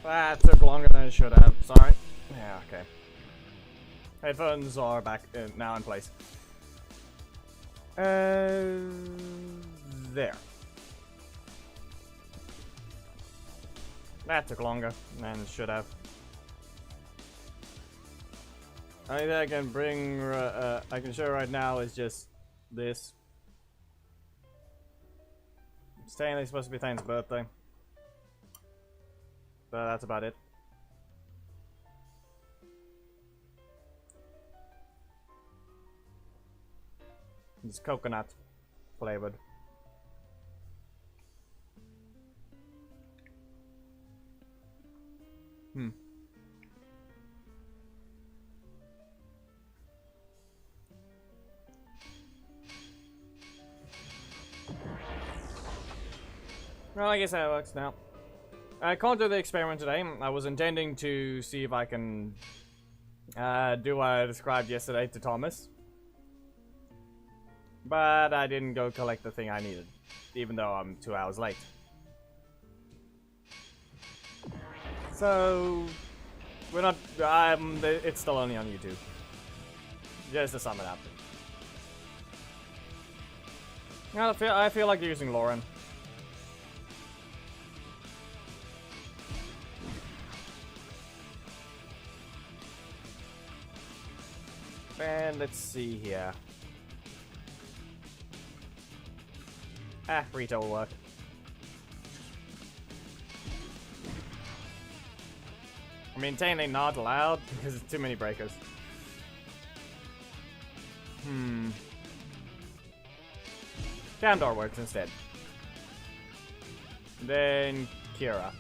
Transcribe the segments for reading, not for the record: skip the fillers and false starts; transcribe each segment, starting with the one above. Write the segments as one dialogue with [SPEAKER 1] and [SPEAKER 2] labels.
[SPEAKER 1] That took longer than it should have. Sorry. Yeah, okay. Headphones are back now in place. There. That took longer than it should have. Only thing I can bring, I can show right now is just this. Stanley's supposed to be Thane's birthday. But that's about it. It's coconut flavored. Well, I guess that works now. I can't do the experiment today. I was intending to see if I can do what I described yesterday to Thomas. But I didn't go collect the thing I needed, even though I'm 2 hours late. So, we're not, it's still only on YouTube. Just to sum it up. I feel like using Lauren. And let's see here. Retail will work. I mean, technically not allowed because it's too many breakers. Candor works instead. Then Kira.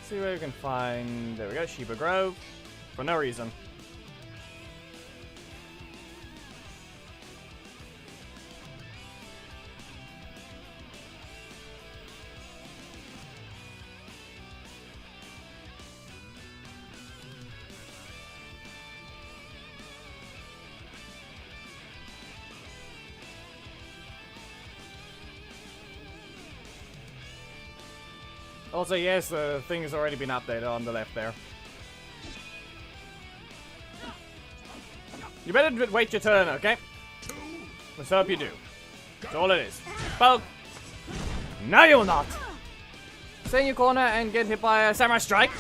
[SPEAKER 1] See where we can find. There we go, Sheba Grove. For no reason. Also, yes, the thing has already been updated on the left there. You better wait your turn, okay? Let's hope you do. That's all it is. Poke! No, you will not! Stay in your corner and get hit by a Samurai Strike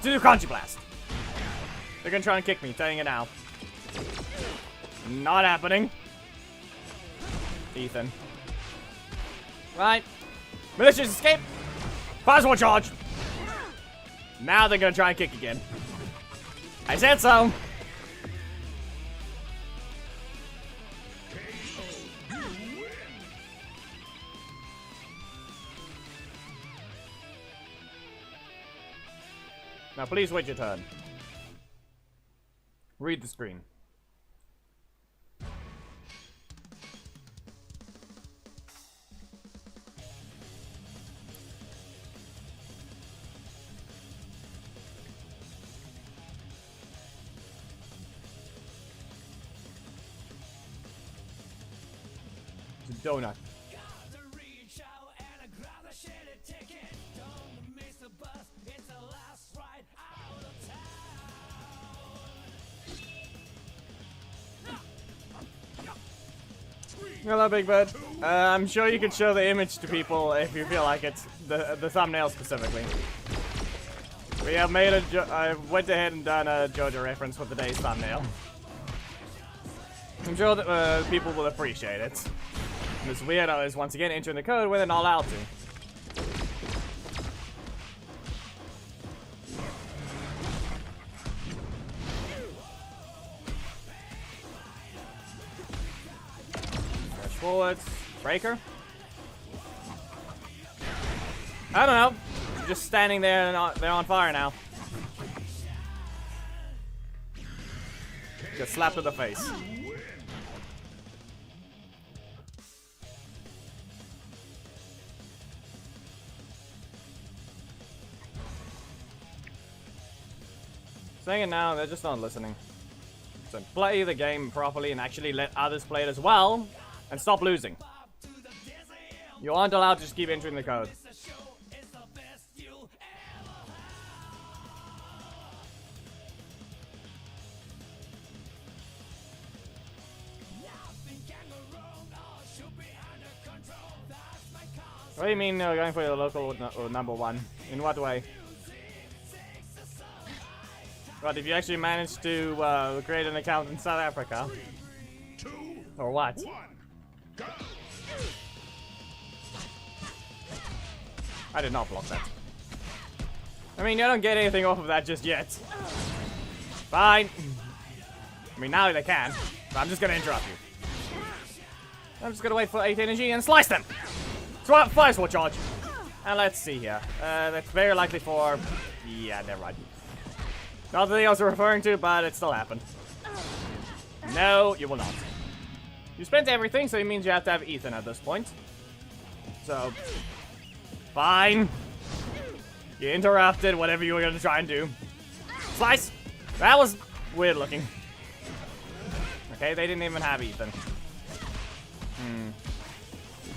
[SPEAKER 1] to do Crunchy Blast. They're gonna try and kick me, telling you now. Not happening. Ethan. Right. Malicious escape! Possible charge! Now they're gonna try and kick again. I said so! Now please wait your turn. Read the screen. Donut. Hello, Big Bird. I'm sure you can show the image to people if you feel like it. The thumbnail specifically. We have made I went ahead and done a JoJo reference with today's thumbnail. I'm sure that people will appreciate it. This weirdo is once again entering the code where they're not allowed to. Rush forwards. Breaker. I don't know. Just standing there and they're on fire now. Get slapped in the face. Saying it now, they're just not listening. So play the game properly and actually let others play it as well, and stop losing. You aren't allowed to just keep entering the code. What do you mean going for your local number one? In what way? What, if you actually managed to create an account in South Africa?
[SPEAKER 2] 3, 2,
[SPEAKER 1] Or what?
[SPEAKER 2] 1, go!
[SPEAKER 1] I did not block that. I mean, you don't get anything off of that just yet. Fine. I mean, now they can. But I'm just gonna interrupt you. I'm just gonna wait for 8 energy and slice them! Swap fire sword charge! And let's see here. That's very likely for... Yeah, never mind. Not the thing I was referring to, but it still happened. No, you will not. You spent everything, so it means you have to have Ethan at this point. So... Fine. You interrupted whatever you were going to try and do. Slice! That was weird looking. Okay, they didn't even have Ethan.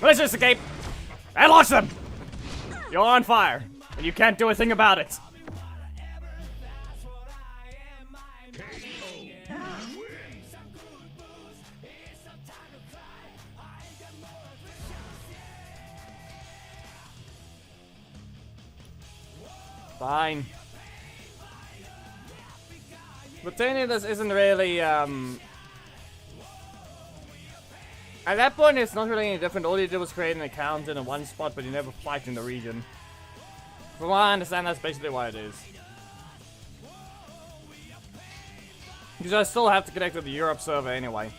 [SPEAKER 1] Let's just escape! And launch them! You're on fire, and you can't do a thing about it. Fine. But Dayne, this isn't really, at that point, it's not really any different. All you did was create an account in a one spot, but you never fight in the region. From what I understand, that's basically why it is. Because I still have to connect to the Europe server anyway.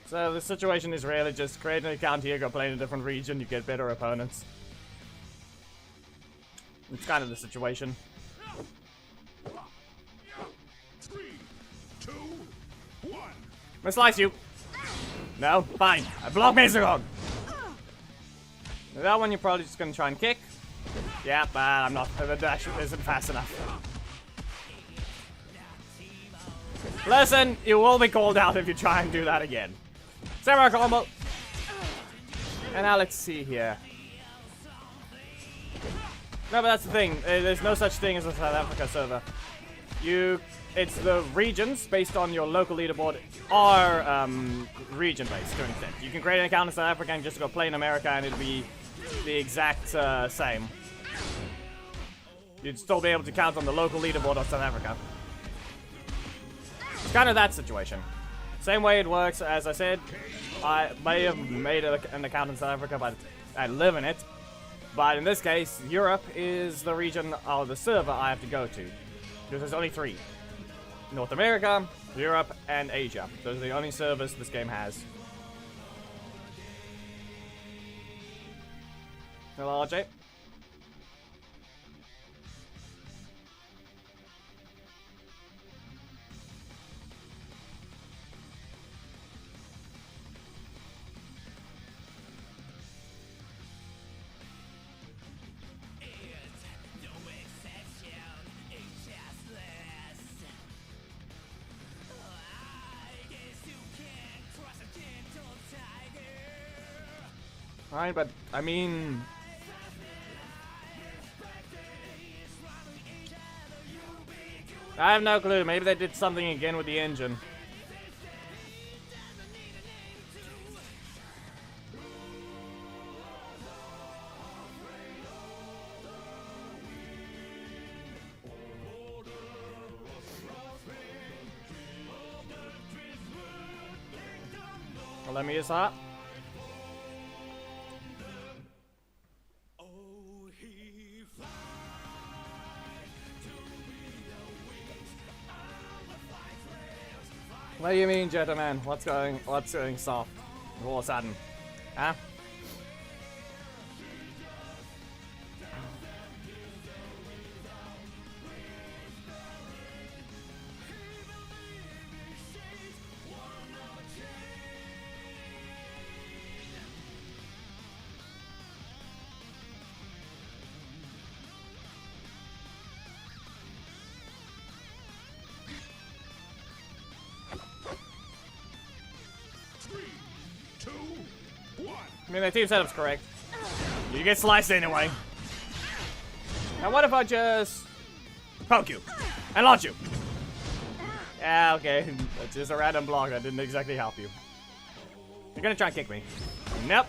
[SPEAKER 1] So the situation is really just create an account here, go play in a different region, you get better opponents. It's kind of the situation.
[SPEAKER 2] 3, 2, 1.
[SPEAKER 1] I'm gonna slice you. No, fine. I block Mason. That one you're probably just gonna try and kick. Yeah, but I'm not. The dash isn't fast enough. Listen, you will be called out if you try and do that again. Samurai combo. And now let's see here. No, but that's the thing. There's no such thing as a South Africa server. It's the regions based on your local leaderboard are region based to an extent. You can create an account in South Africa and just go play in America, and it'll be the exact same. You'd still be able to count on the local leaderboard of South Africa. It's kind of that situation. Same way it works, as I said, I may have made an account in South Africa, but I live in it. But in this case, Europe is the region or the server I have to go to. Because there's only 3. North America, Europe, and Asia. Those are the only servers this game has. Hello, RJ. Alright, but I mean, I have no clue. Maybe they did something again with the engine. Well, let me use that. What do you mean, gentlemen? What's going soft? All of a sudden. Huh? I mean, the team setup's correct. You get sliced anyway. Now what if I just poke you and launch you? Yeah, okay. It's just a random block that didn't exactly help you. You're gonna try and kick me. Nope.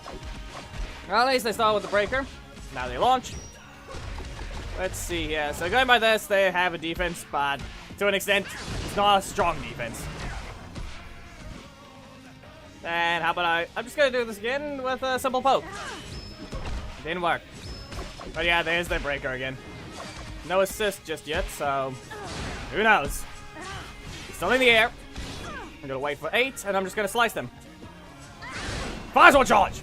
[SPEAKER 1] Well, at least they start with the breaker. Now they launch. Let's see here. So going by this, they have a defense, but to an extent, it's not a strong defense. And how about I'm just gonna do this again with a simple poke. Didn't work. But yeah, there's their breaker again. No assist just yet, so who knows? He's still in the air. I'm gonna wait for 8, and I'm just gonna slice them. Fire Sword charge!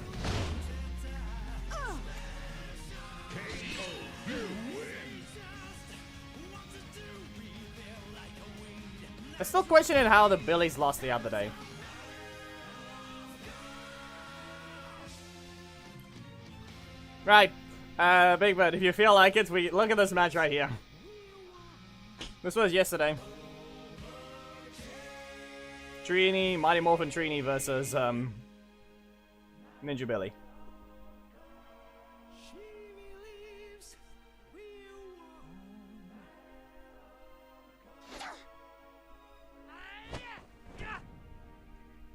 [SPEAKER 1] I'm still questioning how the Billies lost the other day. Right, Big Bird, if you feel like it, we look at this match right here. This was yesterday. Trini, Mighty Morphin Trini versus Ninja Billy.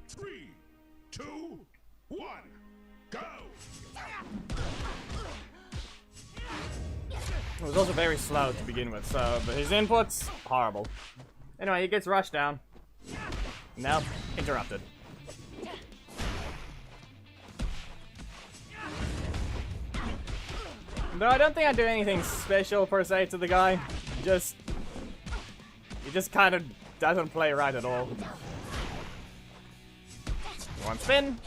[SPEAKER 2] Three, two, one, go!
[SPEAKER 1] It was also very slow to begin with, so but his inputs horrible. Anyway, he gets rushed down. Now interrupted. Though I don't think I do anything special per se to the guy. He just kind of doesn't play right at all. One spin.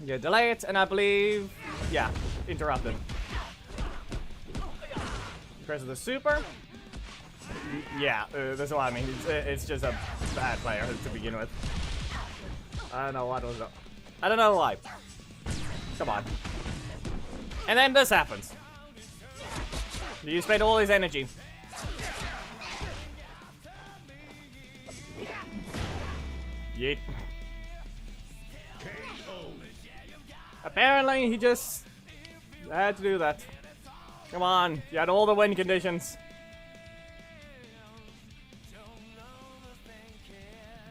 [SPEAKER 1] You delay it, and I believe, yeah, interrupted. Press the super. Yeah, that's what I mean. It's just a bad player to begin with. I don't know what was up. I don't know why. Come on. And then this happens. You spent all his energy. Yeet. Apparently, he just had to do that. Come on, you had all the win conditions.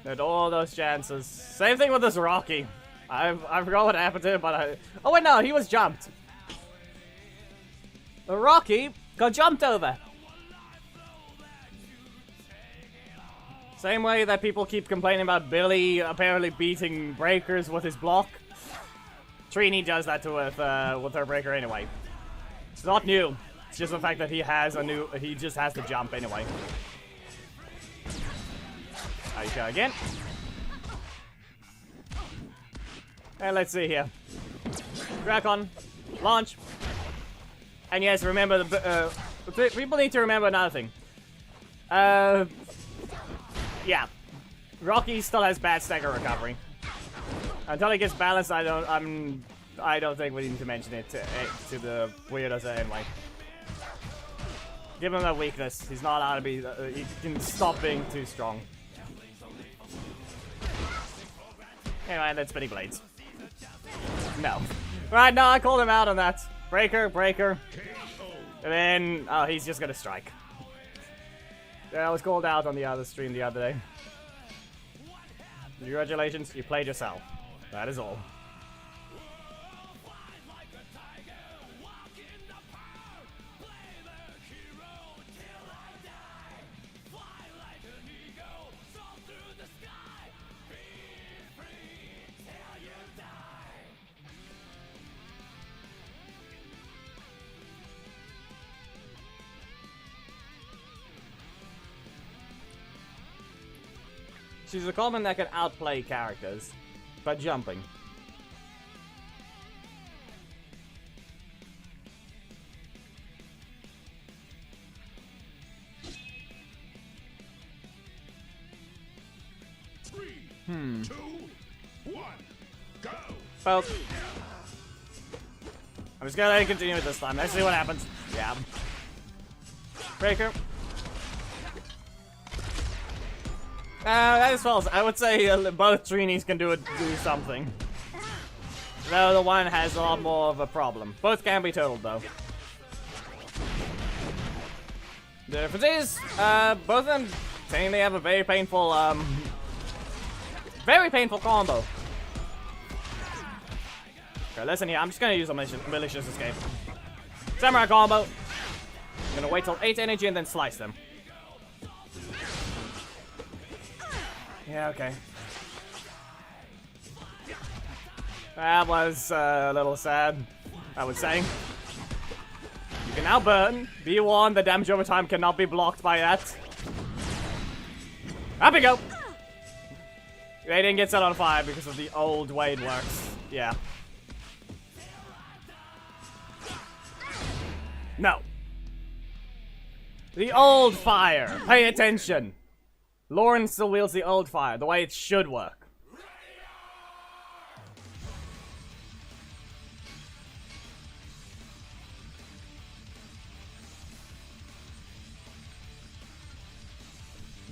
[SPEAKER 1] You had all those chances. Same thing with this Rocky. I forgot what happened to him, but oh wait, no, he was jumped. The Rocky got jumped over. Same way that people keep complaining about Billy apparently beating breakers with his block. Trini does that with her breaker anyway. It's not new. It's just the fact that he just has to jump anyway. There you go again. And let's see here. Crack on. Launch. And yes, remember people need to remember another thing. Yeah. Rocky still has bad stagger recovery. Until he gets balanced, I don't think we need to mention it to the weirdos anyway. Give him a weakness. He's not allowed to be. He can stop being too strong. Anyway, then spinning blades. No. Right, no, I called him out on that. Breaker, breaker. And then, oh, he's just gonna strike. Yeah, I was called out on the other stream the other day. Congratulations, you played yourself. That is all. She's a common that can outplay characters, but jumping.
[SPEAKER 2] Three, two, one, go!
[SPEAKER 1] Well, I'm just gonna continue with this time. Let's see what happens. Yeah. Breaker. That is false. I would say both Trinis can do something. Though the one has a lot more of a problem. Both can be totaled, though. The difference is, both of them saying they have a very painful combo. Okay, listen here, I'm just gonna use a malicious escape. Samurai combo. I'm gonna wait till 8 energy and then slice them. Yeah, okay. That was a little sad, I would say. You can now burn. Be warned, the damage over time cannot be blocked by that. Up we go! They didn't get set on fire because of the old way it works. Yeah. No. The old fire. Pay attention. Lauren still wields the old fire, the way it should work.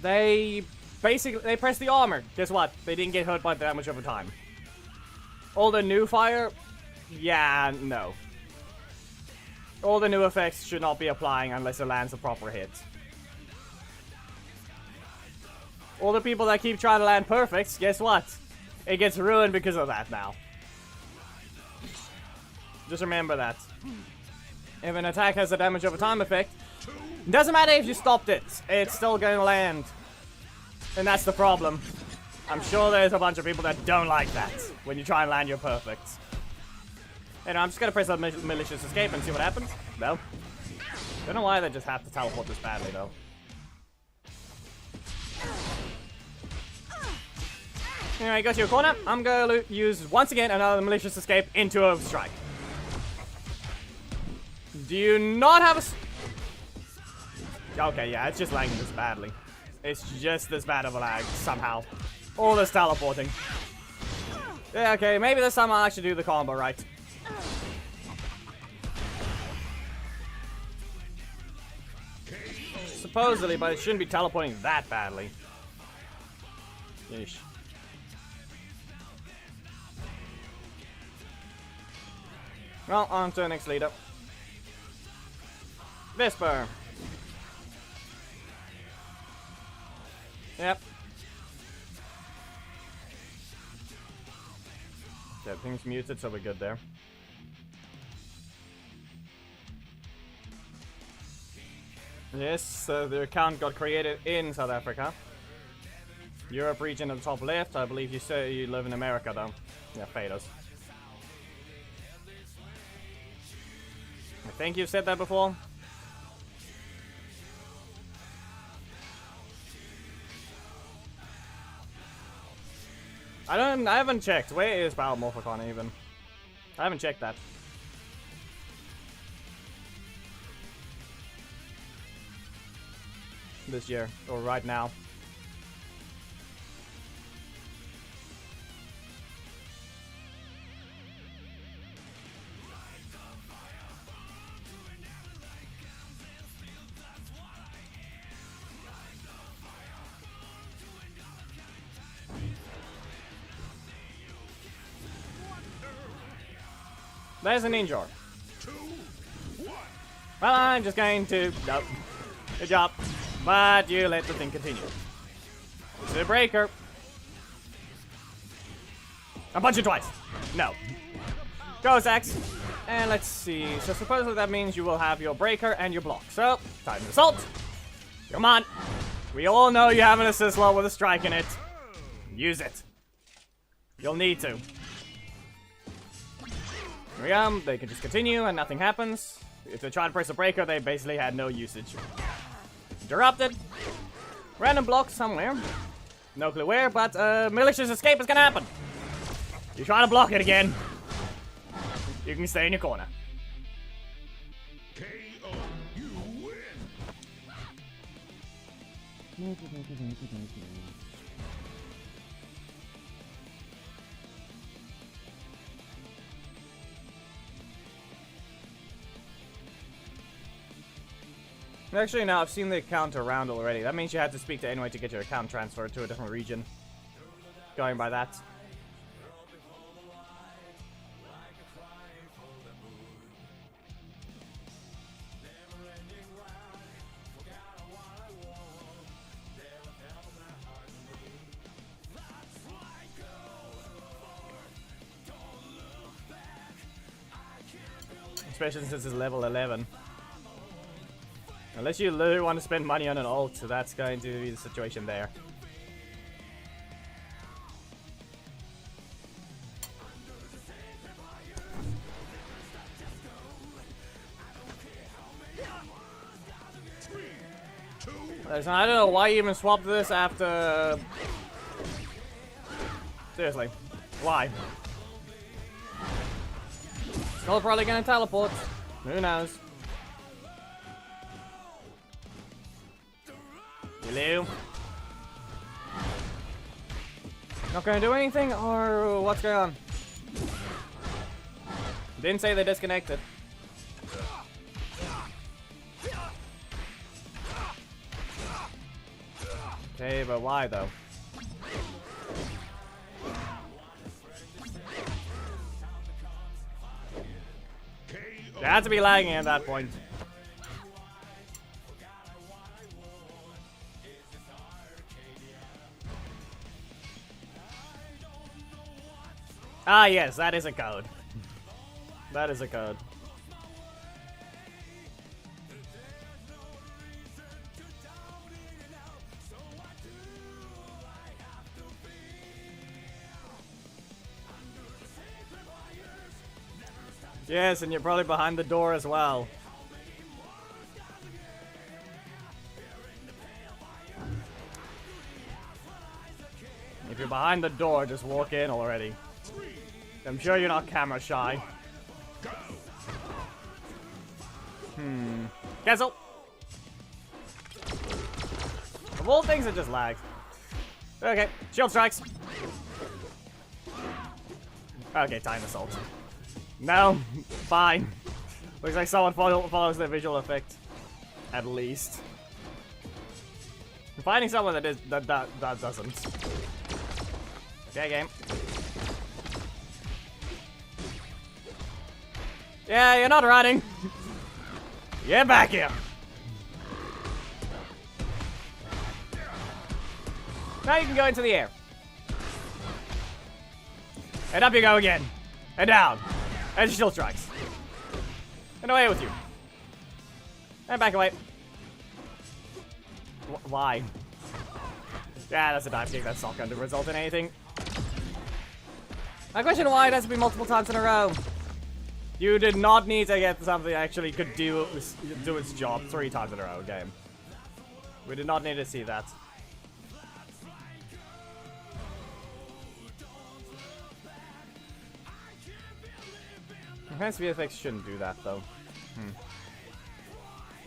[SPEAKER 1] They pressed the armor. Guess what? They didn't get hurt by that much over time. All the new fire? Yeah, no. All the new effects should not be applying unless it lands a proper hit. All the people that keep trying to land perfects, guess what? It gets ruined because of that now. Just remember that. If an attack has a damage over time effect, doesn't matter if you stopped it, it's still going to land. And that's the problem. I'm sure there's a bunch of people that don't like that when you try and land your perfects. And I'm just going to press a malicious escape and see what happens. No. Don't know why they just have to teleport this badly, though. Anyway, go to your corner. I'm going to use, once again, another malicious escape into a strike. Do you not have a... Okay, yeah, it's just lagging this badly. It's just this bad of a lag, somehow. All this teleporting. Yeah, okay, maybe this time I'll actually do the combo right. Supposedly, but it shouldn't be teleporting that badly. Yeesh. Well, on to the next leader. Whisper. Yep. Yeah, things muted, so we're good there. Yes, the account got created in South Africa. Europe region at the top left. I believe you say you live in America, though. Yeah, Fados. I think you've said that before. I haven't checked. Where is Battle Morphicon even? I haven't checked that. This year, or right now. There's an injure. Well, I'm just going to... Nope. Good job. But you let the thing continue. It's a breaker. I'll punch you twice. No. Go, Zax. And let's see. So supposedly that means you will have your breaker and your block. So, time to assault. Come on. We all know you have an assist slot with a strike in it. Use it. You'll need to. Here we go. They can just continue and nothing happens. If they try to press a breaker, they basically had no usage. Interrupted. Random block somewhere. No clue where, but malicious escape is gonna happen. You try to block it again. You can stay in your corner.
[SPEAKER 2] KO, you win.
[SPEAKER 1] Actually, no, I've seen the account around already. That means you had to speak to anyone to get your account transferred to a different region. Going by that. especially since it's level 11. Unless you literally want to spend money on an ult, so that's going to be the situation there. I don't know why you even swapped this after... Seriously, why? Still probably gonna teleport. Who knows? Hello? Not gonna do anything, or what's going on? Didn't say they disconnected. Okay, but why though? They had to be lagging at that point. Ah yes, that is a code. That is a code. Yes, and you're probably behind the door as well. If you're behind the door, just walk in already. I'm sure you're not camera shy. Cancel! Of all things, it just lags. Okay, shield strikes. Okay, time assault. No, fine. Looks like someone follows the visual effect. At least. I'm finding someone that doesn't. Okay, game. Yeah, you're not running. Get back here. Now you can go into the air. And up you go again. And down. And shield strikes. And away with you. And back away. Why? Yeah, that's a dive kick. That's not going to result in anything. I question why it has to be multiple times in a row. You did not need to get something that actually could do its job 3 times in a row, game. We did not need to see that. Enhanced VFX shouldn't do that though.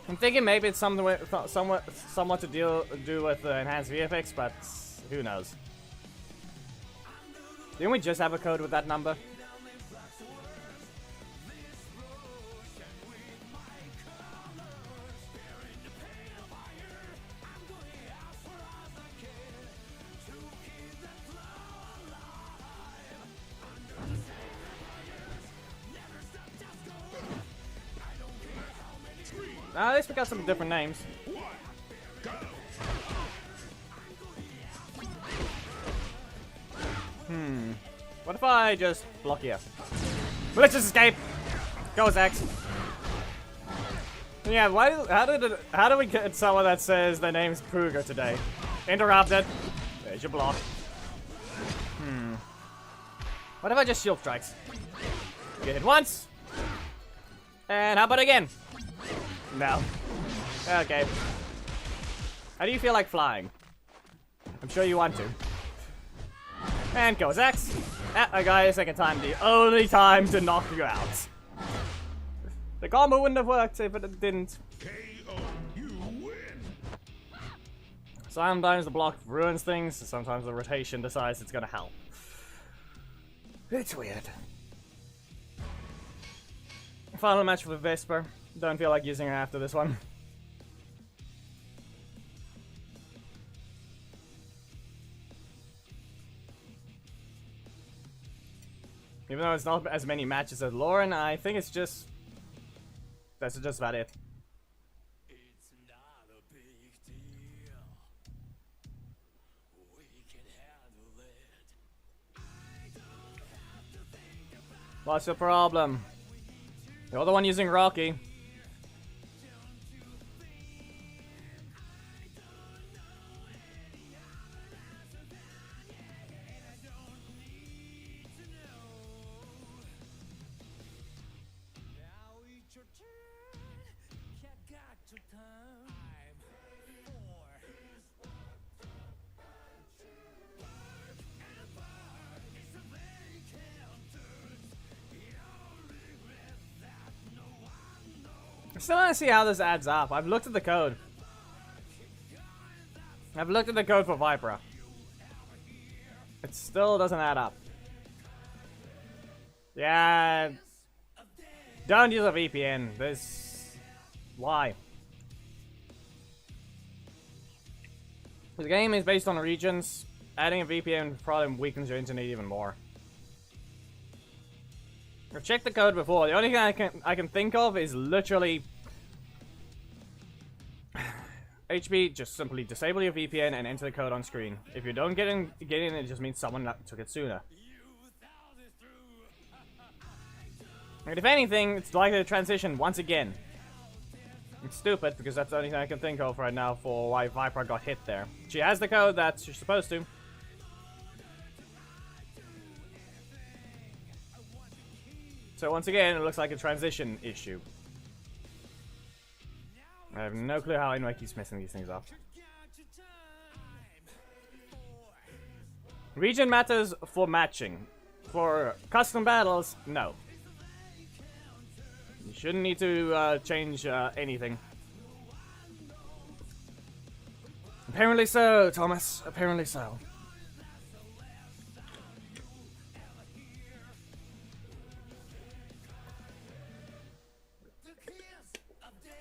[SPEAKER 1] I'm thinking maybe it's something with, somewhat to do with enhanced VFX, but who knows? Didn't we just have a code with that number? At least we got some different names. What if I just block here? Let's just escape. Go, Zax. Yeah, how do we get someone that says their name's Kruger today? Interrupted. There's your block. What if I just shield strikes? Get hit once. And how about again? No. Okay. How do you feel like flying? I'm sure you want to. And go, Zax. I got it a second time. The only time to knock you out. The combo wouldn't have worked if it didn't. Sometimes the block ruins things, sometimes the rotation decides it's gonna help. It's weird. Final match for Vesper. Don't feel like using her after this one. Even though it's not as many matches as Lauren, I think it's just... that's just about it.
[SPEAKER 3] It's not a big deal. We can handle it.
[SPEAKER 1] What's the problem? You're the one using Rocky. I still want to see how this adds up. I've looked at the code. I've looked at the code for Vipra. It still doesn't add up. Yeah. Don't use a VPN. This. Why? The game is based on regions. Adding a VPN probably weakens your internet even more. I've checked the code before. The only thing I can think of is literally HB. Just simply disable your VPN and enter the code on screen. If you don't get in, it just means someone took it sooner. And if anything, it's likely to transition once again. It's stupid because that's the only thing I can think of right now for why Viper got hit there. She has the code that she's supposed to. So once again, it looks like a transition issue. I have no clue how Inway keeps messing these things up. Region matters for matching. For custom battles, no. You shouldn't need to change anything. Apparently so, Thomas. Apparently so.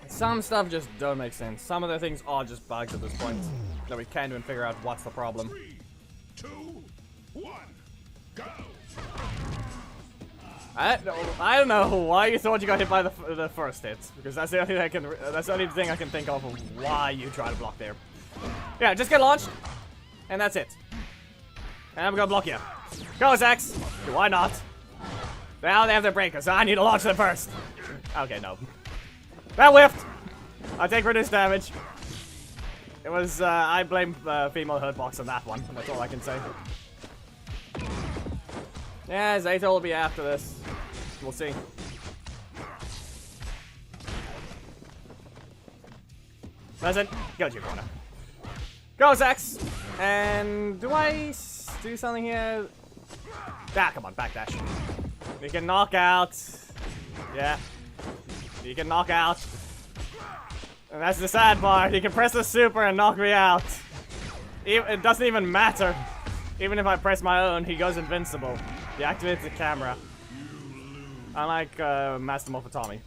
[SPEAKER 1] Some stuff just don't make sense. Some of the things are just bugs at this point that we can't even figure out what's the problem.
[SPEAKER 2] 3, 2, 1, go!
[SPEAKER 1] I don't know why you thought you got hit by the first hit, because that's the only thing that's the only thing I can think of why you try to block there. Yeah, just get launched, and that's it. And I'm gonna block you. Go, Zax. Why not? Now they have their breakers, so I need to launch them first. Okay, no. That whiffed! I take reduced damage. It was, I blame female hurtbox on that one. That's all I can say. Yeah, Zeta will be after this. We'll see. Listen, go to your corner. Go, Zax! And do I do something here? Ah, come on, backdash. You can knock out. Yeah. You can knock out. And that's the sad part. You can press the super and knock me out. It doesn't even matter. Even if I press my own, he goes invincible. He activates the camera. Unlike Master Morph Tommy.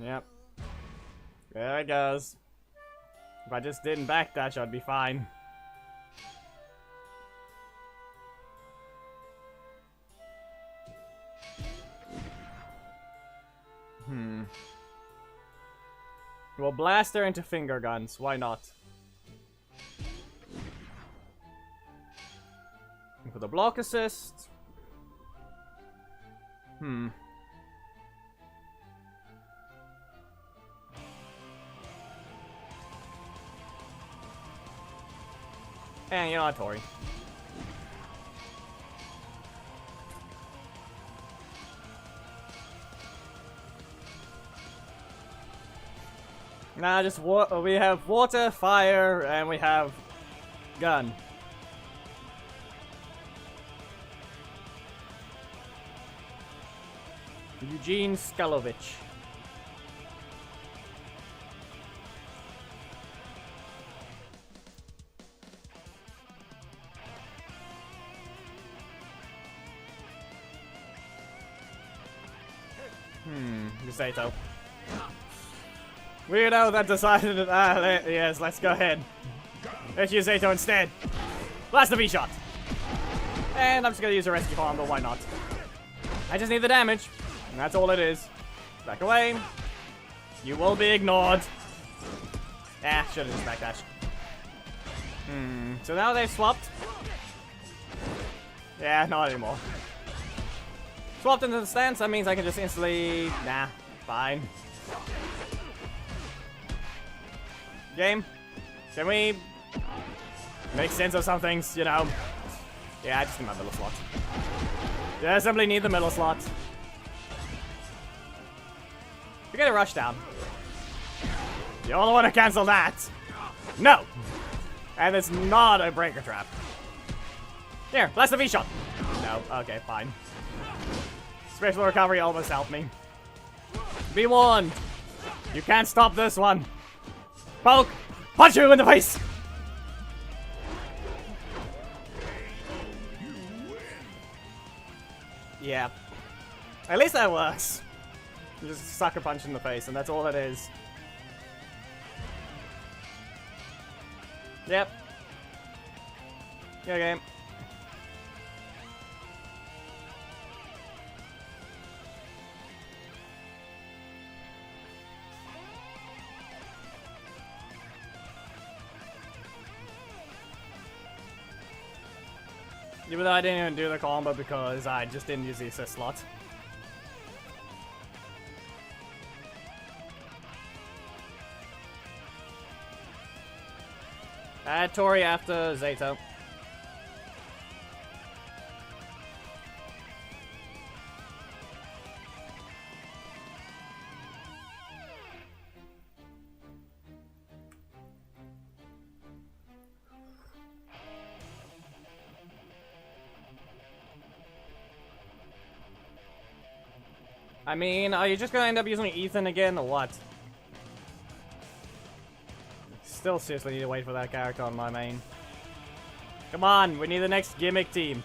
[SPEAKER 1] Yep. There it goes. If I just didn't backdash, I'd be fine. We'll blast her into finger guns. Why not? And for the block assist. And you know what, Tori. Nah, just we have water, fire, and we have gun. Eugene Skalovich. Zato. Weirdo that decided that, yes, let's go ahead. Let's use Zato instead. Blast the V-shot. And I'm just gonna use a rescue bomb, but why not? I just need the damage. And that's all it is. Back away. You will be ignored. Ah, should've just backdashed. So now they've swapped. Yeah, not anymore. Swapped into the stance, that means I can just instantly... Nah, fine. Game, can we make sense of some things, you know? Yeah, I just need my middle slot. Yeah, I simply need the middle slot. We get a rush down. You all want to cancel that? No! And it's not a breaker trap. Here, blast the V-shot. No, okay, fine. Special recovery almost helped me. Be warned. You can't stop this one. Poke! Punch you in the face! Yeah. At least that works. You just sucker punch in the face, and that's all it is. Yep. Good game. Even though I didn't even do the combo because I just didn't use the assist slot. Tori after Zato. I mean, are you just gonna end up using Ethan again, or what? Still seriously need to wait for that character on my main. Come on, we need the next gimmick team.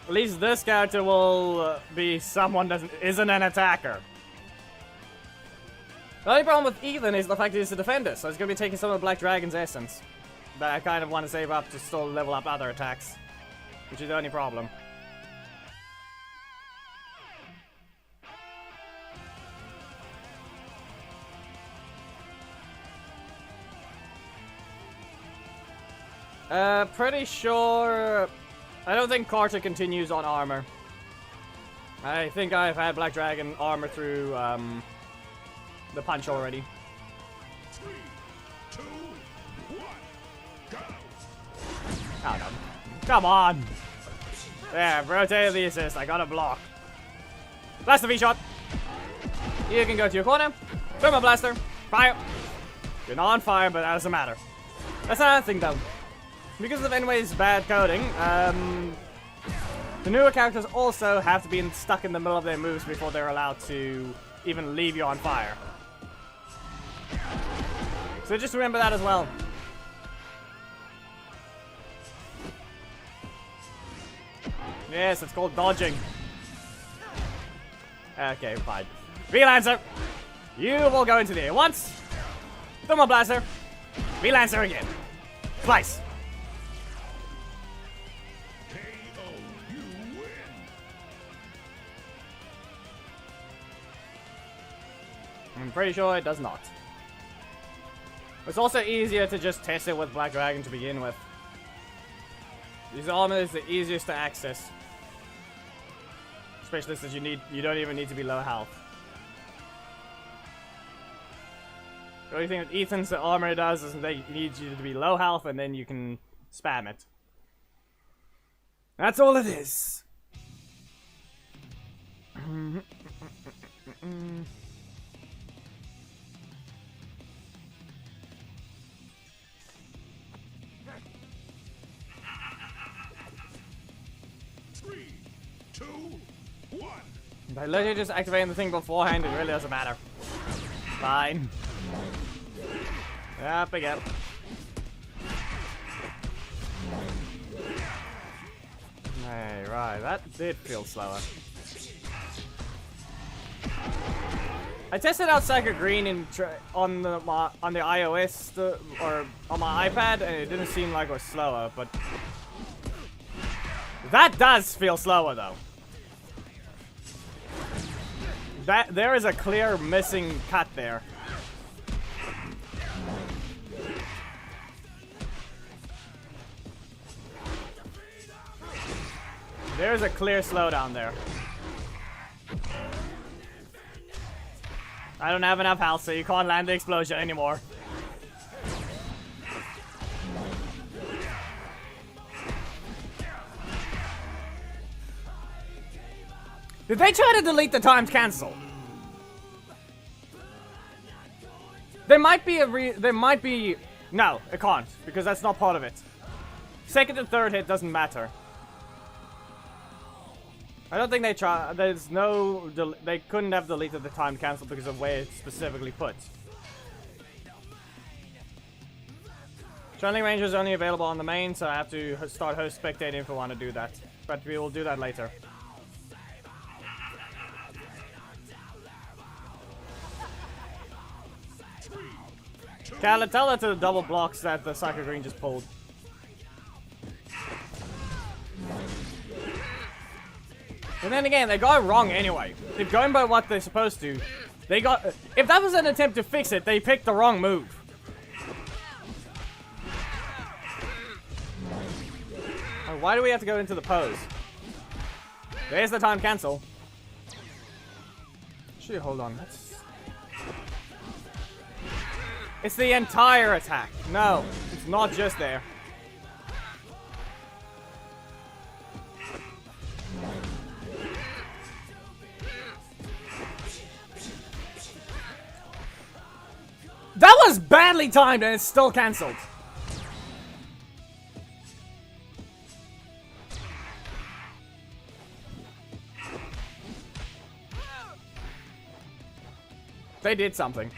[SPEAKER 1] At least this character will be someone that isn't an attacker. The only problem with Ethan is the fact that he's a defender, so he's gonna be taking some of Black Dragon's essence. That I kind of want to save up to still level up other attacks. Which is the only problem. Pretty sure... I don't think Carter continues on armor. I think I've had Black Dragon armor through, the punch already.
[SPEAKER 2] 3, 2, 1, go!
[SPEAKER 1] Oh, no. Come on! There, rotate the assist. I got a block. Blast the V-shot. You can go to your corner. Thermal blaster. Fire. You're not on fire, but that doesn't matter. That's another thing, though. Because of Enway's bad coding, the newer characters also have to be stuck in the middle of their moves before they're allowed to even leave you on fire. So just remember that as well. Yes, it's called dodging. Okay, fine. V-Lancer! You will go into the air once. Thermal Blaster. V-Lancer again. Twice. I'm pretty sure it does not. It's also easier to just test it with Black Dragon to begin with. His armor is the easiest to access. Especially since you don't even need to be low health. The only thing with Ethan's armor does is they need you to be low health and then you can spam it. That's all it is.
[SPEAKER 2] 3, 2, 1.
[SPEAKER 1] By literally just activating the thing beforehand, it really doesn't matter. Fine. Up again. Hey, right, that did feel slower. I tested out Sacred Green on the iOS or on my iPad, and it didn't seem like it was slower, but that does feel slower though. There is a clear missing cut there. There's a clear slowdown there. I don't have enough health, so you can't land the explosion anymore. Did they try to delete the timed cancel? There might be no, it can't, because that's not part of it. Second and third hit doesn't matter. I don't think they try. There's no. They couldn't have deleted the timed cancel because of where it's specifically put. Trailing range is only available on the main, so I have to start host spectating if I want to do that. But we will do that later. Tell her to the double blocks that the Psycho Green just pulled. And then again, they got it wrong anyway. If going by what they're supposed to, they got. If that was an attempt to fix it, they picked the wrong move. Oh, why do we have to go into the pose? There's the time cancel. Actually, hold on. It's the entire attack. No, it's not just there. That was badly timed and it's still cancelled. They did something.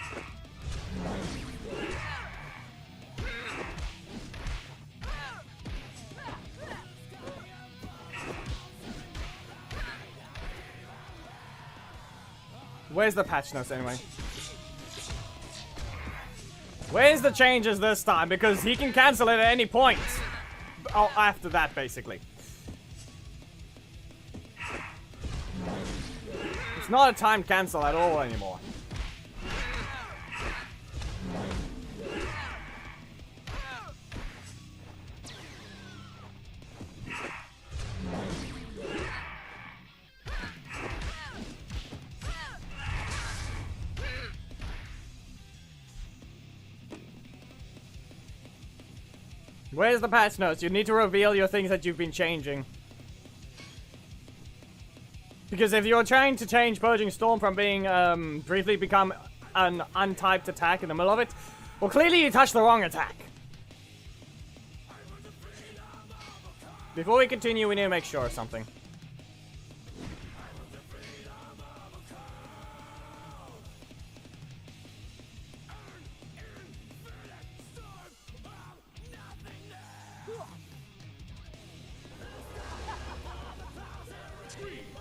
[SPEAKER 1] Where's the patch notes anyway? Where's the changes this time? Because he can cancel it at any point. Oh, after that, basically. It's not a timed cancel at all anymore. Where's the patch notes? You need to reveal your things that you've been changing. Because if you're trying to change Purging Storm from being, briefly become an untyped attack in the middle of it, well, clearly you touched the wrong attack. Before we continue, we need to make sure of something.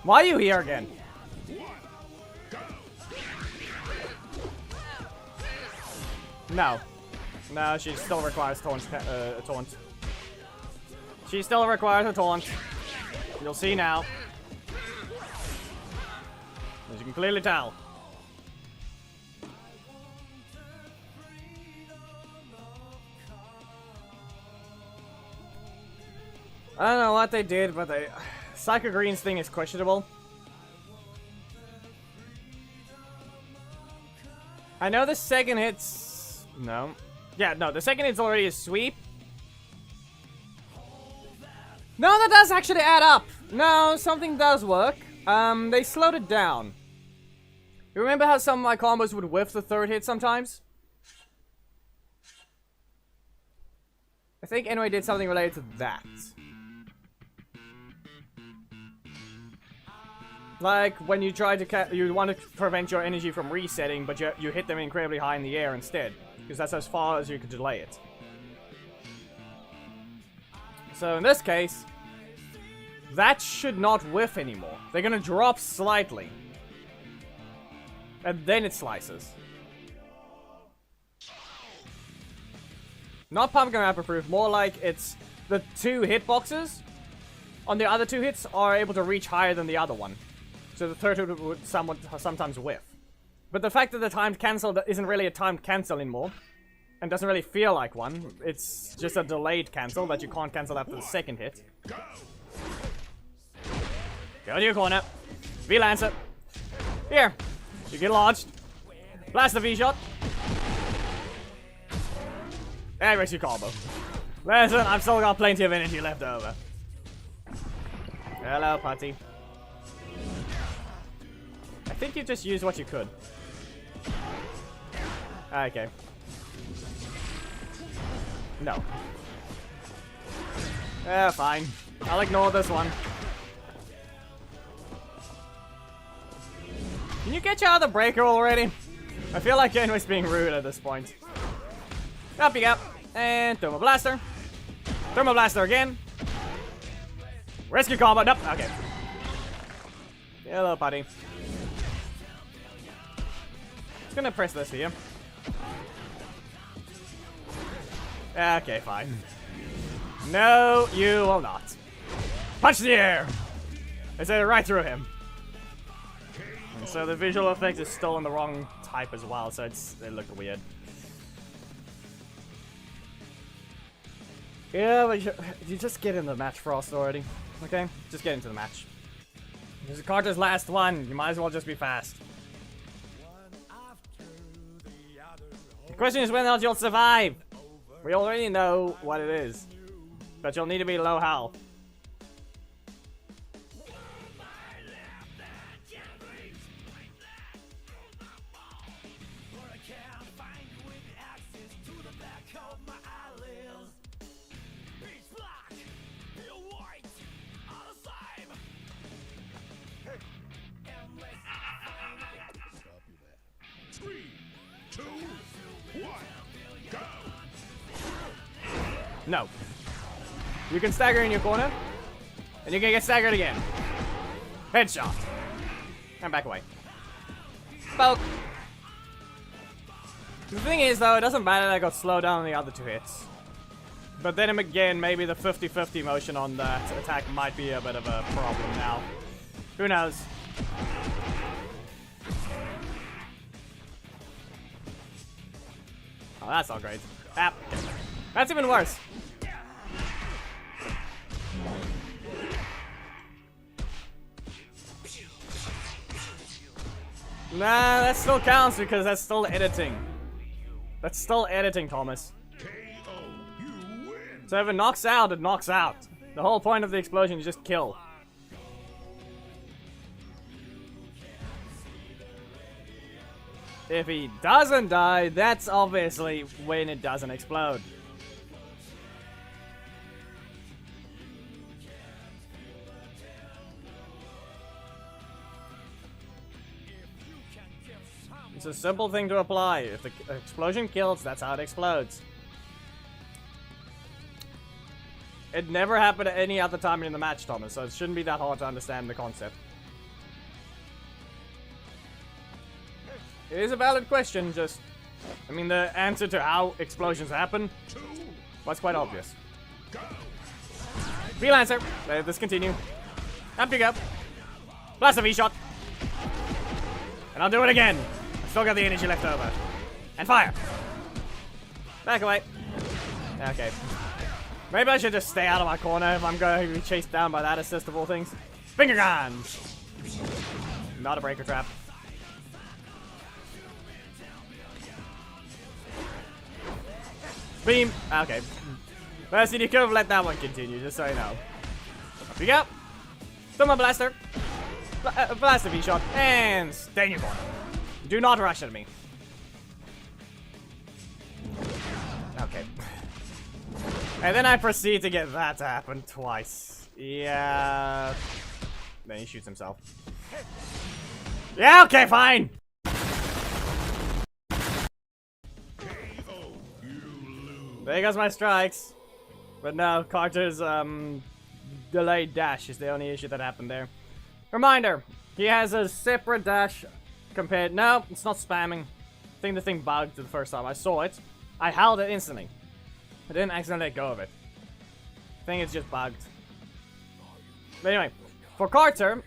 [SPEAKER 1] Why are you here again? No. No, she still requires taunt. Taunt. She still requires a taunt. You'll see now. As you can clearly tell. I don't know what they did, but they... Psycho Green's thing is questionable. I know the second hit's... No. Yeah, no, the second hit's already a sweep. No, that does actually add up. No, something does work. They slowed it down. You remember how some of my combos would whiff the third hit sometimes? I think anyway did something related to that. Like, when you try to you want to prevent your energy from resetting, but you hit them incredibly high in the air instead. Because that's as far as you could delay it. So in this case, that should not whiff anymore. They're gonna drop slightly. And then it slices. Not pumpkin wrapper proof, more like it's the two hitboxes on the other two hits are able to reach higher than the other one. So the third hit would sometimes whiff. But the fact that the timed cancel isn't really a timed cancel anymore, and doesn't really feel like one, it's just a delayed cancel that you can't cancel after the second hit. Go to your corner. V-Lancer. Here. You get lodged. Blast the V-Shot. And rescue combo. Listen, I've still got plenty of energy left over. Hello, Putty. I think you just used what you could. Okay. No. Fine. I'll ignore this one. Can you get your other breaker already? I feel like Dayne being rude at this point. Up you go. And Thermal Blaster. Thermal Blaster again. Rescue combo. Nope. Okay. Hello, Putty. Just gonna press this here. Okay, fine. No, you will not. Punch the air! I said it right through him. And so the visual effect is still in the wrong type as well, so it looked weird. Yeah, but you just get in the match, Frost, already. Okay? Just get into the match. This is Carter's last one. You might as well just be fast. The question is whether or not you'll survive. We already know what it is. But you'll need to be low health.
[SPEAKER 2] Three, two, one, go!
[SPEAKER 1] No. You can stagger in your corner, and you can get staggered again. Headshot. And back away. Poke. The thing is, though, it doesn't matter that I got slowed down on the other two hits. But then again, maybe the 50-50 motion on that attack might be a bit of a problem now. Who knows? Oh, that's not great. Ah, that's even worse. Nah, that still counts because that's still editing. That's still editing, Thomas.
[SPEAKER 2] KO, you win!
[SPEAKER 1] So if it knocks out, it knocks out. The whole point of the explosion is just kill. If he doesn't die, that's obviously when it doesn't explode. It's a simple thing to apply. If the explosion kills, that's how it explodes. It never happened at any other time in the match, Thomas, so it shouldn't be that hard to understand the concept. It is a valid question, just... I mean, the answer to how explosions happen was quite obvious. V-Lancer. Let this continue. Up you go. Blast a V-Shot. And I'll do it again. Still got the energy left over. And fire. Back away. Okay. Maybe I should just stay out of my corner if I'm going to be chased down by that assist of all things. Finger guns. Not a breaker trap. Beam. Okay. Mercy, you could have let that one continue, just so you know. Up you go. Thermal Blaster. Blaster V-Shot. And stay in your corner. Do not rush at me. Okay. And then I proceed to get that to happen twice. Yeah. Then he shoots himself. Yeah, okay, fine. There goes my strikes. But no, Carter's delayed dash is the only issue that happened there. Reminder, he has a separate dash compared... No, it's not spamming. I think the thing bugged the first time I saw it. I held it instantly. I didn't accidentally let go of it. I think it's just bugged. But anyway, for Carter,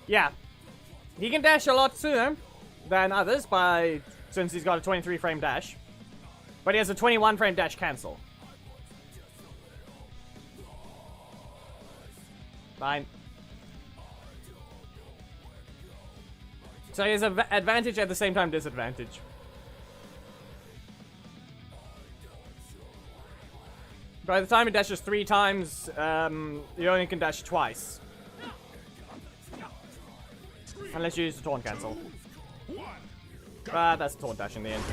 [SPEAKER 1] yeah. He can dash a lot sooner than others since he's got a 23 frame dash. But he has a 21 frame dash cancel. Fine. So he has an advantage at the same time disadvantage. By the time he dashes 3 times, you only can dash twice. Unless you use the taunt cancel. But that's taunt dash in the end.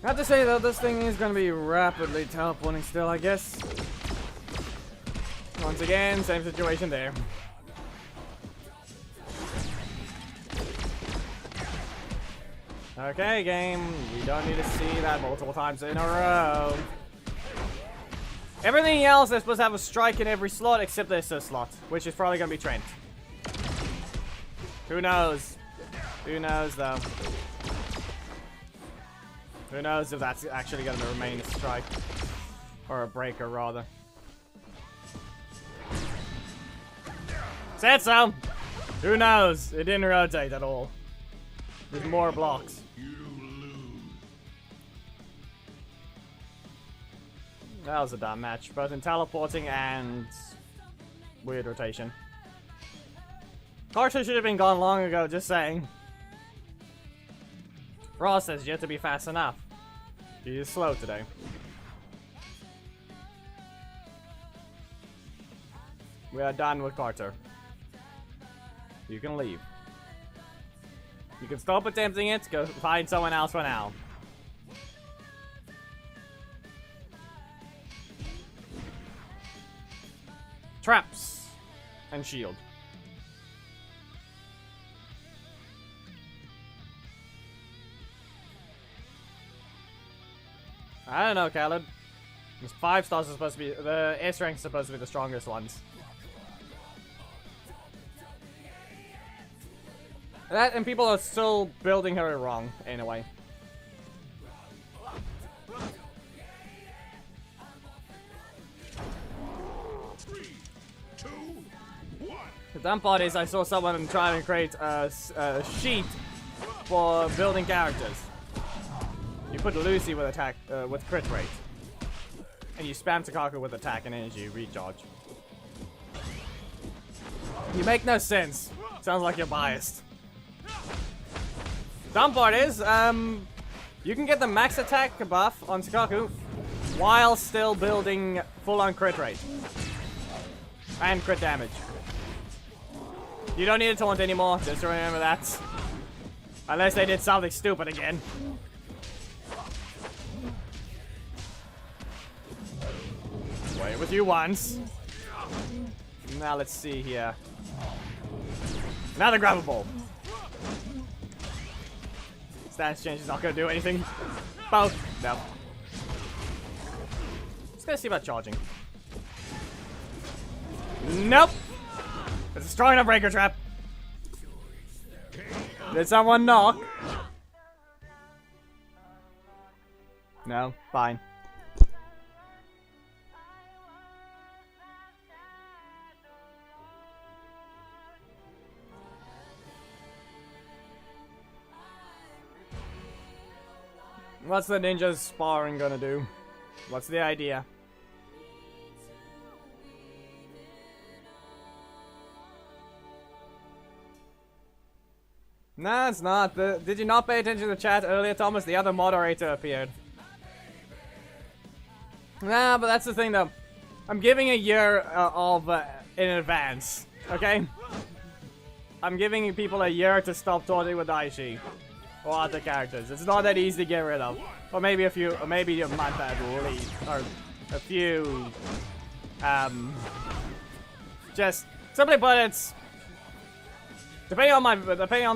[SPEAKER 1] I have to say though, this thing is going to be rapidly teleporting still, I guess. Once again, same situation there. Okay, game. You don't need to see that multiple times in a row. Everything else is supposed to have a strike in every slot except this slot, which is probably going to be Trent. Who knows? Who knows, though? Who knows if that's actually going to remain a strike. Or a breaker, rather. Said so! Who knows? It didn't rotate at all. With more blocks. That was a dumb match, both in teleporting and weird rotation. Carter should have been gone long ago, just saying. Ross says yet to be fast enough. He is slow today. We are done with Carter. You can leave. You can stop attempting it, go find someone else for now. Traps and shield. I don't know, Khaled. This 5 stars is supposed to be the S rank is supposed to be the strongest ones. That and people are still building her wrong anyway. The dumb part is I saw someone trying to create a sheet for building characters. You put Lucy with attack with crit rate, and you spam Takaku with attack and energy recharge. You make no sense. Sounds like you're biased. Dumb part is, you can get the max attack buff on Takaku while still building full-on crit rate and crit damage. You don't need a taunt anymore, just remember that. Unless they did something stupid again. Play with you once. Now let's see here. Another grabbable. Stance change is not going to do anything. Both. No. Just gonna see about charging. Nope. It's a strong enough breaker trap. Did someone knock? No, fine. What's the ninja's sparring gonna do? What's the idea? No, it's not. Did you not pay attention to the chat earlier, Thomas? The other moderator appeared. Nah, but that's the thing, though. I'm giving a year in advance, okay? I'm giving people a year to stop taunting with Daishi or other characters. It's not that easy to get rid of, or maybe a few, or maybe a month at least, or a few. Just simply put, it's. Depending on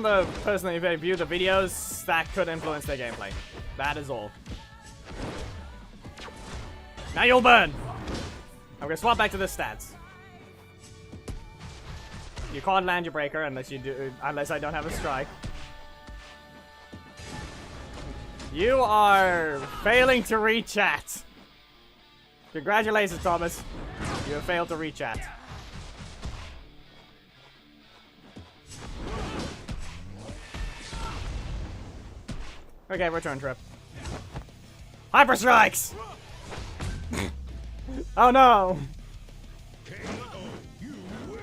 [SPEAKER 1] the person that view the videos, that could influence their gameplay. That is all. Now you'll burn. I'm gonna swap back to the stats. You can't land your breaker unless I don't have a strike. You are failing to re-chat. Congratulations, Thomas. You have failed to re-chat. Okay, return trip. Hyper strikes! Oh no!
[SPEAKER 2] KO. You win.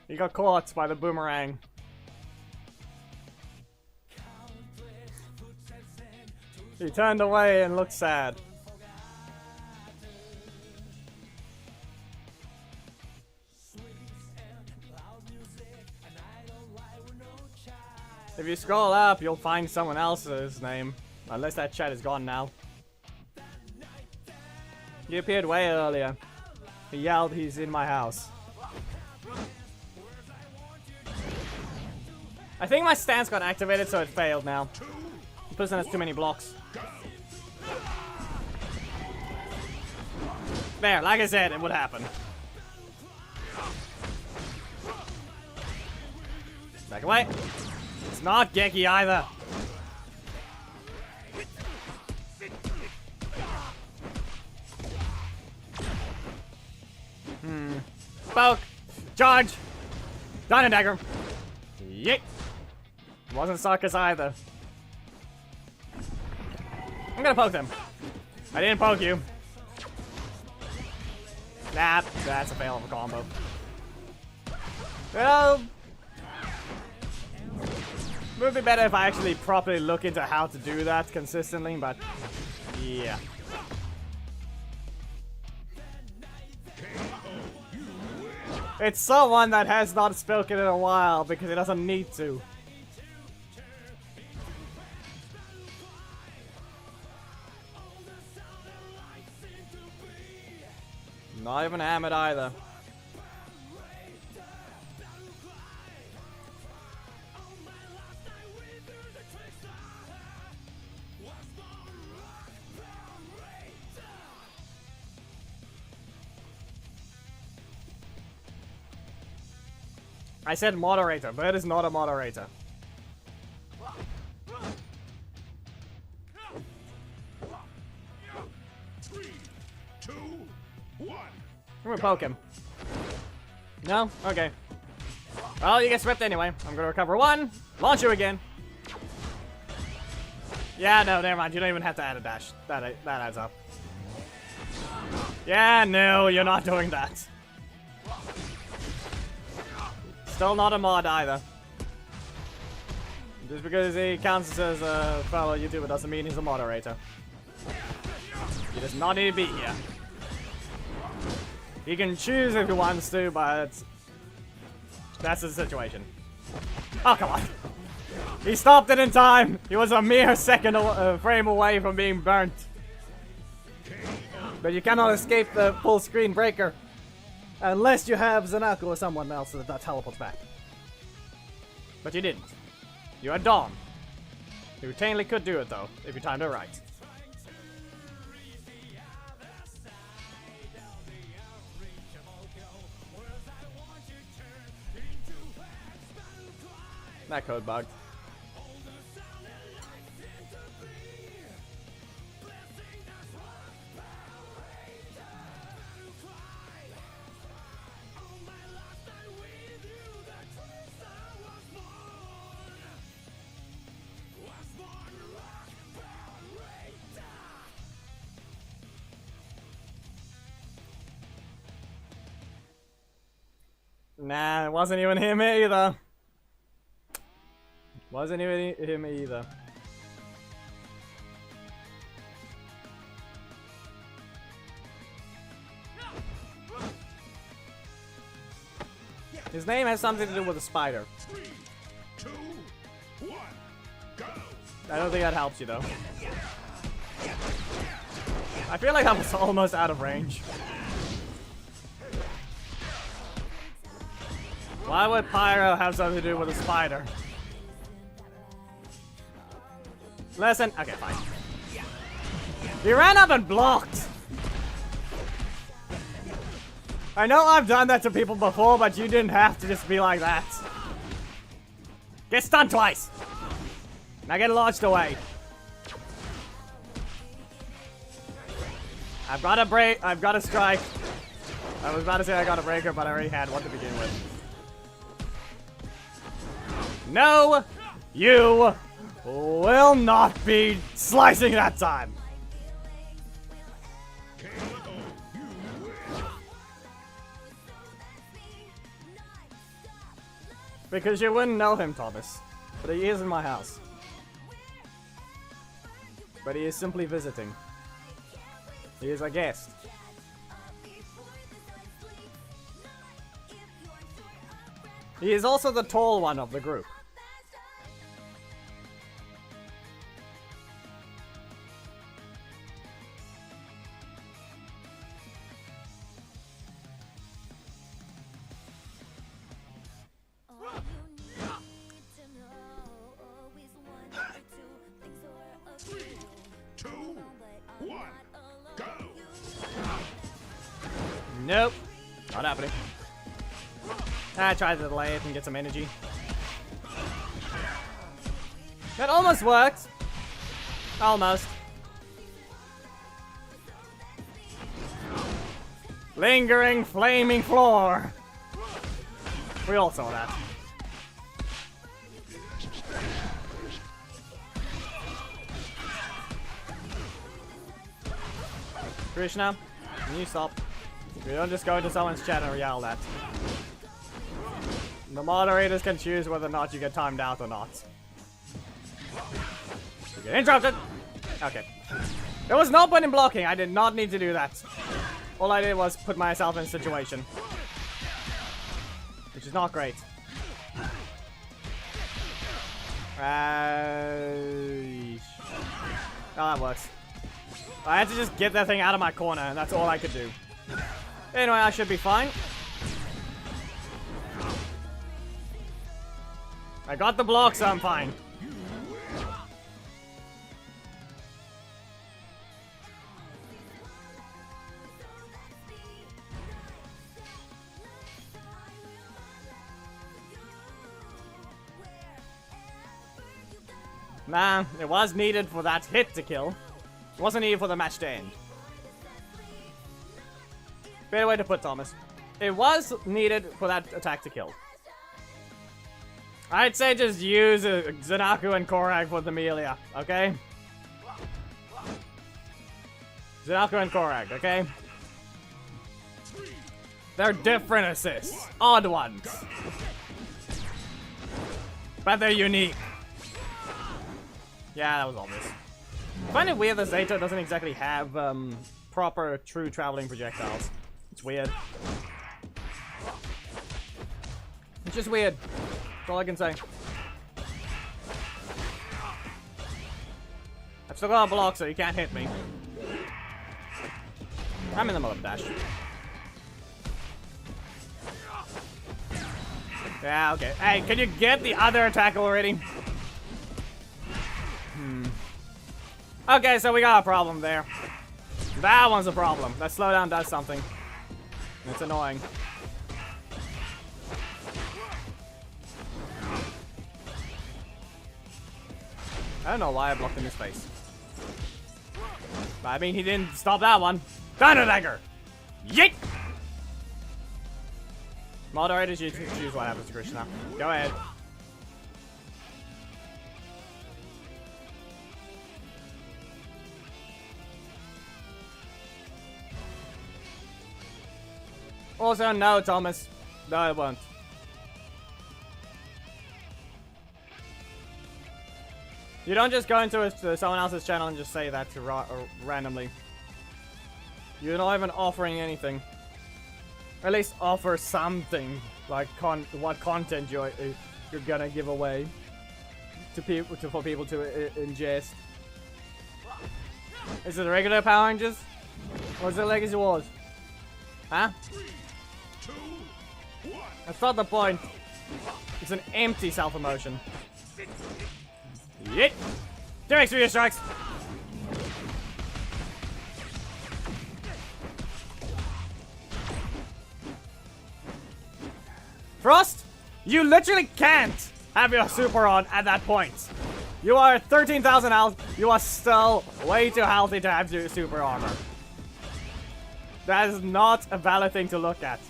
[SPEAKER 1] He got caught by the boomerang. He turned away and looked sad. If you scroll up, you'll find someone else's name. Unless that chat is gone now. He appeared way earlier. He yelled, "He's in my house." I think my stance got activated, so it failed now. The person has too many blocks. There, like I said, it would happen. Back away. It's not Geki either. Poke. Charge. Dino dagger. Yeet. Wasn't Sarkis either. I'm gonna poke them. I didn't poke you. Nah, that's a fail of a combo. Well, it would be better if I actually properly look into how to do that consistently, but yeah. It's someone that has not spoken in a while because he doesn't need to. Not even hammered either. I said moderator, but it is not a moderator.
[SPEAKER 2] 3, 2, 1.
[SPEAKER 1] I'm gonna poke him. No? Okay. Well, you get swept anyway. I'm gonna recover one. Launch you again. Yeah, no, never mind. You don't even have to add a dash. That adds up. Yeah, no, you're not doing that. Still not a mod either. Just because he counts as a fellow YouTuber doesn't mean he's a moderator. He does not need to be here. He can choose if he wants to, but that's the situation. Oh, come on. He stopped it in time. He was a mere second frame away from being burnt. But you cannot escape the full screen breaker. Unless you have Zanaku or someone else that teleports back. But you didn't. You had Dom. You routinely could do it though, if you timed it right. That code bugged. Nah, it wasn't even him either. Wasn't even him either. His name has something to do with a spider.
[SPEAKER 2] 3, 2, 1, go!
[SPEAKER 1] I don't think that helps you though. I feel like I was almost out of range. Why would Pyro have something to do with a spider? Listen, okay, fine. He ran up and blocked! I know I've done that to people before, but you didn't have to just be like that. Get stunned twice! Now get launched away. I've got a break, I've got a strike. I was about to say I got a breaker, but I already had one to begin with. No, you will not be slicing that time. Because you wouldn't know him, Thomas. But he is in my house. But he is simply visiting. He is a guest. He is also the tall one of the group. Nope. Not happening. I tried to delay it and get some energy. That almost worked. Almost. Lingering, flaming floor. We all saw that. Krishna, can you stop? We don't just go into someone's chat and yell that. The moderators can choose whether or not you get timed out or not. You get interrupted! Okay. There was no point in blocking. I did not need to do that. All I did was put myself in a situation. Which is not great. Oh, that works. I had to just get that thing out of my corner, and that's all I could do. Anyway, I should be fine. I got the block, so I'm fine. Nah, it was needed for that hit to kill. It wasn't needed for the match to end. Better way to put Thomas. It was needed for that attack to kill. I'd say just use Zanaku and Korag for the Melia, okay? Zanaku and Korag, okay? They're different assists. Odd ones. But they're unique. Yeah, that was obvious. I find it weird that Zato doesn't exactly have proper, true traveling projectiles. It's weird. It's just weird. That's all I can say. I've still got a block, so you can't hit me. I'm in the middle of a dash. Yeah, okay. Hey, can you get the other attack already? Okay, so we got a problem there. That one's a problem. That slowdown does something. It's annoying. I don't know why I blocked in his face. But I mean, he didn't stop that one. Thunder Dagger! Yeet! Moderators, you choose what happens to Krishna. Go ahead. Also, no, Thomas. No, it won't. You don't just go into someone else's channel and just say that to randomly. You're not even offering anything. Or at least offer something, like what content you're gonna give away to people for people to ingest. Is it regular Power Rangers, or is it Legacy Wars? Huh?
[SPEAKER 2] 3, 2, 1.
[SPEAKER 1] That's not the point. It's an empty self-emotion. Yeet! 2x 3 strikes! Frost, you literally can't have your super on at that point. You are 13,000 health. You are still way too healthy to have your super armor. That is not a valid thing to look at.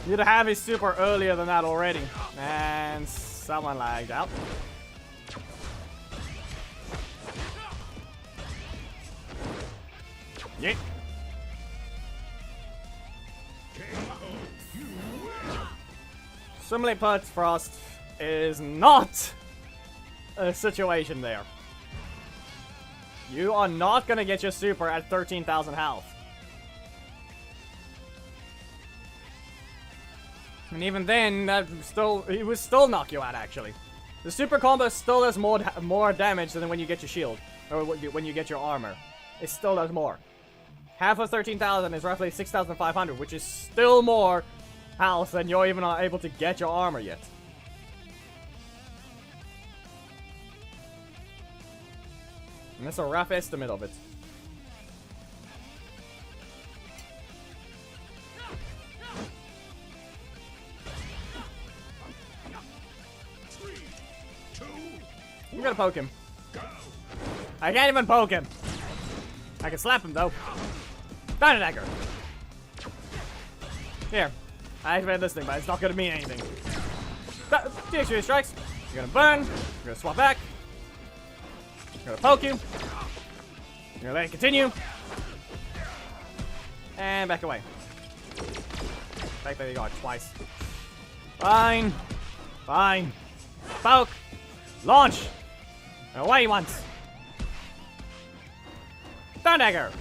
[SPEAKER 1] You'd have his super earlier than that already. And someone lagged out. Yeet. Simply put, Frost is not a situation there. You are not gonna get your super at 13,000 health. And even then, it would still knock you out, actually. The super combo still does more damage than when you get your shield. Or when you get your armor. It still does more. Half of 13,000 is roughly 6,500, which is still more health than you're even not able to get your armor yet. And that's a rough estimate of it. I'm gonna poke him. I can't even poke him. I can slap him though. Thunder dagger. Here. I activated this thing, but it's not gonna mean anything. Two extra strikes. You're gonna burn. You're gonna swap back. You're gonna poke you. You're gonna let it continue. And back away. Back there you go, twice. Fine. Fine. Poke. Launch. And away he wants. Thunder dagger.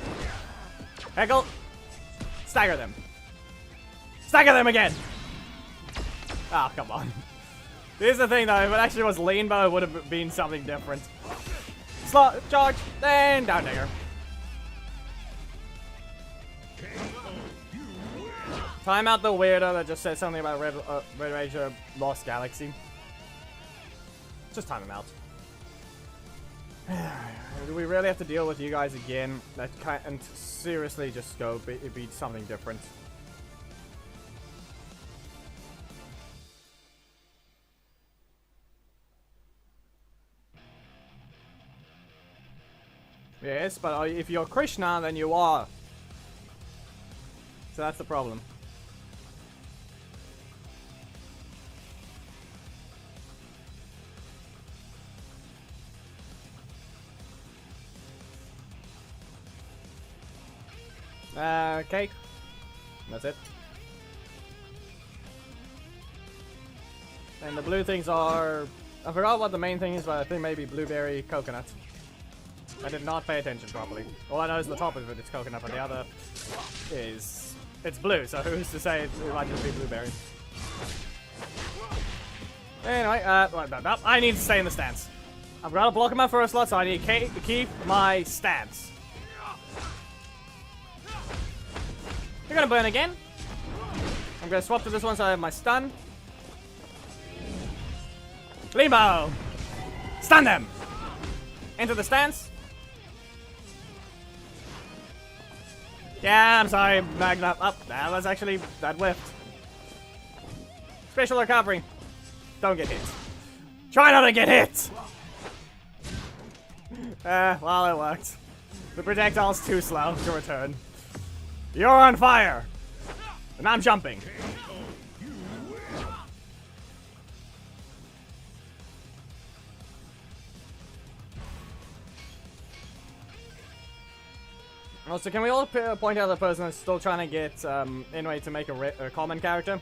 [SPEAKER 1] Heckle. Stagger them. Stagger them again! Oh, come on. Here's the thing though, if it actually was lean bow, it would have been something different. Slot, charge, then down dagger. Time out the weirdo that just said something about Red Ranger Lost Galaxy. Just time him out. Do we really have to deal with you guys again? And seriously just go be something different. Yes, but if you're Krishna, then you are. So that's the problem. Okay. That's it. And the blue things are... I forgot what the main thing is, but I think maybe blueberry coconut. I did not pay attention properly. All I know is the top of it is coconut, but the other is... It's blue, so who's to say it might just be blueberry. Anyway, I need to stay in the stance. I've got to block him out for a slot, so I need to keep my stance. You're gonna burn again. I'm gonna swap to this one so I have my stun. Limbo! Stun them! Into the stance. Yeah, I'm sorry, Magna. Oh, that was actually... that whiffed. Special recovery. Don't get hit. Try not to get hit! Well, it worked. The projectile's too slow to return. You're on fire! And I'm jumping. Also, can we all point out the person that's still trying to get Inoue to make a common character?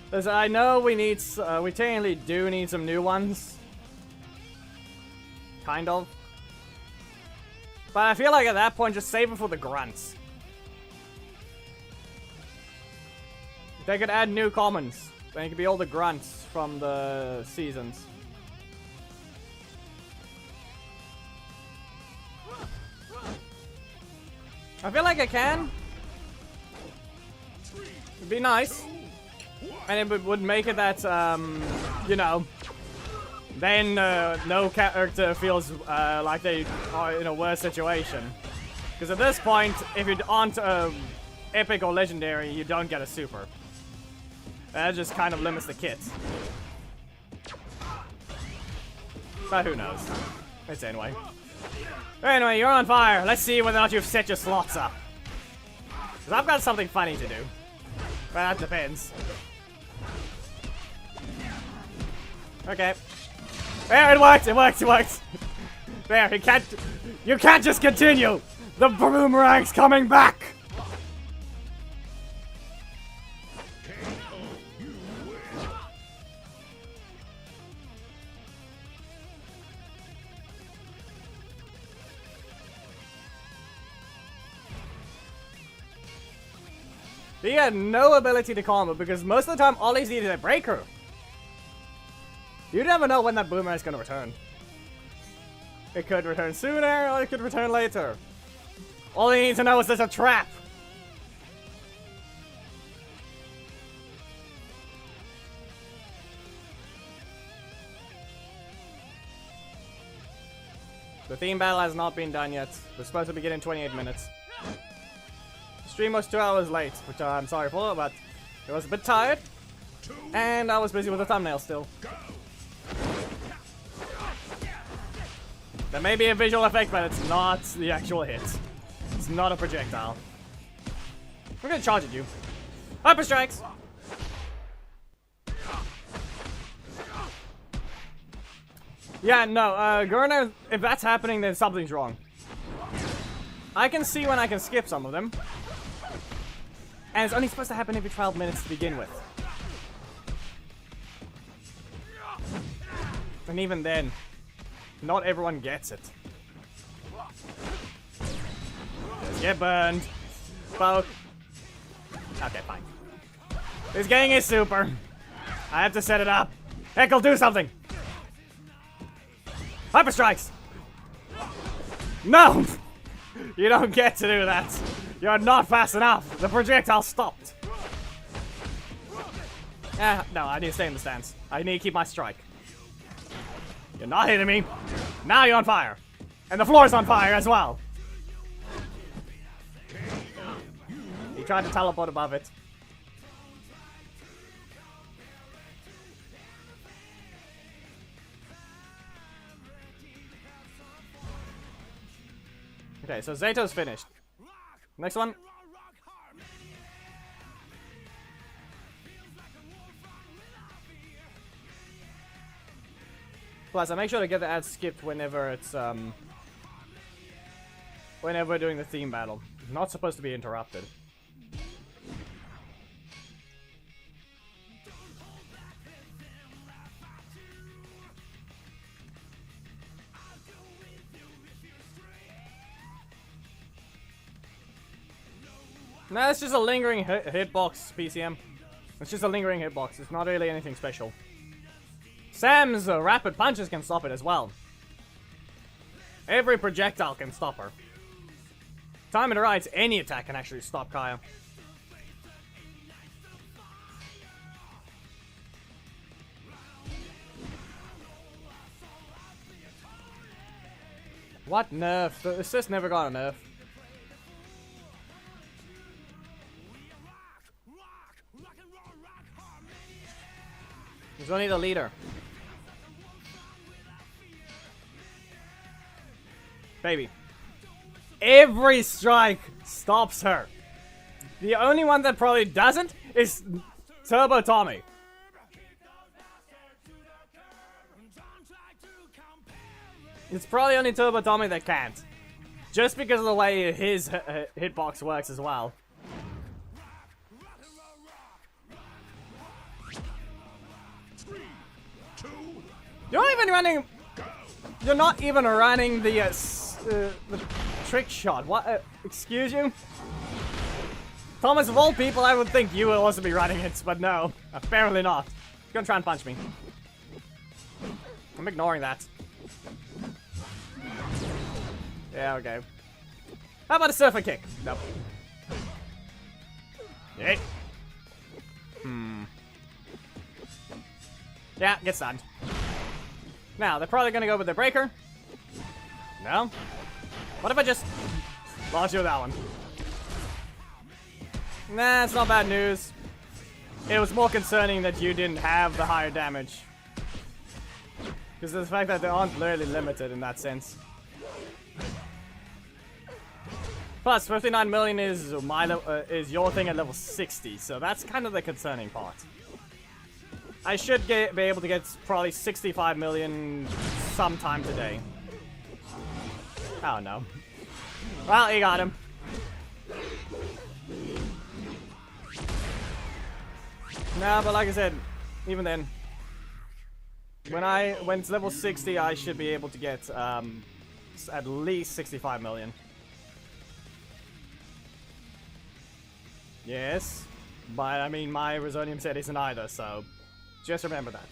[SPEAKER 1] Because I know we need, we technically do need some new ones. Kind of. But I feel like at that point, just save it for the grunts. They could add new commons. Then it could be all the grunts from the seasons. I feel like I can. It'd be nice. And it would make it that, you know, then no character feels like they are in a worse situation. Because at this point, if you aren't epic or legendary, you don't get a super. That just kind of limits the kit. But who knows? It's anyway. Anyway, you're on fire. Let's see whether or not you've set your slots up. Because I've got something funny to do. Well, that depends. Okay. There, it worked, it worked, it worked. There, you can't just continue. The boomerang's coming back. He had no ability to combo because most of the time all he's needed is a breaker. You never know when that boomerang is going to return. It could return sooner or it could return later. All you need to know is there's a trap. The theme battle has not been done yet. We're supposed to begin in 28 minutes. The stream was 2 hours late, which I'm sorry for, but I was a bit tired. And I was busy with the thumbnail still. There may be a visual effect, but it's not the actual hit. It's not a projectile. We're gonna charge at you. Hyper strikes! Yeah, no, Gurner, if that's happening, then something's wrong. I can see when I can skip some of them. And it's only supposed to happen every 12 minutes to begin with. And even then, not everyone gets it. Just get burned. Poke. Okay, fine. This gang is super. I have to set it up. Heck, I'll do something. Hyper strikes. No! You don't get to do that. You're not fast enough. The projectile stopped. No, I need to stay in the stance. I need to keep my strike. You're not hitting me. Now you're on fire. And the floor's on fire as well. He tried to teleport above it. Okay, so Zato's finished. Next one. Plus, I make sure to get the ad skipped whenever it's, whenever we're doing the theme battle. Not supposed to be interrupted. Nah, it's just a lingering hitbox, PCM. It's just a lingering hitbox. It's not really anything special. Sam's rapid punches can stop it as well. Every projectile can stop her. Time it right, any attack can actually stop Kaya. What nerf? The assist never got a nerf. He's only the leader. Baby. Every strike stops her. The only one that probably doesn't is Turbo Tommy. It's probably only Turbo Tommy that can't. Just because of the way his hitbox works as well. You're not even running. You're not even running the trick shot. What? Excuse you? Thomas, of all people, I would think you would also be running it, but no, apparently not. He's gonna try and punch me. I'm ignoring that. Yeah, okay. How about a surfer kick? Nope. Hey. Yeah, get stunned. Now, they're probably gonna go with the breaker. No? What if I just launch you with that one? Nah, it's not bad news. It was more concerning that you didn't have the higher damage. Because of the fact that they aren't really limited in that sense. Plus, 59 million is is your thing at level 60, so that's kind of the concerning part. I should be able to get probably 65 million sometime today. Oh no. Well, you got him. No, but like I said, even then, when it's level 60, I should be able to get at least 65 million. Yes, but I mean, my Resonium set isn't either, so just remember that.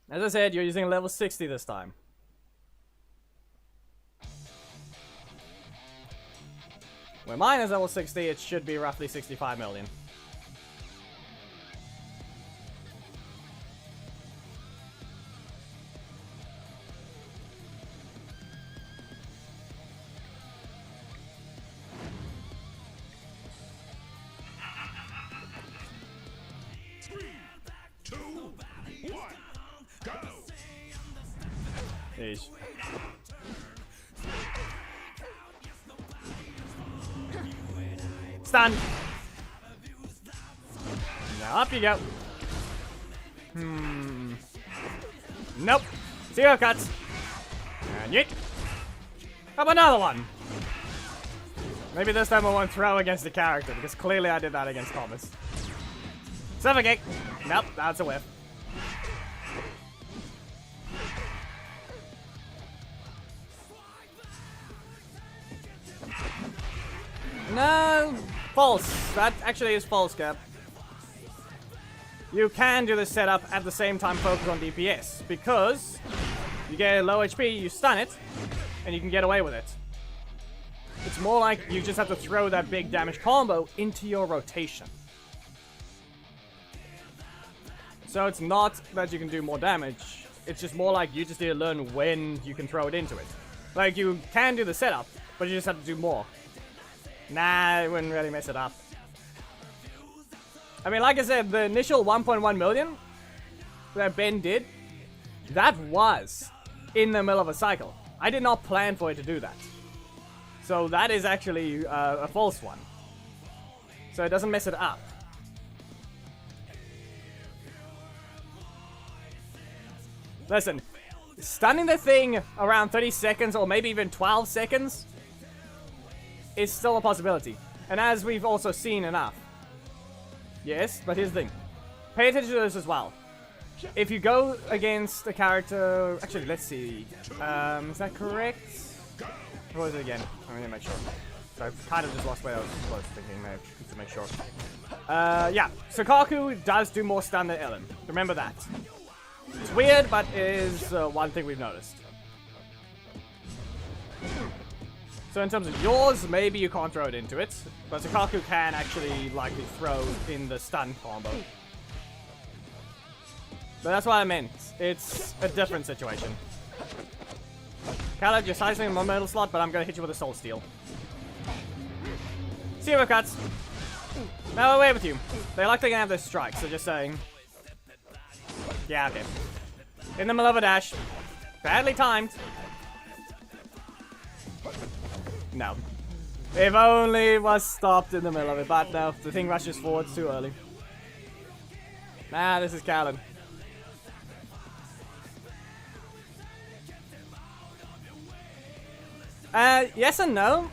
[SPEAKER 1] As I said, you're using level 60 this time. When mine is level 60, it should be roughly 65 million. Yeesh. Stun! Now up you go. Nope. Zero cuts. And yeet. How about another one? Maybe this time I won't throw against the character, because clearly I did that against Thomas. Suffocate! Nope, that's a whiff. No, false. That actually is false, Cap. You can do this setup at the same time focus on DPS, because you get low HP, you stun it, and you can get away with it. It's more like you just have to throw that big damage combo into your rotation. So it's not that you can do more damage, it's just more like you just need to learn when you can throw it into it. Like, you can do the setup, but you just have to do more. Nah, it wouldn't really mess it up. I mean, like I said, the initial 1.1 million that Ben did, that was in the middle of a cycle. I did not plan for it to do that. So that is actually a false one. So it doesn't mess it up. Listen, stunning the thing around 30 seconds or maybe even 12 seconds is still a possibility. And as we've also seen enough. Yes, but here's the thing. Pay attention to this as well. If you go against a character... Actually, let's see. Is that correct? What was it again? I need to make sure. So I've kind of just lost where I was thinking. I need to make sure. Yeah. Sukaku does do more stun than Ellen. Remember that. It's weird, but it is one thing we've noticed. So in terms of yours, maybe you can't throw it into it, but Sukaku can actually likely throw in the stun combo. But that's what I meant. It's a different situation. Khaled, you're sizing my metal slot, but I'm gonna hit you with a soul steal. Zero cuts. No, away with you. They like to have their strikes, so just saying. Yeah, okay. In the middle of a dash. Badly timed. No. If only it was stopped in the middle of it, but no, the thing rushes forwards too early. Nah, this is Callan. Yes and no.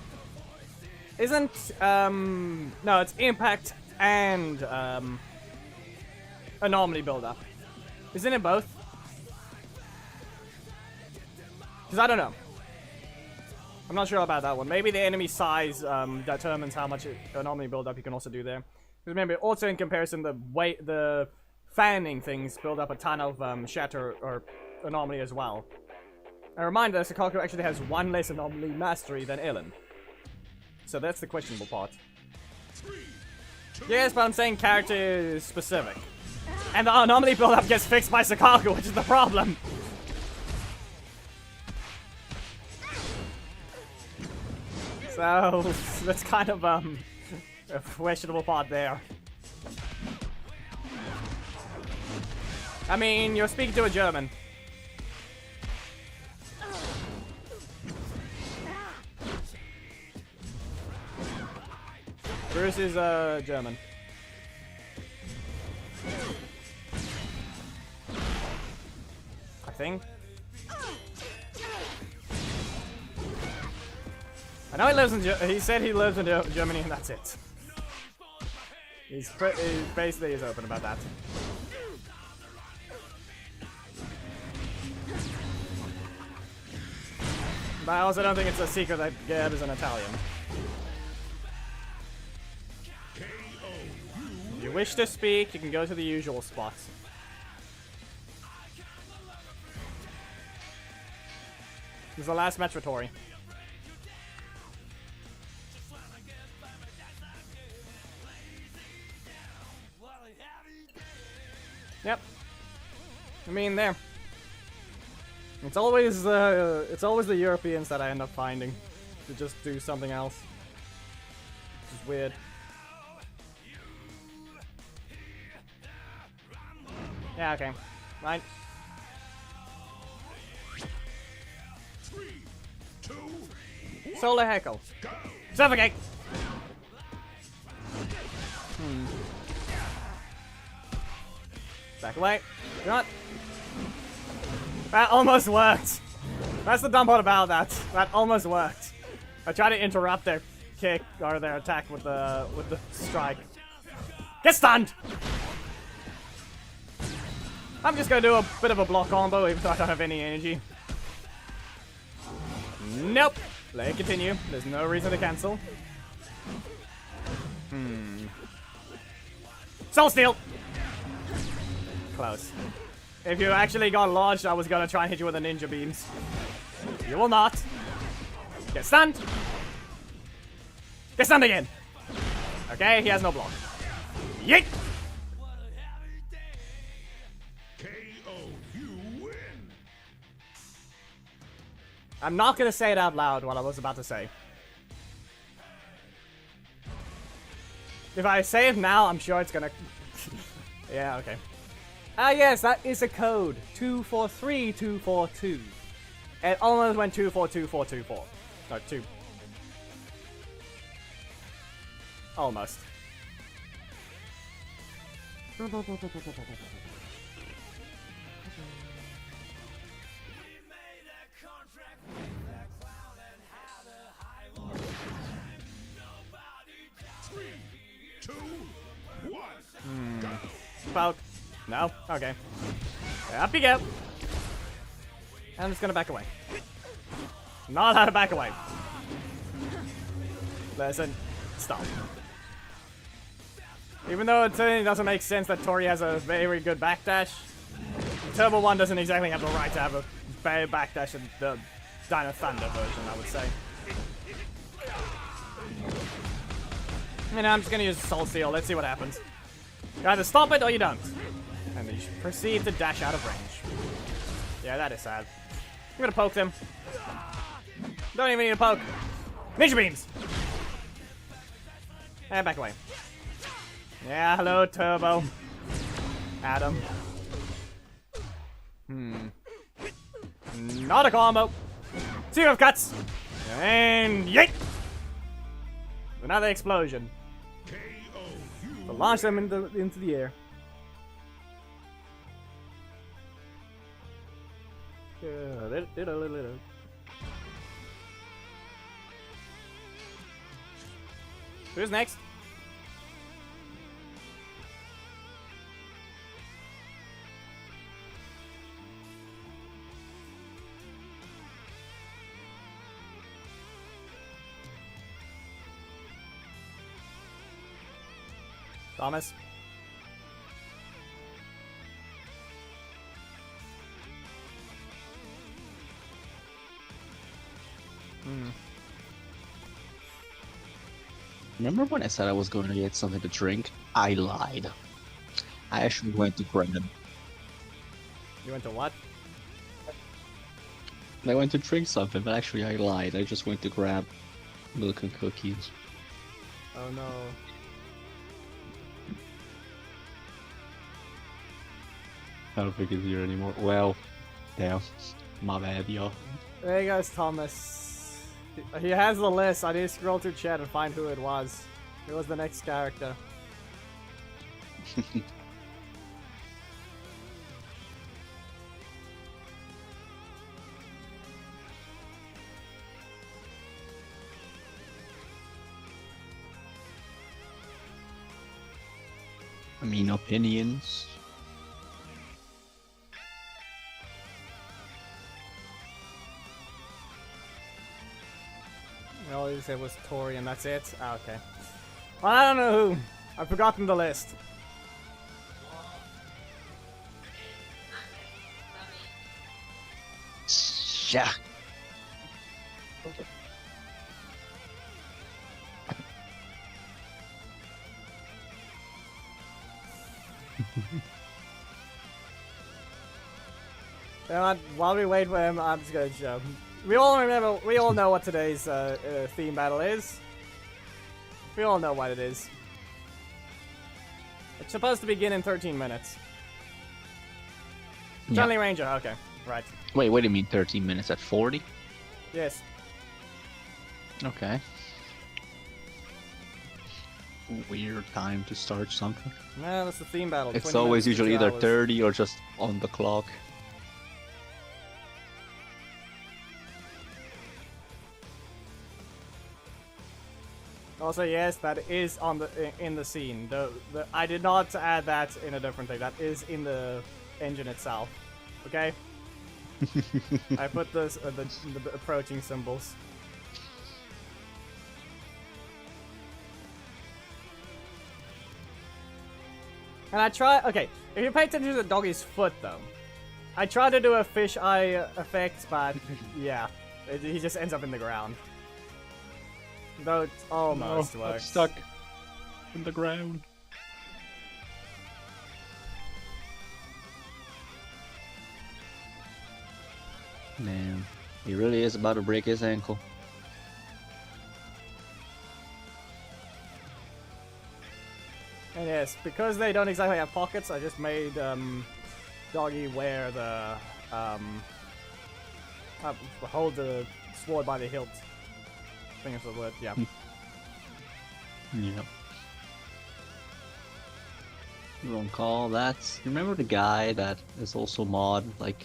[SPEAKER 1] Isn't, no, it's impact and, anomaly build-up. Isn't it both? Because I don't know. I'm not sure about that one. Maybe the enemy size determines how much anomaly build-up you can also do there. Because remember, also in comparison, the fanning things build up a ton of shatter or anomaly as well. A reminder, Sukaku actually has one less anomaly mastery than Ellen. So that's the questionable part. Yes, but I'm saying character specific. And the anomaly build-up gets fixed by Sukaku, which is the problem. So, that's kind of, a questionable part there. I mean, you're speaking to a German. Bruce is German. I think. I know he lives in. He said he lives in Germany, and that's it. He's basically is open about that. But I also don't think it's a secret that Gab is an Italian. If you wish to speak, you can go to the usual spots. This is the last match for Tori. Yep. I mean, there. It's always the Europeans that I end up finding to just do something else. Which is weird. Yeah, okay. Right.
[SPEAKER 2] 3, 2,
[SPEAKER 1] Solar Heckle. Suffocate! Back away. Do not. That almost worked. That's the dumb part about that. That almost worked. I tried to interrupt their kick or their attack with the strike. Get stunned! I'm just gonna do a bit of a block combo even though I don't have any energy. Nope. Let it continue. There's no reason to cancel. Soul Steel! Close. If you actually got lodged, I was gonna try and hit you with the ninja beams. You will not. Get stunned. Get stunned again. Okay, he has no block. Yeet!
[SPEAKER 2] KO, you win.
[SPEAKER 1] I'm not gonna say it out loud what I was about to say. If I say it now, I'm sure it's gonna... Yeah, okay. Ah, yes, that is a code. 243242. It almost went 242424. No, 2. Almost.
[SPEAKER 2] Three, two, one. Go.
[SPEAKER 1] Poke. No? Okay. Up you go. I'm just gonna back away. Not how to back away. Listen. Stop. Even though it certainly doesn't make sense that Tori has a very good backdash, Turbo 1 doesn't exactly have the right to have a bad backdash in the Dino Thunder version, I would say. And I'm just gonna use Soul Seal. Let's see what happens. You either stop it or you don't. And you proceed to dash out of range. Yeah, that is sad. I'm gonna poke them. Don't even need a poke. Ninja beams! And back away. Yeah, hello, Turbo. Adam. Not a combo. Zero of cuts. And yeet! Another explosion.
[SPEAKER 2] KO, you
[SPEAKER 1] To launch them into the air. Who's next? Thomas?
[SPEAKER 4] Remember when I said I was going to get something to drink? I lied. I actually went to grab.
[SPEAKER 1] You went to what?
[SPEAKER 4] I went to drink something, but actually I lied. I just went to grab milk and cookies.
[SPEAKER 1] Oh no.
[SPEAKER 4] I don't think it's here anymore. Well, damn. My bad, y'all.
[SPEAKER 1] There you goes Thomas. He has the list. I need to scroll through chat and find who it was. Who was the next character?
[SPEAKER 4] I mean, opinions.
[SPEAKER 1] All you said was Tori and that's it? Ah, okay. Well, I don't know who. I've forgotten the list.
[SPEAKER 4] Yeah.
[SPEAKER 1] You know what, while we wait for him, I'm just gonna show. We all know what today's theme battle is. We all know what it is. It's supposed to begin in 13 minutes.
[SPEAKER 4] Yeah.
[SPEAKER 1] Friendly Ranger, okay, right.
[SPEAKER 4] Wait, what do you mean 13 minutes at 40?
[SPEAKER 1] Yes.
[SPEAKER 4] Okay. Weird time to start something.
[SPEAKER 1] No, that's the theme battle.
[SPEAKER 4] It's
[SPEAKER 1] 20
[SPEAKER 4] always
[SPEAKER 1] minutes to
[SPEAKER 4] usually
[SPEAKER 1] 2
[SPEAKER 4] either
[SPEAKER 1] hours.
[SPEAKER 4] 30 or just on the clock.
[SPEAKER 1] Also, yes, that is on the in the scene. I did not add that in a different thing. That is in the engine itself. Okay. I put this the approaching symbols. And I try. Okay, if you pay attention to the doggy's foot, though, I try to do a fish eye effect, but yeah, he just ends up in the ground. Though it almost works.
[SPEAKER 4] stuck in the ground. Man, he really is about to break his ankle.
[SPEAKER 1] And yes, because they don't exactly have pockets, I just made Doggy wear the hold the sword by the hilt. I think that's the word. Yeah.
[SPEAKER 4] Yeah. You don't call that? You remember the guy that is also mod, like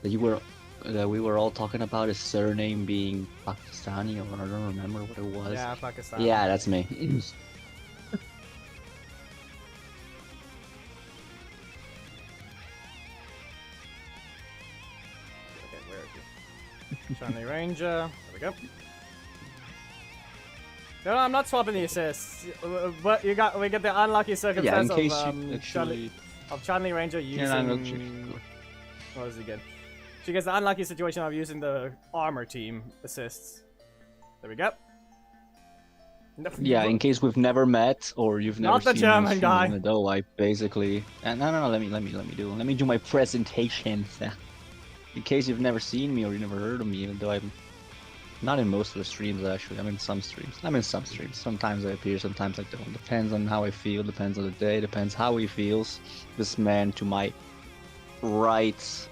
[SPEAKER 4] that we were all talking about his surname being Pakistani, or I don't remember what it was.
[SPEAKER 1] Yeah, Pakistan.
[SPEAKER 4] Yeah, that's me.
[SPEAKER 1] Okay, where is he? Shiny Ranger. There we go. No, I'm not swapping the assists, but we get the unlucky
[SPEAKER 4] Yeah,
[SPEAKER 1] circumstance
[SPEAKER 4] in case
[SPEAKER 1] of
[SPEAKER 4] you actually.
[SPEAKER 1] Chanley Ranger
[SPEAKER 4] Yeah, I'm not
[SPEAKER 1] using. What is he get? She gets the unlucky situation of using the armor team assists. There we go.
[SPEAKER 4] Yeah, in case we've never met or you've never
[SPEAKER 1] Not the
[SPEAKER 4] seen
[SPEAKER 1] German
[SPEAKER 4] me
[SPEAKER 1] guy.
[SPEAKER 4] stream, though I basically no, let me do my presentation. In case you've never seen me or you never heard of me, even though I'm not in most of the streams actually. I'm in some streams. Sometimes I appear, sometimes I don't. Depends on how I feel, depends on the day, depends how he feels. This man to my right.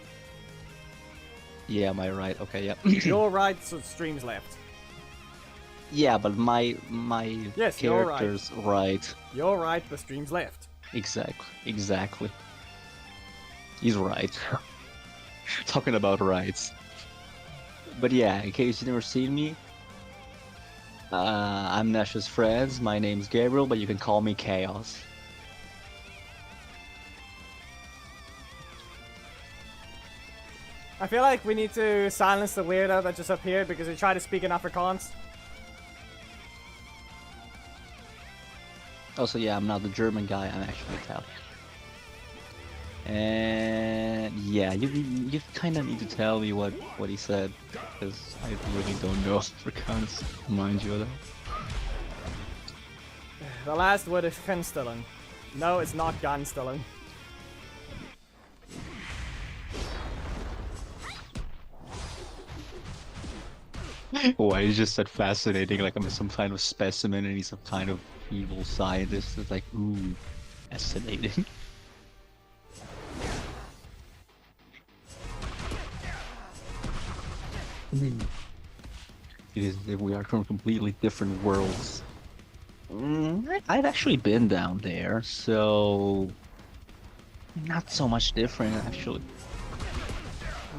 [SPEAKER 4] Yeah, my right. Okay, yeah.
[SPEAKER 1] Your right, so streams left.
[SPEAKER 4] Yeah, but my
[SPEAKER 1] Yes, you're right.
[SPEAKER 4] character's right.
[SPEAKER 1] Your right, the streams left.
[SPEAKER 4] Exactly. He's right. Talking about rights. But yeah, in case you've never seen me, I'm Nash's friends. My name's Gabriel, but you can call me Chaos.
[SPEAKER 1] I feel like we need to silence the weirdo that just appeared because he tried to speak in Afrikaans.
[SPEAKER 4] Also, yeah, I'm not the German guy. I'm actually Italian. And yeah, you kind of need to tell me what he said, because I really don't know Afrikaans, mind you. Though.
[SPEAKER 1] The last word is Gunstellen. No, it's not Gunstellen.
[SPEAKER 4] Why is just that fascinating? Like I'm some kind of specimen and he's some kind of evil scientist. It's like, ooh, fascinating. It is. We are from completely different worlds. I've actually been down there, so not so much different actually.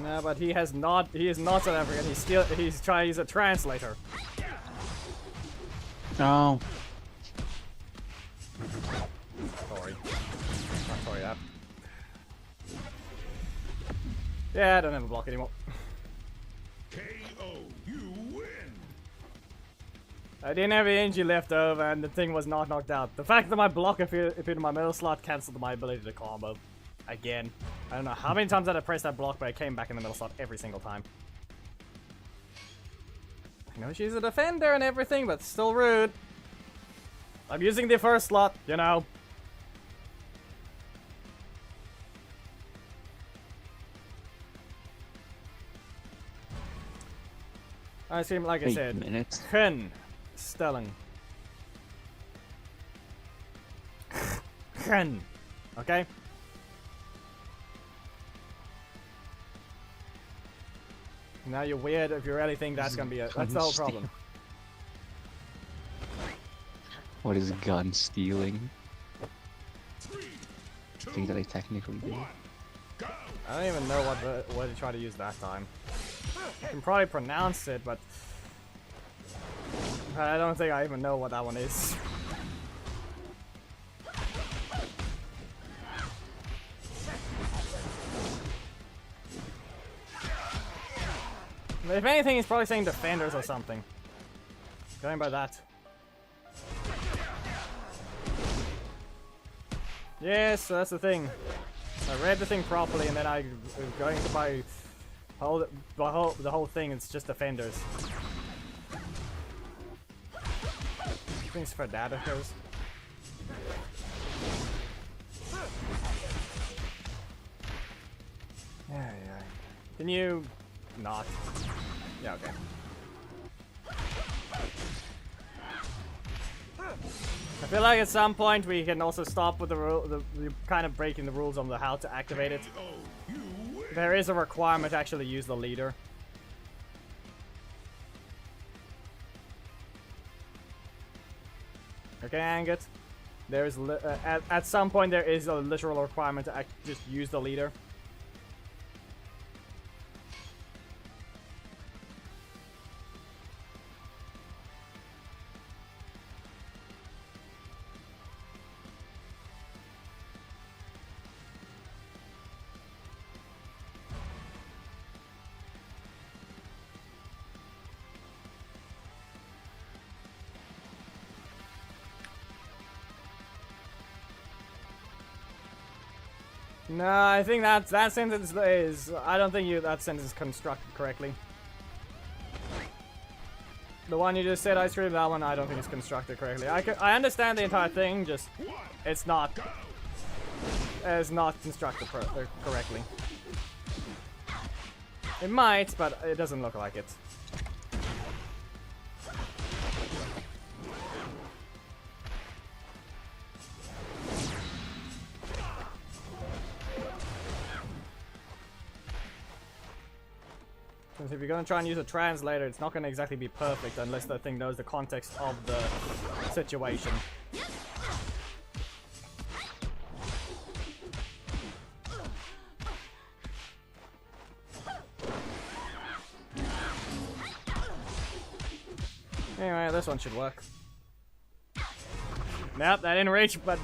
[SPEAKER 1] No, but he has not. He is not South African. He's still. He's trying. He's a translator.
[SPEAKER 4] Oh,
[SPEAKER 1] Sorry. Not sorry. That. Yeah, I don't have a block anymore.
[SPEAKER 2] KO. You win.
[SPEAKER 1] I didn't have any energy left over, and the thing was not knocked out. The fact that my block appeared in my middle slot cancelled my ability to combo. Again. I don't know how many times I pressed that block, but I came back in the middle slot every single time. I know she's a defender and everything, but still rude. I'm using the first slot, you know. I seem like I
[SPEAKER 4] 8
[SPEAKER 1] said.
[SPEAKER 4] minutes.
[SPEAKER 1] Gen Stelling. Gen. Okay? Now you're weird if you really think that's gonna be a. That's the whole problem.
[SPEAKER 4] What is gun stealing?
[SPEAKER 2] 3, 2,
[SPEAKER 4] I think that I technically do.
[SPEAKER 2] 1. Go.
[SPEAKER 1] I don't even know what to try to use that time. I can probably pronounce it, but I don't think I even know what that one is. If anything, he's probably saying defenders or something. Going by that. Yes, so that's the thing. I read the thing properly, and then I was going to buy the whole thing. It's just defenders. Things for that, of course. Yeah. Can you not? Yeah, okay. I feel like at some point we can also stop with the kind of breaking the rules on how to activate it.
[SPEAKER 2] KO. You win.
[SPEAKER 1] There is a requirement to actually use the leader. Okay, Angut. There's at some point there is a literal requirement to just use the leader. No, I think that sentence is. I don't think that sentence is constructed correctly. The one you just said, Ice Cream, that one I don't think is constructed correctly. I understand the entire thing, just it's not constructed correctly. It might, but it doesn't look like it. Because if you're going to try and use a translator, it's not going to exactly be perfect unless the thing knows the context of the situation. Anyway, this one should work. Nope, that didn't reach, but...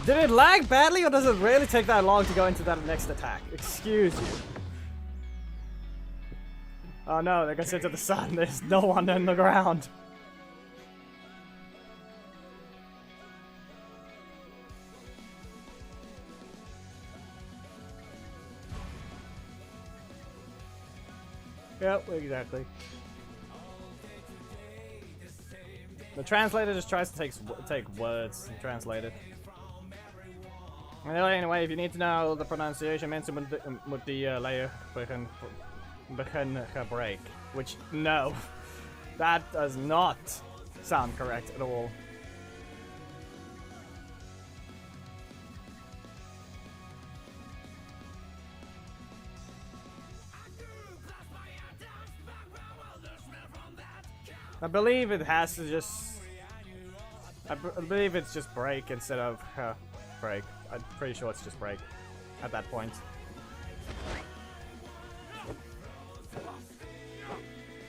[SPEAKER 1] Did it lag badly, or does it really take that long to go into that next attack? Excuse you. Oh no, they got into the sun. There's no one on the ground. Yep, exactly. The translator just tries to take words and translate it. Anyway, if you need to know the pronunciation, mensen moet die layer begin break. Which, no. That does not sound correct at all. I believe it has to just I believe it's just break instead of break. I'm pretty sure it's just break at that point.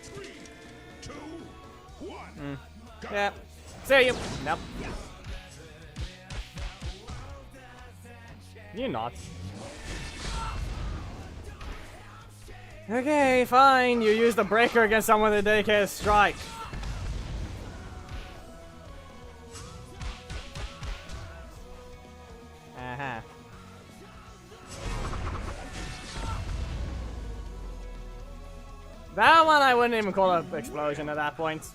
[SPEAKER 2] 3, 2, 1.
[SPEAKER 1] Yeah. See you. Nope. You not. Okay, fine. You use the breaker against someone with a dedicated strike. Uh-huh. That one I wouldn't even call an explosion at that point.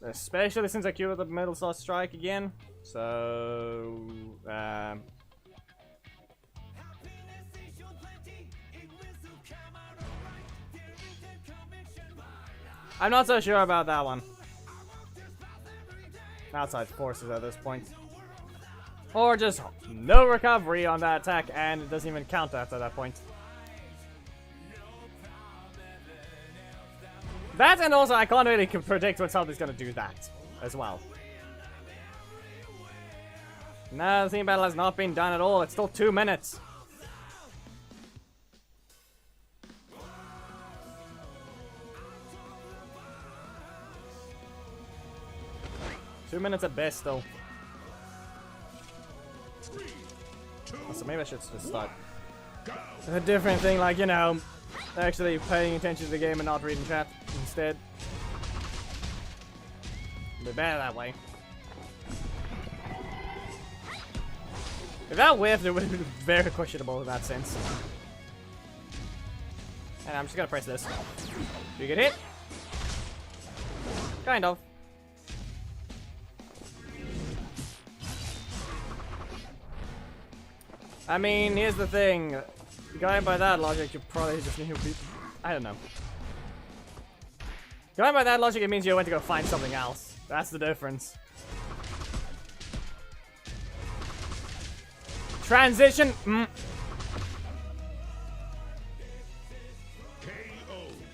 [SPEAKER 1] Especially since I queued the middle slot strike again. So, I'm not so sure about that one. Outside forces at this point. Or just no recovery on that attack and it doesn't even count after that point. That and also I can't really predict when something's gonna do that as well. No, the team battle has not been done at all. It's still 2 minutes. Two minutes at best, though.
[SPEAKER 2] 3, 2,
[SPEAKER 1] So maybe I should just start
[SPEAKER 2] go.
[SPEAKER 1] a different thing, like, you know, actually paying attention to the game and not reading chat instead. Be better that way. If that whiffed, it would have been very questionable in that sense. And I'm just gonna press this. Do you get hit? Kind of. I mean, here's the thing. Going by that logic, you probably just need to be... I don't know. Going by that logic, it means you went to go find something else. That's the difference. Transition.
[SPEAKER 2] KO.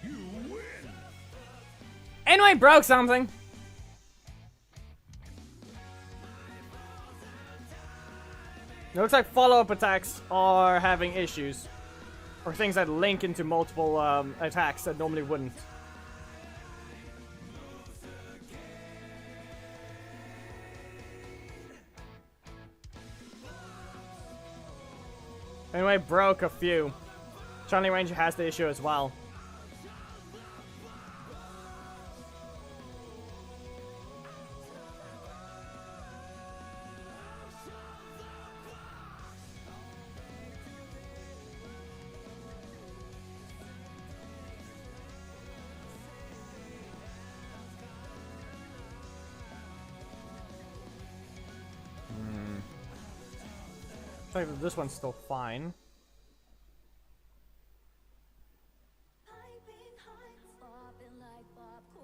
[SPEAKER 2] You win.
[SPEAKER 1] Anyway, broke something. It looks like follow-up attacks are having issues. Or things that link into multiple attacks that normally wouldn't. Anyway, broke a few. Channeling Ranger has the issue as well. This one's still fine.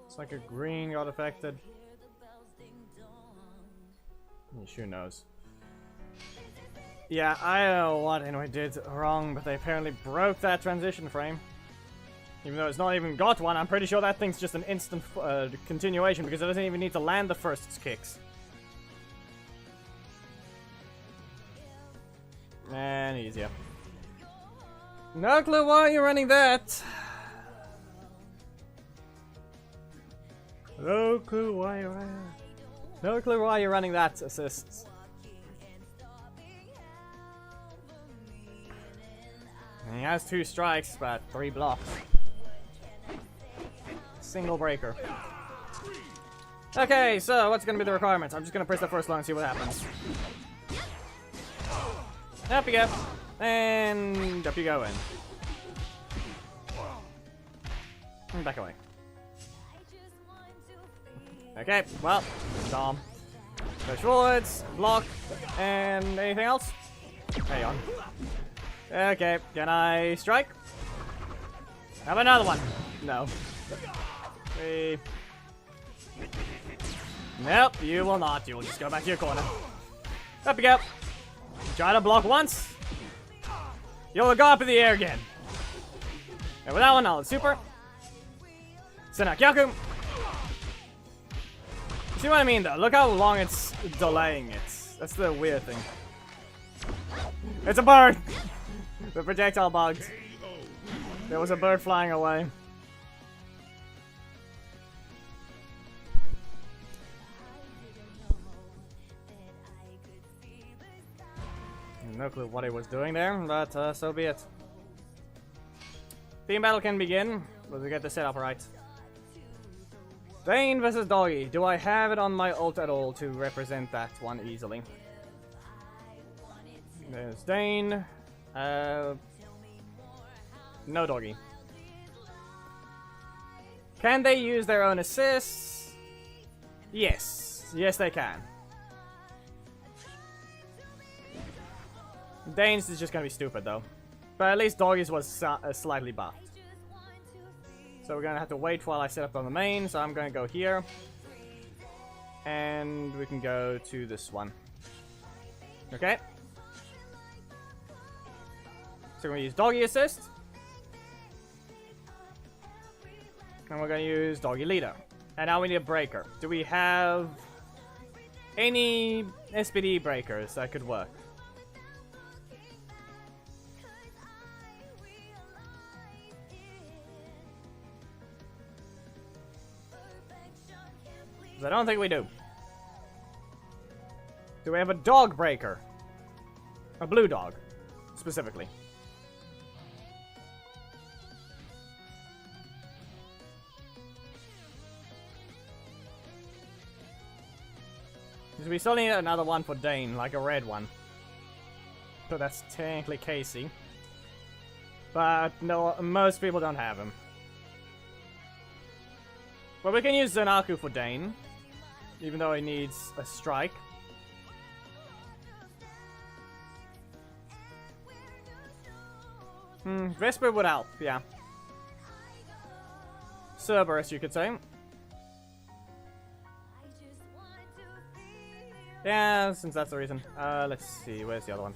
[SPEAKER 1] It's like a green got affected. Who knows? Yeah, I don't know what anyone did wrong, but they apparently broke that transition frame. Even though it's not even got one, I'm pretty sure that thing's just an instant continuation because it doesn't even need to land the first kicks. And easier. No clue why you're running that. No clue why you're running that. No clue why you're running that assists. And he has 2 strikes, but 3 blocks. Single breaker. Okay, so what's gonna be the requirements? I'm just gonna press the first one and see what happens. Up you go. And up you go in. And back away. Okay, well, Dom. Push forwards, block, and anything else? Hang on. Okay, can I strike? Have another one. No. 3. Nope, you will not. You will just go back to your corner. Up you go. Try to block once. You'll go up in the air again. And with that one, I'll super. Send out Kyaku. See what I mean though? Look how long it's delaying it. That's the weird thing. It's a bird! The projectile bugged. There was a bird flying away. No clue what he was doing there, but so be it. Team battle can begin, but we get the setup right. Dayne versus Doggy. Do I have it on my ult at all to represent that one easily? There's Dayne. No Doggy. Can they use their own assists? Yes. Yes, they can. Dayne's is just gonna be stupid though. But at least Doggy's was slightly buffed. So we're gonna have to wait while I set up on the main, so I'm gonna go here. And we can go to this one. Okay. So we're gonna use Doggy Assist. And we're gonna use Doggy Leader. And now we need a breaker. Do we have any SPD breakers that could work? I don't think we do. Do we have a dog breaker? A blue dog, specifically. Because we still need another one for Dayne, like a red one. So that's technically Casey. But no, most people don't have him. But we can use Zanaku for Dayne. Even though he needs a strike. Vesper would help, yeah. Cerberus, you could say. Yeah, since that's the reason. Let's see, where's the other one?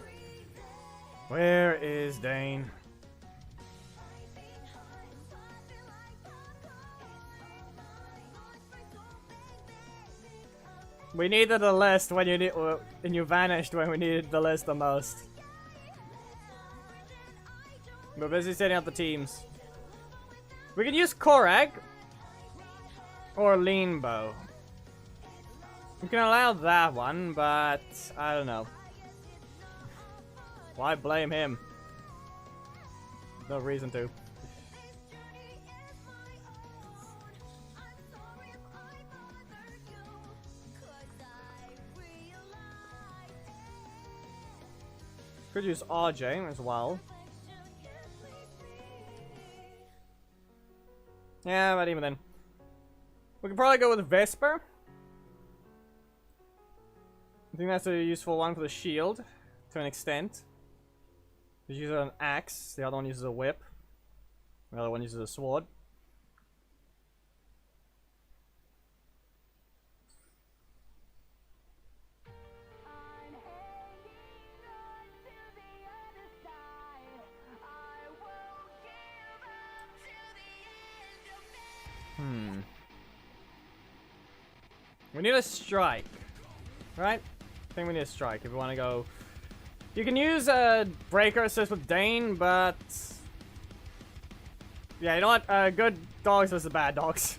[SPEAKER 1] Where is Dayne? We needed the list when you need, and you vanished when we needed the list the most. We're busy setting up the teams. We could use Korag or Leanbow. We can allow that one, but I don't know. Why blame him? No reason to. Could use RJ as well. Yeah, but even then. We could probably go with Vesper. I think that's a useful one for the shield, to an extent. He uses an axe, the other one uses a whip. The other one uses a sword. We need a strike, right? I think we need a strike if we want to go. You can use a breaker assist with Dayne, but yeah, you know what? Good dogs versus bad dogs.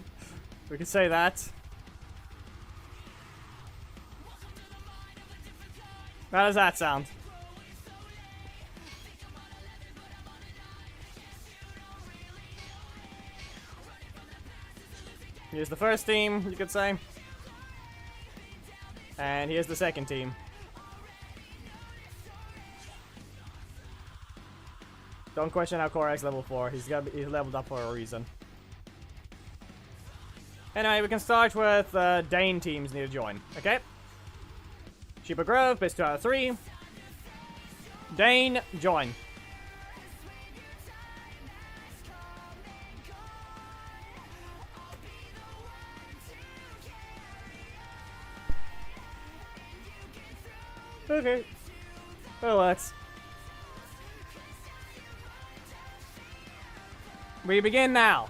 [SPEAKER 1] We can say that. How does that sound? Here's the first team, you could say. And here's the second team. Don't question how Korag's level 4. He's leveled up for a reason. Anyway, we can start with Dayne teams need to join. Okay? Sheepa Grove, best 2 out of 3. Dayne, join. Okay. That works. We begin now.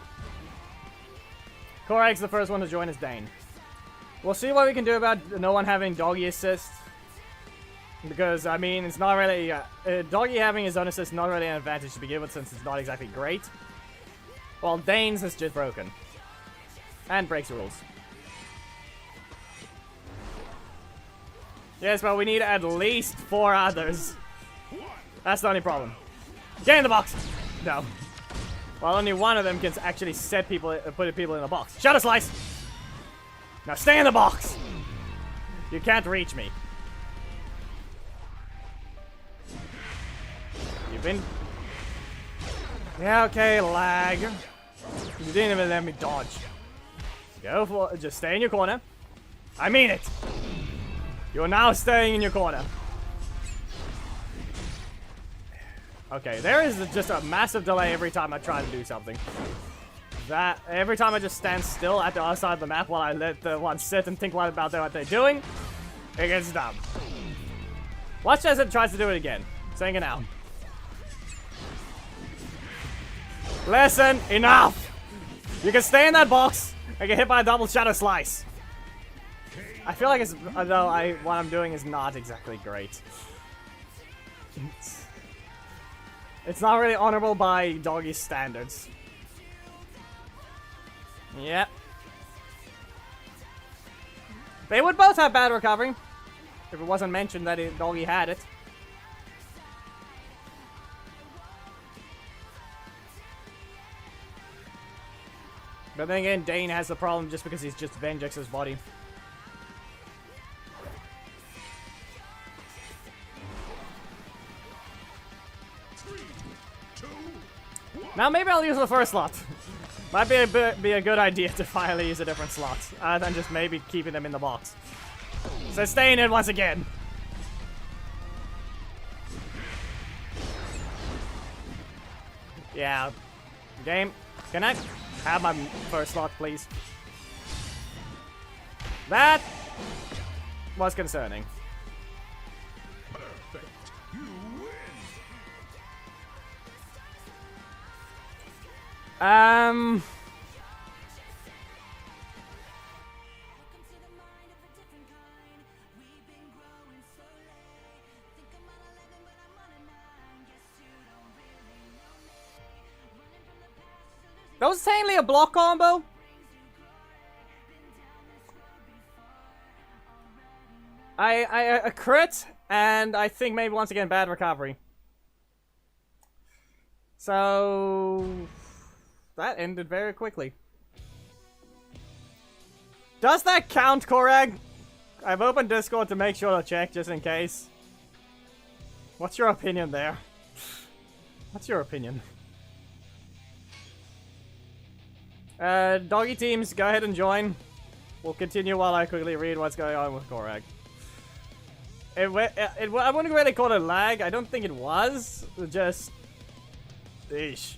[SPEAKER 1] Korag's the first one to join as Dayne. We'll see what we can do about no one having doggy assist. Because, I mean, it's not really... doggy having his own assist is not really an advantage to begin with since it's not exactly great. Well, Dayne's is just broken. And breaks rules. Yes, but we need at least 4 others. That's the only problem. Get in the box! No. Well, only one of them can actually set people, put people in the box. Shadow Slice! Now stay in the box! You can't reach me. You've been... Yeah, okay, lag. You didn't even let me dodge. Go for it. Just stay in your corner. I mean it! You're now staying in your corner. Okay, there is just a massive delay every time I try to do something. That every time I just stand still at the other side of the map while I let the one sit and think about what they're doing, it gets dumb. Watch as it tries to do it again. Saying it now. Listen, enough! You can stay in that box and get hit by a double Shadow Slice. I feel like it's, although what I'm doing is not exactly great. It's not really honorable by doggy standards. Yep. They would both have bad recovery if it wasn't mentioned that doggy had it. But then again, Dayne has the problem just because he's just Venjex's body. Now maybe I'll use the first slot. Might be a good idea to finally use a different slot than just maybe keeping them in the box. So staying in once again. Yeah. Game, can I have my first slot, please? That was concerning.
[SPEAKER 2] Perfect. You win.
[SPEAKER 1] That was technically a block combo. I crit, and I think maybe once again bad recovery. So that ended very quickly. Does that count, Korag? I've opened Discord to make sure to check just in case. What's your opinion there? What's your opinion? Doggy teams, go ahead and join. We'll continue while I quickly read what's going on with Korag. I wouldn't really call it lag. I don't think it was. Just... Eesh.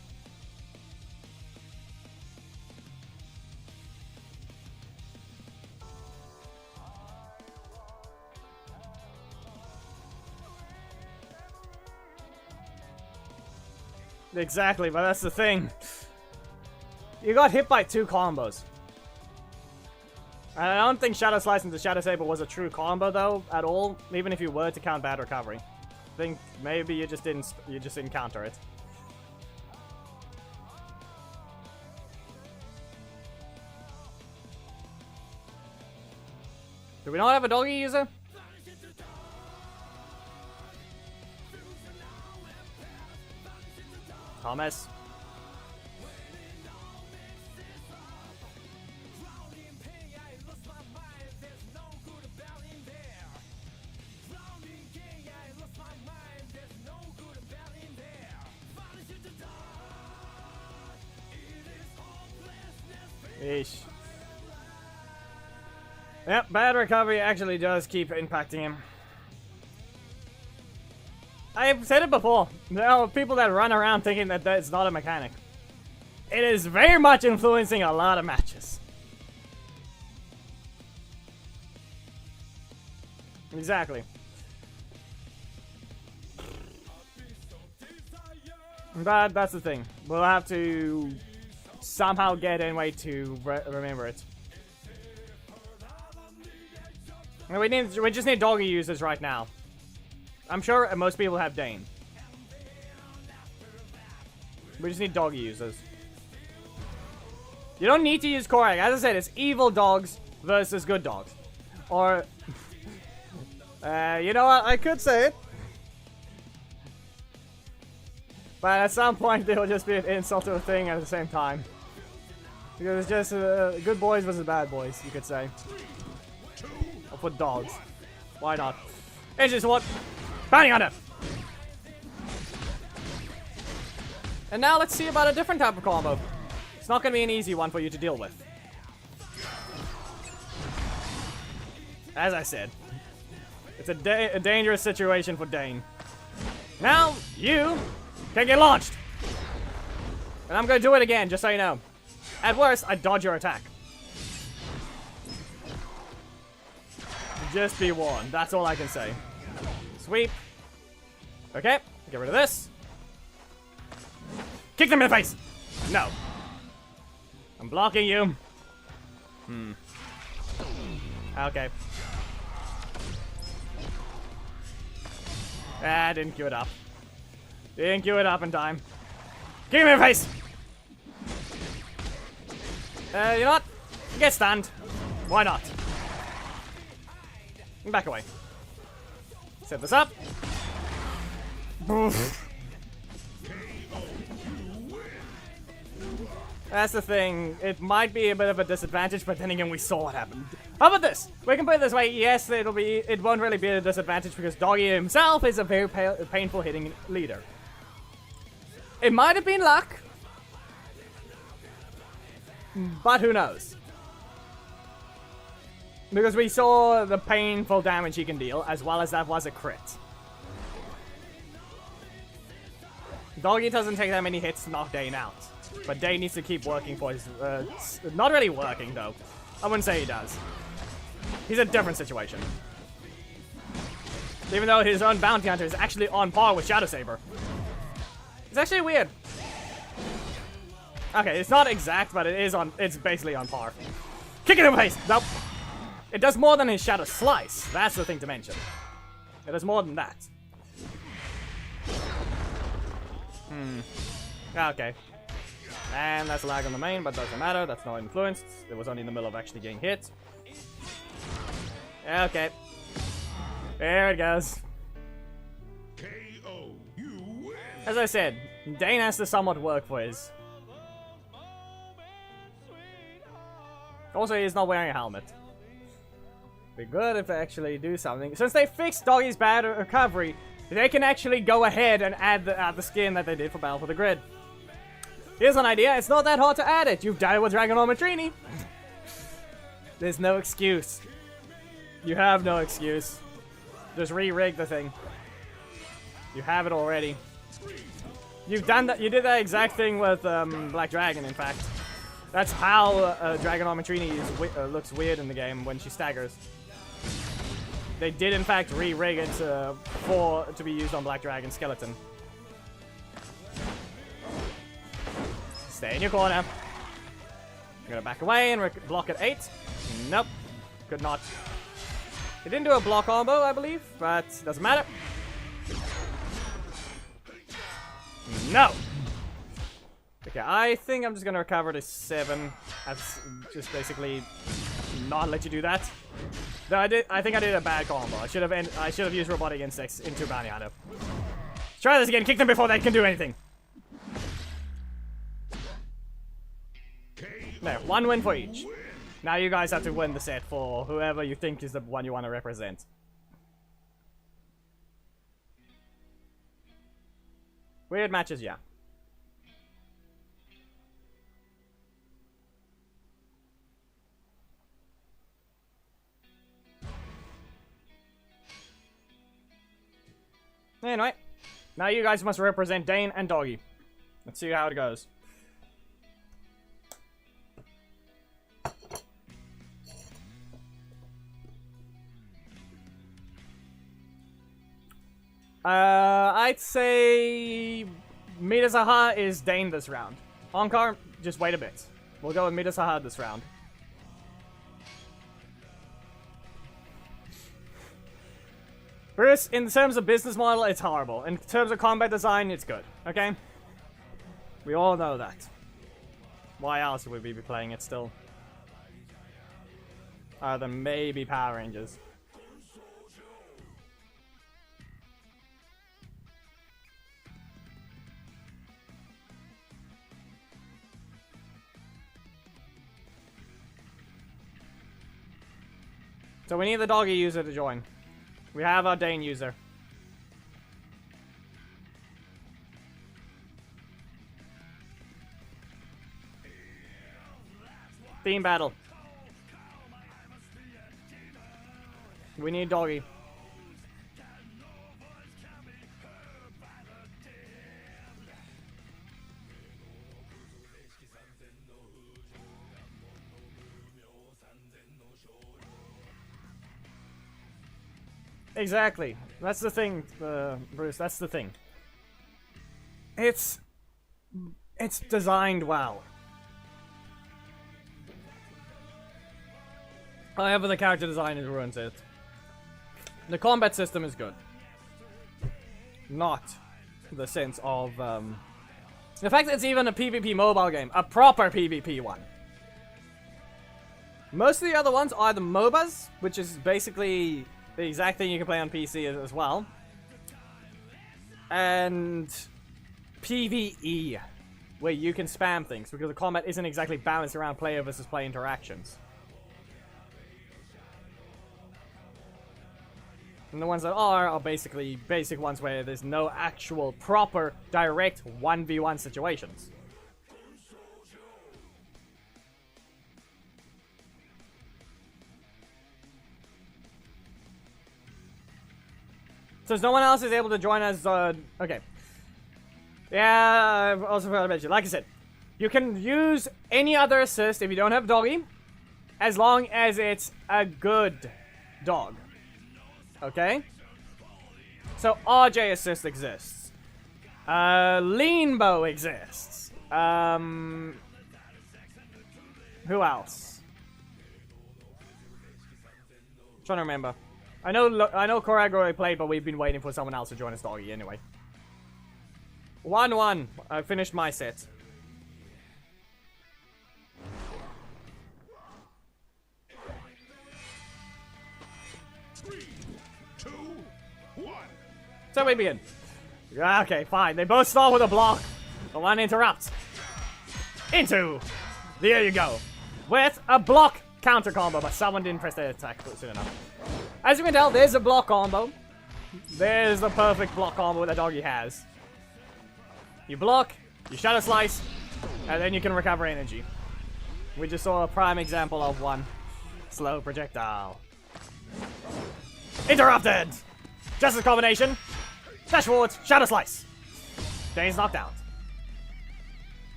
[SPEAKER 1] Exactly, but that's the thing. You got hit by 2 combos. And I don't think Shadow Slice into Shadow Saber was a true combo though, at all, even if you were to count bad recovery. I think maybe you just didn't counter it. Do we not have a doggy user? Thomas. Eesh. Yep, bad recovery actually does keep impacting him. I've said it before. There are people that run around thinking that it's not a mechanic. It is very much influencing a lot of matches. Exactly. But that's the thing. We'll have to somehow get any way to remember it. We just need doggy users right now. I'm sure most people have Dayne. We just need doggy users. You don't need to use Korag. As I said, it's evil dogs versus good dogs. Or, you know what? I could say it. But at some point, it will just be an insult to a thing at the same time. Because it's just good boys versus bad boys, you could say. I'll put dogs. Why not? It's just what? Bounty Hunter! And now let's see about a different type of combo. It's not going to be an easy one for you to deal with. As I said, it's a dangerous situation for Dayne. Now, you can get launched! And I'm going to do it again, just so you know. At worst, I dodge your attack. Just be warned, that's all I can say. Sweep. Okay, get rid of this. Kick them in the face! No. I'm blocking you. Okay. Ah, didn't queue it up. Didn't queue it up in time. Kick him in the face! You know what? Get stunned. Why not? Back away. Set this up. That's the thing. It might be a bit of a disadvantage, but then again, we saw what happened. How about this? We can put it this way. Yes, it won't really be a disadvantage because Doggy himself is a very painful hitting leader. It might have been luck, but who knows? Because we saw the painful damage he can deal, as well as that was a crit. Doggy doesn't take that many hits to knock Dayne out. But Dayne needs to keep working for his... not really working, though. I wouldn't say he does. He's a different situation. Even though his own Bounty Hunter is actually on par with Shadow Saber. It's actually weird. Okay, it's not exact, but it is on... It's basically on par. Kick it in the face! Nope. It does more than his Shadow Slice. That's the thing to mention. It does more than that. Okay. And that's lag on the main, but doesn't matter. That's not influenced. It was only in the middle of actually getting hit. Okay. There it goes.
[SPEAKER 2] KO. You win.
[SPEAKER 1] As I said, Dayne has to somewhat work for his. Also, he's not wearing a helmet. Be good if they actually do something. Since they fixed Doggy's bad recovery, they can actually go ahead and add the skin that they did for Battle for the Grid. Here's an idea. It's not that hard to add it. You've died with Dragon Armor Trini. There's no excuse. You have no excuse. Just re-rig the thing. You have it already. You've done that. You did that exact thing with Black Dragon, in fact. That's how Dragon Armor Trini looks weird in the game when she staggers. They did, in fact, re-rig it to be used on Black Dragon Skeleton. Stay in your corner. I'm gonna back away and block at 8. Nope. Could not. It didn't do a block combo, I believe, but doesn't matter. No! Okay, I think I'm just gonna recover to 7. That's just basically not let you do that. No, I think I did a bad combo. I should have used Robotic Insects into Bounty Hunter. Let's try this again. Kick them before they can do anything. There, 1 win for each. Now you guys have to win the set for whoever you think is the one you want to represent. Weird matches, yeah. Anyway, now you guys must represent Dayne and Doggy. Let's see how it goes. I'd say Midasaha is Dayne this round. Onkar, just wait a bit. We'll go with Midasaha this round. Bruce, in terms of business model, it's horrible. In terms of combat design, it's good. Okay? We all know that. Why else would we be playing it still? Other than maybe Power Rangers. So we need the doggy user to join. We have our Dayne user. Team battle. We need doggy. Exactly. That's the thing, Bruce. That's the thing. It's designed well. However, the character design ruins it. The combat system is good. Not the sense of, the fact that it's even a PvP mobile game. A proper PvP one. Most of the other ones are the MOBAs, which is basically the exact thing you can play on PC as well. And PvE, where you can spam things, because the combat isn't exactly balanced around player versus player interactions. And the ones that are basically basic ones where there's no actual proper direct 1v1 situations. Since no one else is able to join us, okay. Yeah, I also forgot to mention, like I said, you can use any other assist if you don't have doggy, as long as it's a good dog. Okay? So RJ assist exists. Lean bow exists. Who else? Trying to remember. I know Korag already played, but we've been waiting for someone else to join us doggy anyway. 1-1. I finished my set. So we begin. Okay, fine. They both start with a block. The one interrupts. Into. There you go. With a block counter combo, but someone didn't press their attack soon enough. As you can tell, there's a block combo. There's the perfect block combo that doggy has. You block, you shadow slice, and then you can recover energy. We just saw a prime example of one. Slow projectile. Interrupted! Justice combination. Dash forward, shadow slice. Dayne's knocked out.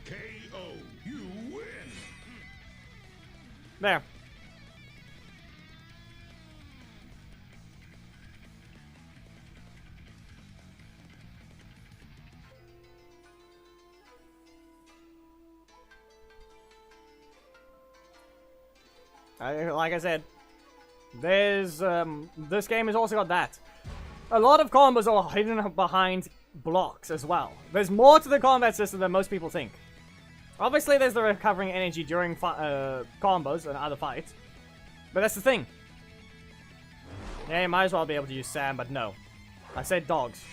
[SPEAKER 2] KO, you win.
[SPEAKER 1] There. Like I said, there's this game has also got that. A lot of combos are hidden behind blocks as well. There's more to the combat system than most people think. Obviously, there's the recovering energy during combos and other fights, but that's the thing. Yeah, you might as well be able to use Sam, but no. I said dogs.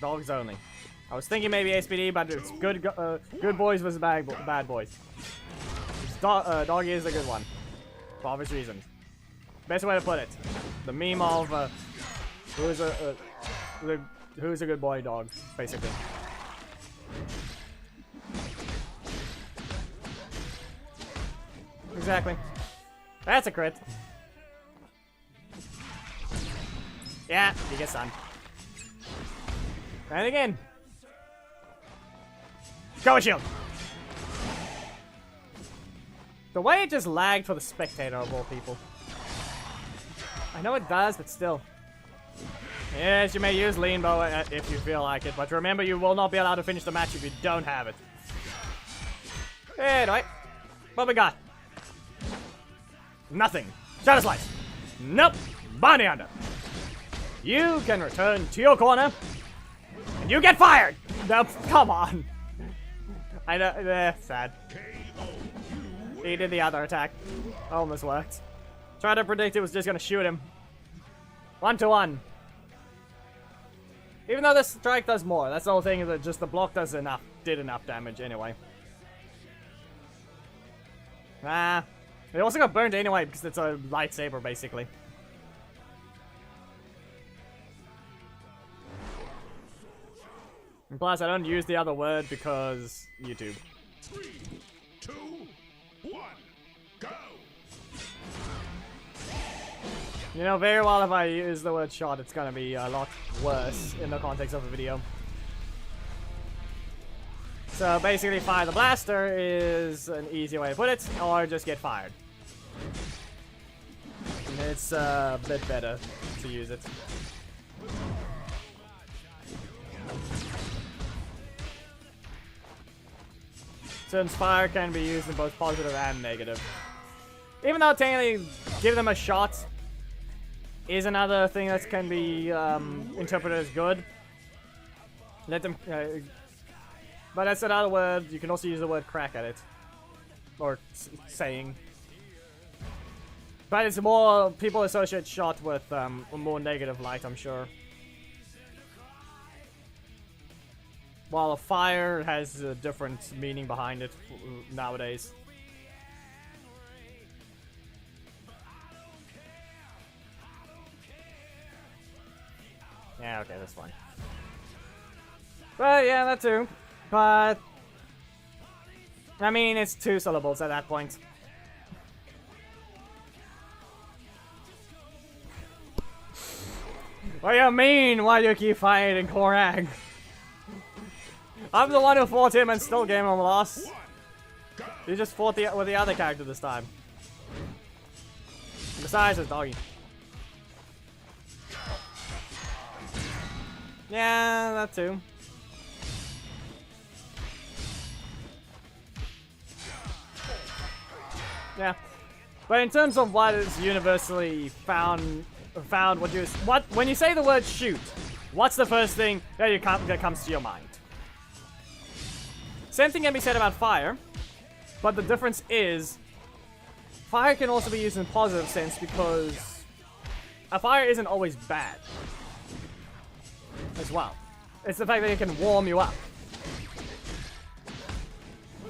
[SPEAKER 1] Dogs only. I was thinking maybe SPD, but it's good boys versus bad boys. Doggy is a good one. For obvious reasons. Best way to put it. The meme of who's a good boy dog, basically. Exactly. That's a crit. Yeah, he gets stunned. And again. Go with shield. The way it just lagged for the spectator of all people. I know it does, but still. Yes, you may use lean bow if you feel like it, but remember you will not be allowed to finish the match if you don't have it. Anyway, what we got? Nothing. Shadow slice. Nope. Bounty hunter. You can return to your corner, and you get fired! No, come on. I know, sad. He did the other attack. Almost worked. Tried to predict it was just gonna shoot him. 1-1. Even though the strike does more, that's the whole thing, is that just the block did enough damage anyway. Ah. It also got burned anyway because it's a lightsaber basically. And plus, I don't use the other word because YouTube.
[SPEAKER 2] 3, 2, 1, go!
[SPEAKER 1] You know very well if I use the word shot, it's gonna be a lot worse in the context of a video. So basically, fire the blaster is an easy way to put it, or just get fired. And it's a bit better to use it. Since fire can be used in both positive and negative. Even though technically give them a shot is another thing that can be interpreted as good. Let them... but that's another word, you can also use the word crack at it. Or saying. But it's more, people associate shot with a more negative light, I'm sure. While a fire has a different meaning behind it nowadays. Yeah, okay, that's fine. But yeah, that too. But I mean, it's 2 syllables at that point. What do you mean? Why do you keep fighting Korag? I'm the one who fought him and still gave him a loss. You just fought with the other character this time. Besides, it's doggy. Yeah, that too. Yeah, but in terms of what is universally found when you say the word shoot, what's the first thing that comes to your mind? Same thing can be said about fire, but the difference is fire can also be used in a positive sense because a fire isn't always bad as well. It's the fact that it can warm you up.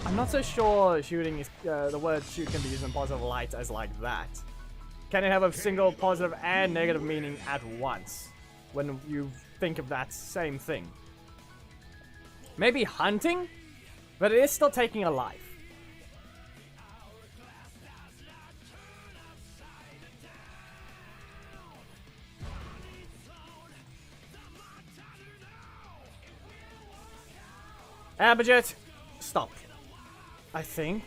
[SPEAKER 1] I'm not so sure shooting is the word shoot can be used in positive light as like that. Can it have a single positive and negative meaning at once when you think of that same thing? Maybe hunting, but it is still taking a life. Abijit, stop. I think.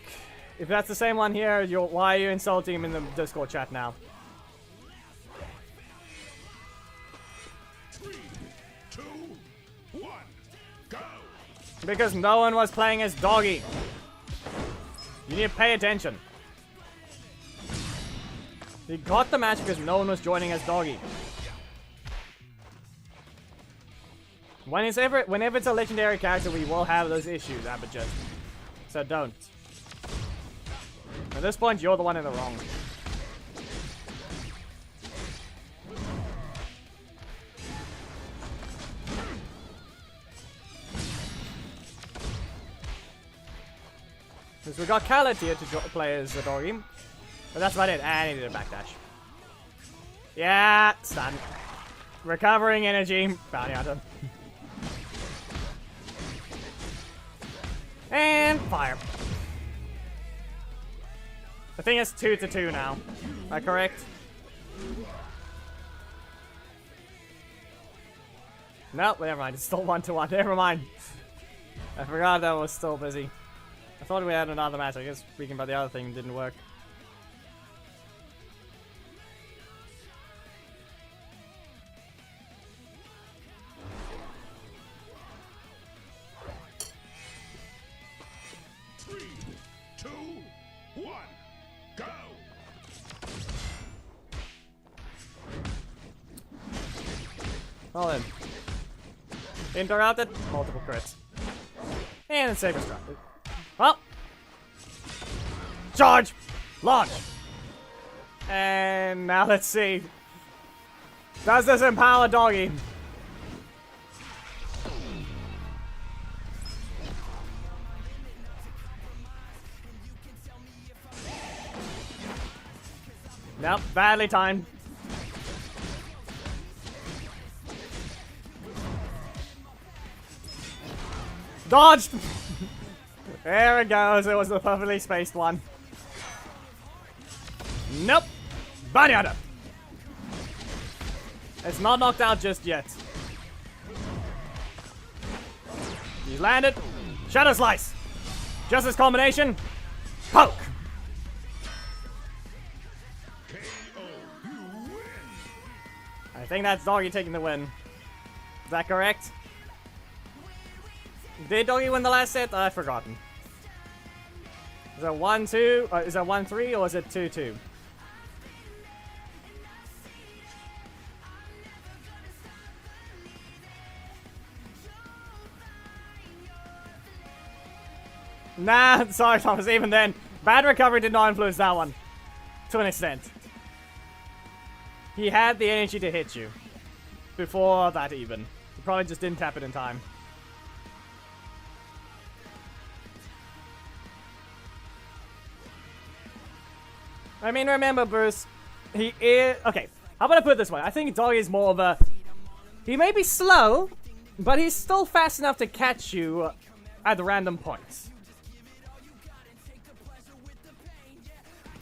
[SPEAKER 1] If that's the same one here, why are you insulting him in the Discord chat now?
[SPEAKER 2] 3, 2, 1, go!
[SPEAKER 1] Because no one was playing as Doggy. You need to pay attention. He got the match because no one was joining as Doggy. Whenever it's a legendary character, we will have those issues, Abijit. So don't. At this point, you're the one in the wrong. Because we got Khaled here to play as the doggy. But that's about it. And he did a backdash. Yeah, stun. Recovering energy. Bounty hunter. And fire. I think it's 2-2 now. Am I correct? Nope, never mind. It's still 1-1. Never mind. I forgot that was still busy. I thought we had another match. I guess speaking about the other thing didn't work. All in. Interrupted. Multiple crits. And Saber Strike. Well. Charge! Launch! And now let's see. Does this empower Doggy? Nope, badly timed. Dodged! There it goes, it was the perfectly spaced one. Nope! Body hunter! It's not knocked out just yet. He's landed. Shadow Slice! Justice combination. Poke! I think that's Doggy taking the win. Is that correct? Did Doggy win the last set? I've forgotten. Is it 1-2? Is it 1-3 or is it 2-2? Nah, sorry Thomas, even then, bad recovery did not influence that one. To an extent. He had the energy to hit you. Before that even. He probably just didn't tap it in time. I mean, remember, Bruce, he is... Okay, how about I put it this way? I think Doggy is more of a... He may be slow, but he's still fast enough to catch you at random points.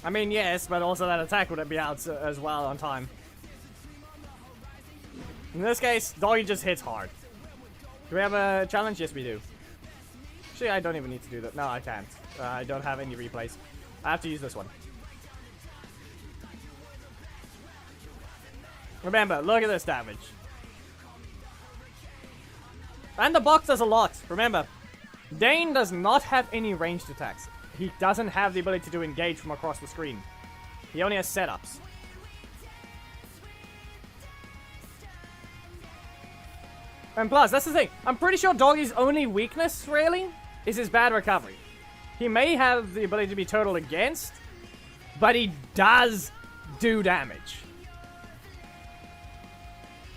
[SPEAKER 1] I mean, yes, but also that attack would be out as well on time. In this case, Doggy just hits hard. Do we have a challenge? Yes, we do. Actually, I don't even need to do that. No, I can't. I don't have any replays. I have to use this one. Remember, look at this damage. And the box does a lot. Remember, Dayne does not have any ranged attacks. He doesn't have the ability to engage from across the screen. He only has setups. And plus, that's the thing. I'm pretty sure Doggy's only weakness, really, is his bad recovery. He may have the ability to be total against, but he does do damage.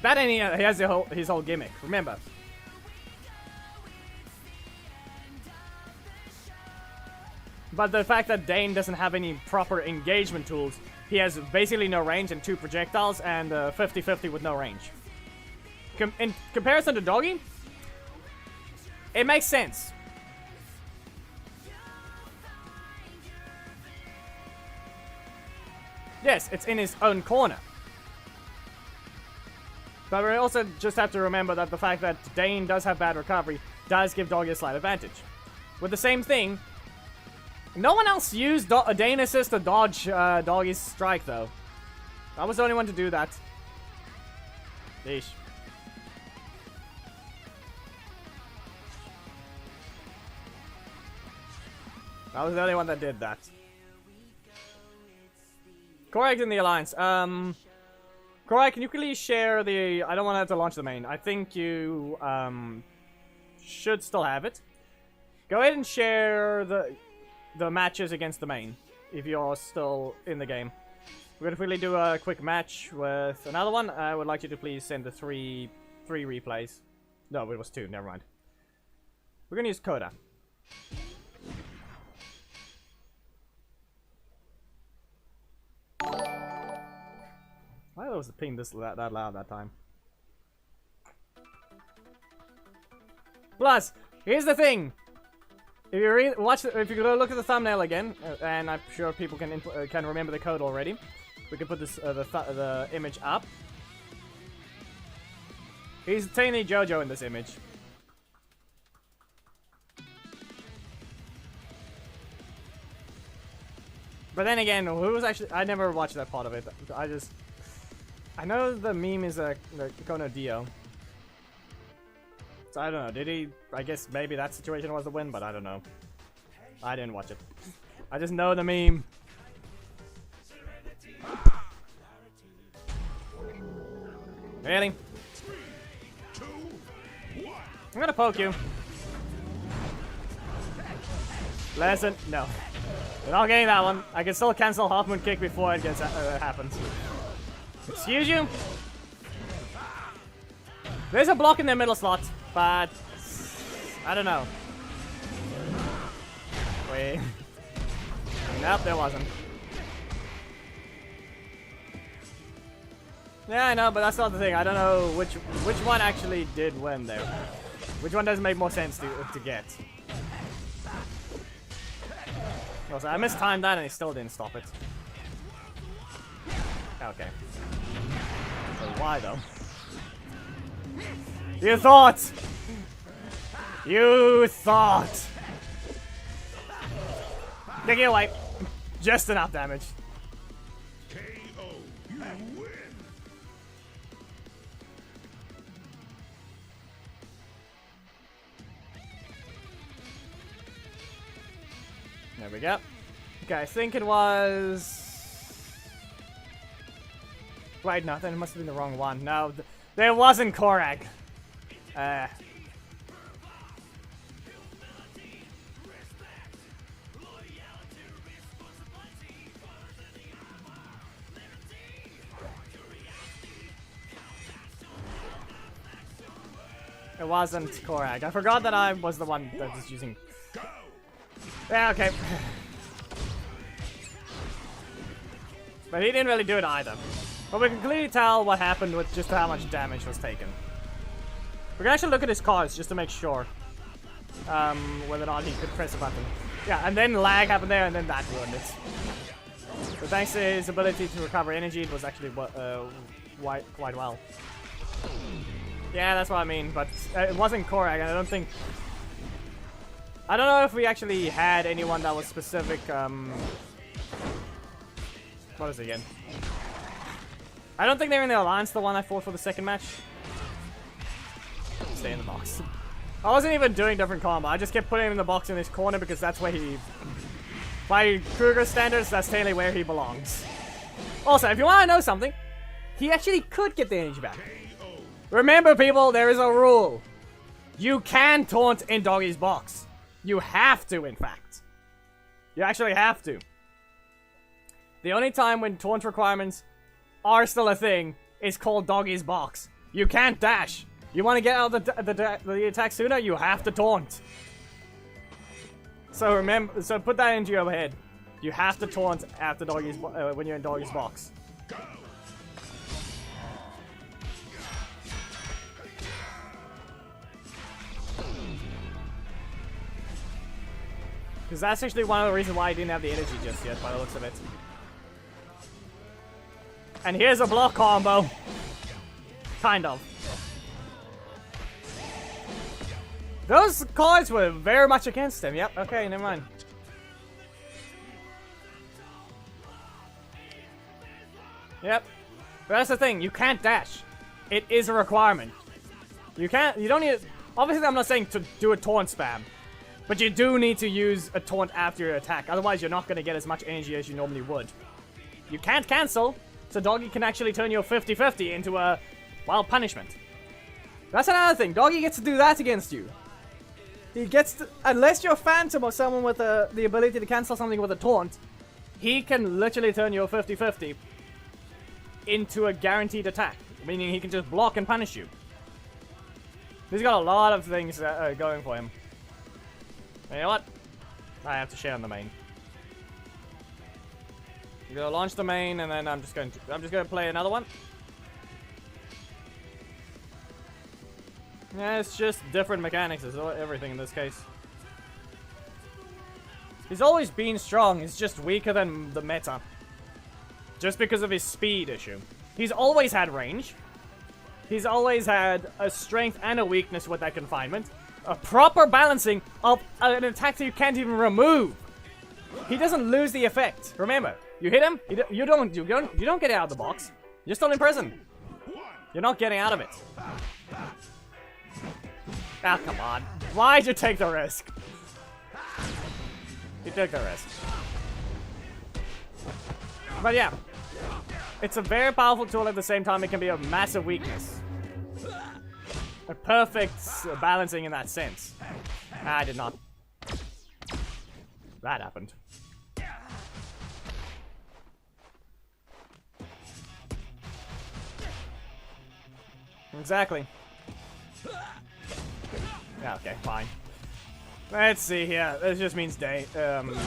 [SPEAKER 1] That and he has his whole gimmick, remember. But the fact that Dayne doesn't have any proper engagement tools, he has basically no range and 2 projectiles and 50-50 with no range. In comparison to Doggy, it makes sense. Yes, it's in his own corner. But we also just have to remember that the fact that Dayne does have bad recovery does give Doggy a slight advantage. With the same thing, no one else used Dayne assist to dodge Doggy's strike, though. I was the only one to do that. Yeesh. I was the only one that did that. Correct in the alliance. Korai, can you please share the... I don't want to have to launch the main. I think you should still have it. Go ahead and share the matches against the main, if you're still in the game. We're gonna quickly do a quick match with another one. I would like you to please send the three replays. No, it was 2, never mind. We're gonna use Coda. Why was the ping that loud that time? Plus, here's the thing. If you if you look at the thumbnail again, and I'm sure people can remember the code already, we can put this the image up. He's Tiny JoJo in this image. But then again, who was actually? I never watched that part of it. I know the meme is a Kono Dio. So I don't know, did he... I guess maybe that situation was the win, but I don't know. I didn't watch it. I just know the meme. Really? I'm gonna poke you. Listen, no. You're not getting that one. I can still cancel Half Moon Kick before it gets happens. Excuse you? There's a block in their middle slot, but I don't know. Wait. Nope, there wasn't. Yeah, I know, but that's not the thing. I don't know which one actually did when there. Which one doesn't make more sense to get. Also, I mistimed that and he still didn't stop it. Okay. So why though? You thought! You thought! Take it away. Just enough damage.
[SPEAKER 2] KO. You win.
[SPEAKER 1] There we go. Okay, I think it was... Wait, no, then it must have been the wrong one. No, there wasn't Korag. It wasn't Korag. I forgot that I was the one that was using... Yeah, okay. But he didn't really do it either. But we can clearly tell what happened with just how much damage was taken. We can actually look at his cards just to make sure whether or not he could press a button. Yeah, and then lag happened there, and then that ruined it. But thanks to his ability to recover energy, it was actually quite well. Yeah, that's what I mean, but it wasn't Korag, and I don't think... I don't know if we actually had anyone that was specific, what is it again? I don't think they're in the Alliance, the one I fought for the second match. Stay in the box. I wasn't even doing different combo, I just kept putting him in the box in this corner because that's where he... By Kruger standards, that's totally where he belongs. Also, if you want to know something, he actually could get the energy back. Remember, people, there is a rule. You can taunt in Doggy's box. You have to, in fact. You actually have to. The only time when taunt requirements are still a thing is called Doggy's box. You can't dash. You want to get out of the attack sooner, you have to taunt. So remember, so put that into your head. You have to taunt after Doggy's when you're in Doggy's box. Because that's actually one of the reasons why I didn't have the energy just yet, by the looks of it. And here's a block combo. Kind of. Those cards were very much against him. Yep, okay, never mind. Yep. But that's the thing, you can't dash. It is a requirement. You don't need... Obviously, I'm not saying to do a taunt spam. But you do need to use a taunt after your attack. Otherwise, you're not going to get as much energy as you normally would. You can't cancel, so Doggy can actually turn your 50-50 into a, well, punishment. That's another thing. Doggy gets to do that against you. He gets to, unless you're Phantom or someone with the ability to cancel something with a taunt, he can literally turn your 50-50 into a guaranteed attack. Meaning he can just block and punish you. He's got a lot of things going for him. You know what? I have to share on the main. I'm gonna launch the main, and then I'm just gonna play another one. Yeah, it's just different mechanics as everything in this case. He's always been strong. He's just weaker than the meta, just because of his speed issue. He's always had range. He's always had a strength and a weakness with that confinement. A proper balancing of an attack that you can't even remove. He doesn't lose the effect. Remember, you hit him, you don't get out of the box. You're still in prison. You're not getting out of it. Ah, come on. Why'd you take the risk? You took the risk. But yeah, it's a very powerful tool at the same time. It can be a massive weakness. a perfect balancing in that sense. I did not. That happened. Exactly. Yeah, okay, fine. Let's see here. This just means Devon.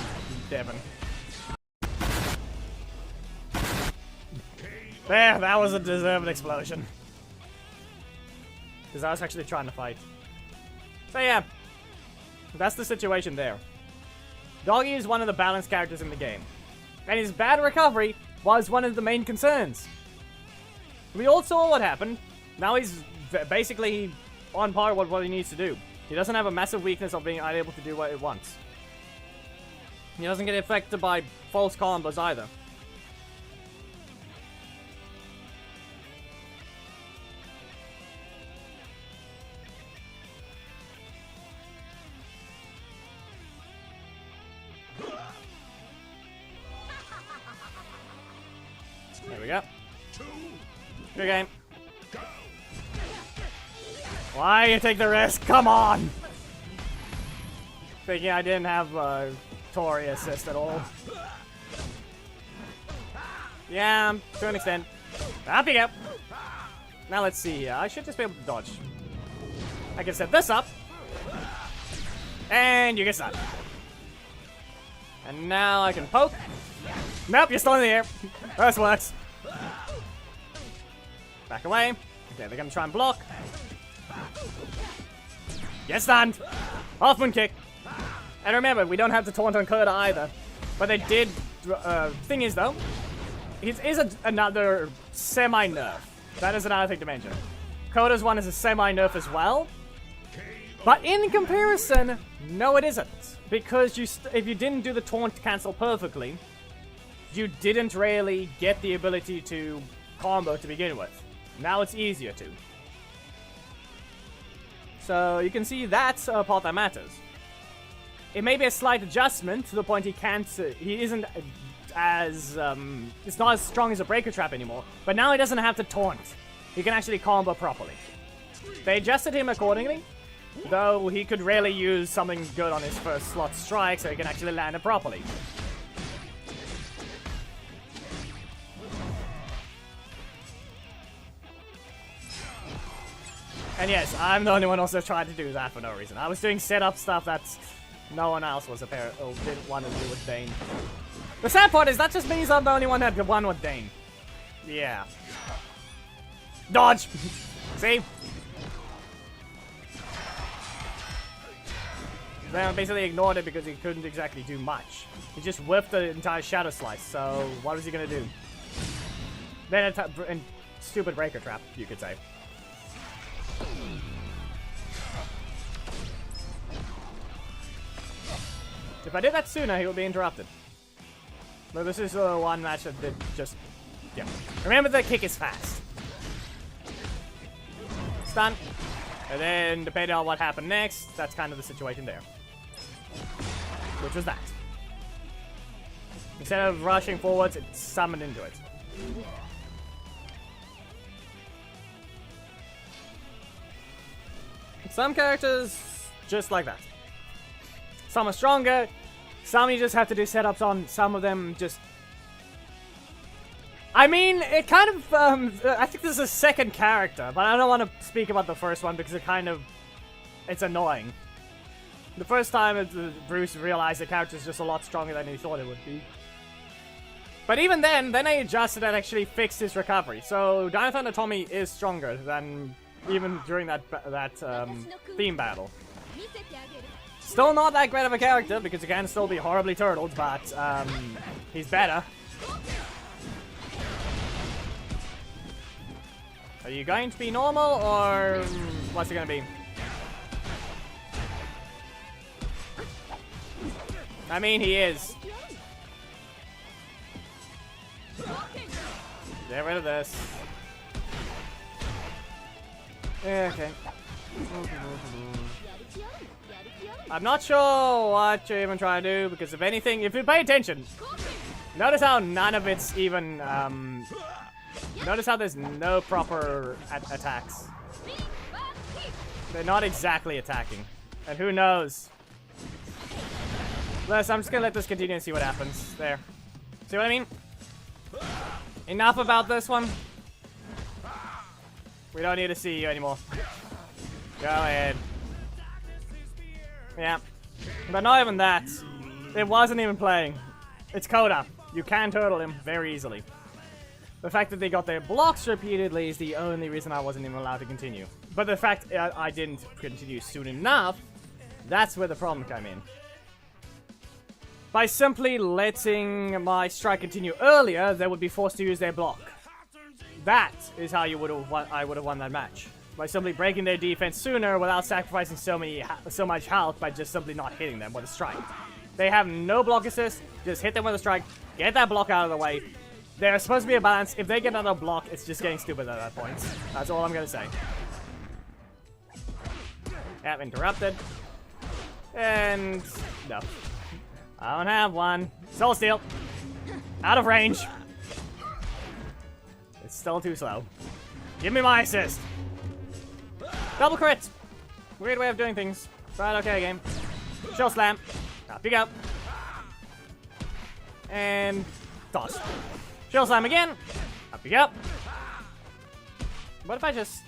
[SPEAKER 1] There, that was a deserved explosion. Because I was actually trying to fight. So yeah, that's the situation there. Doggy is one of the balanced characters in the game. And his bad recovery was one of the main concerns. We all saw what happened. Now he's basically on par with what he needs to do. He doesn't have a massive weakness of being unable to do what he wants. He doesn't get affected by false combos either. There we go. Good game. Why you take the risk? Come on! Thinking I didn't have Tori assist at all. Yeah, to an extent. Up you go. Now let's see here. I should just be able to dodge. I can set this up. And you get stunned. And now I can poke. Nope, you're still in the air. This works. Back away. Okay, they're gonna try and block. Get stunned. Half-moon kick. And remember, we don't have to taunt on Coda either. But they did. Thing is, though, it is another semi-nerf. That is another thing to mention. Coda's one is a semi-nerf as well. But in comparison, no, it isn't. Because if you didn't do the taunt cancel perfectly, you didn't really get the ability to combo to begin with. Now it's easier to. So you can see that's a part that matters. It may be a slight adjustment to the point he isn't as, it's not as strong as a breaker trap anymore, but now he doesn't have to taunt. He can actually combo properly. They adjusted him accordingly, though he could really use something good on his first slot strike so he can actually land it properly. And yes, I'm the only one also trying to do that for no reason. I was doing setup stuff that no one else was didn't want to do with Dayne. The sad part is that just means I'm the only one that won with Dayne. Yeah. Dodge! See? Then basically ignored it because he couldn't exactly do much. He just whipped the entire Shadow Slice, so what was he gonna do? Then a stupid breaker trap, you could say. If I did that sooner, he would be interrupted. But this is one match that did just... Yeah. Remember, the kick is fast. Stun. And then, depending on what happened next, that's kind of the situation there. Which was that. Instead of rushing forwards, it summoned into it. Some characters, just like that. Some are stronger, some you just have to do setups on, some of them just... I mean, it kind of, I think this is a second character, but I don't want to speak about the first one because it's annoying. The first time Bruce realized the character is just a lot stronger than he thought it would be. But even then I adjusted and actually fixed his recovery. So Dino Thunder Tommy is stronger than even during that theme battle. Still not that great of a character because he can still be horribly turtled, but he's better. Are you going to be normal or what's it going to be? I mean, he is. Get rid of this. Yeah, okay. I'm not sure what you're even trying to do, because if anything, if you pay attention, notice how none of it's even, notice how there's no proper attacks. They're not exactly attacking. And who knows? Listen, I'm just gonna let this continue and see what happens. There. See what I mean? Enough about this one. We don't need to see you anymore. Go ahead. Yeah. But not even that. It wasn't even playing. It's Coda. You can turtle him very easily. The fact that they got their blocks repeatedly is the only reason I wasn't even allowed to continue. But the fact I didn't continue soon enough, that's where the problem came in. By simply letting my strike continue earlier, they would be forced to use their block. That is how I would have won that match. By simply breaking their defense sooner without sacrificing so much health by just simply not hitting them with a strike. They have no block assist, just hit them with a strike, get that block out of the way. There's supposed to be a balance. If they get another block, it's just getting stupid at that point. That's all I'm gonna say. Yep, interrupted. And no. I don't have one. Soul Steal. Out of range. It's still too slow. Give me my assist. Double crit. Weird way of doing things. But okay, game. Shell Slam. Up you go. And toss. Shell Slam again. Up you go. What if I just...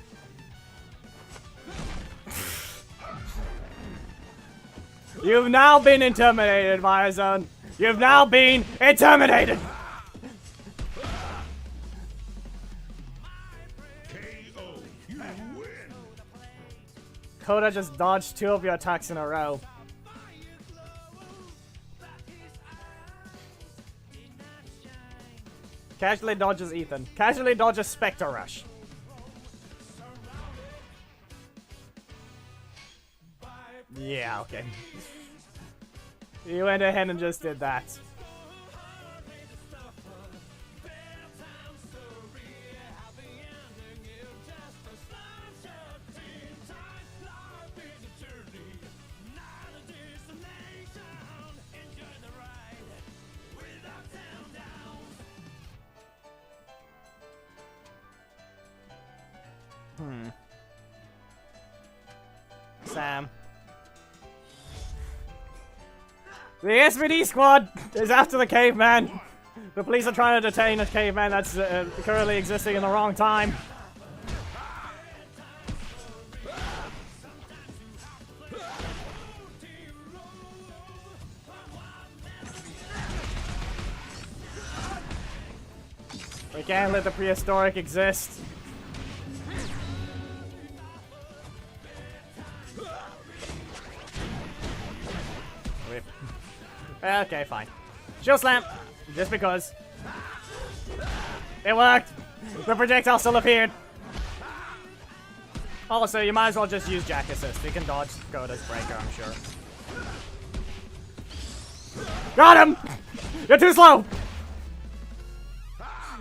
[SPEAKER 1] You've now been intimidated, Firezone. You've now been intimidated.
[SPEAKER 2] KO. You win.
[SPEAKER 1] Coda just dodged 2 of your attacks in a row. Casually dodges Ethan. Casually dodges Spectre Rush. Yeah, okay. You went ahead and just did that. Sam. The SPD squad is after the caveman. The police are trying to detain a caveman that's currently existing in the wrong time. We can't let the prehistoric exist. Okay, fine. Shield Slam! Just because. It worked! The projectile still appeared! Also, you might as well just use Jack Assist. You can dodge Coda's breaker, I'm sure. Got him! You're too slow!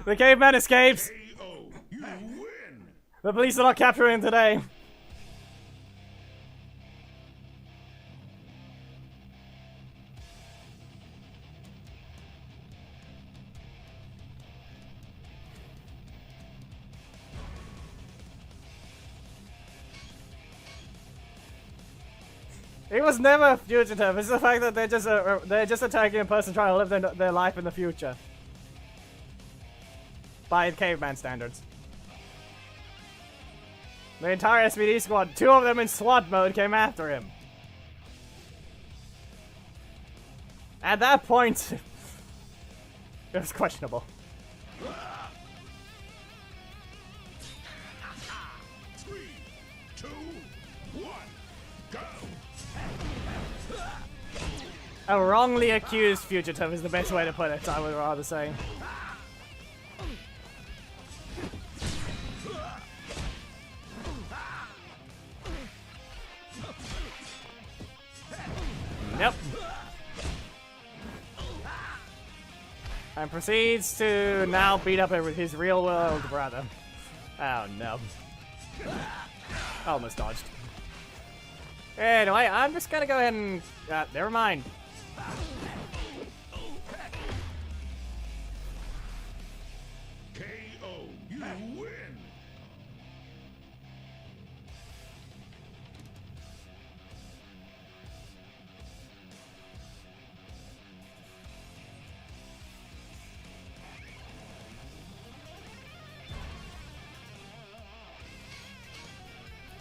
[SPEAKER 1] The caveman escapes!
[SPEAKER 2] KO. You win.
[SPEAKER 1] The police are not capturing him today. It was never fugitive. It's the fact that they're just attacking a person trying to live their life in the future. By caveman standards. The entire SPD squad, 2 of them in SWAT mode, came after him. At that point, it was questionable.
[SPEAKER 2] 3, 2, 1, go.
[SPEAKER 1] A wrongly accused fugitive is the best way to put it, I would rather say. Nope. And proceeds to now beat up his real world brother. Oh no. Almost dodged. Anyway, I'm just gonna go ahead and... never mind.
[SPEAKER 2] KO. You win.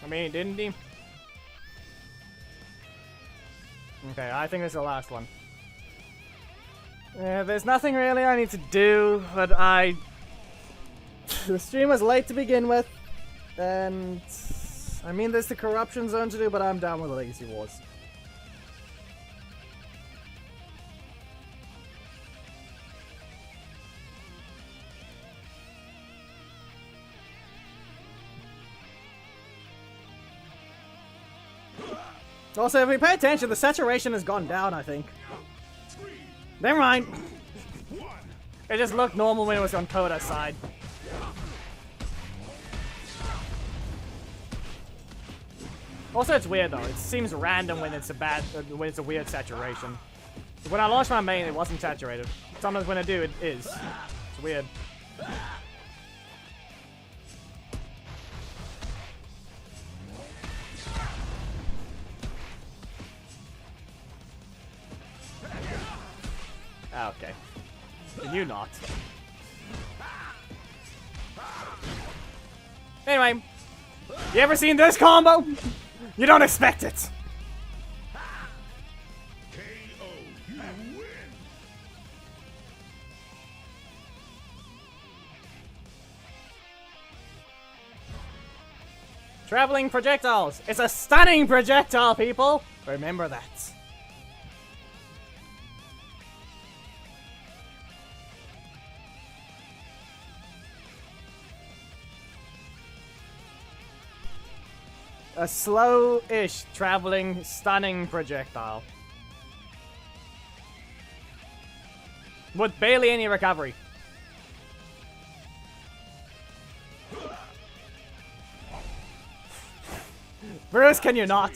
[SPEAKER 1] mean, didn't he? Okay, I think this is the last one. Yeah, there's nothing really I need to do, but the stream was late to begin with, and I mean there's the corruption zone to do, but I'm down with the Legacy Wars. Also, if we pay attention, the saturation has gone down, I think. Never mind. It just looked normal when it was on Coda's side. Also, it's weird though. It seems random when it's a weird saturation. When I launched my main, it wasn't saturated. Sometimes when I do, it is. It's weird. Okay. Can you not? Anyway, you ever seen this combo? You don't expect it.
[SPEAKER 2] KO. You win.
[SPEAKER 1] Traveling projectiles. It's a stunning projectile, people. Remember that. A slow-ish traveling stunning projectile. With barely any recovery. Bruce, can you not?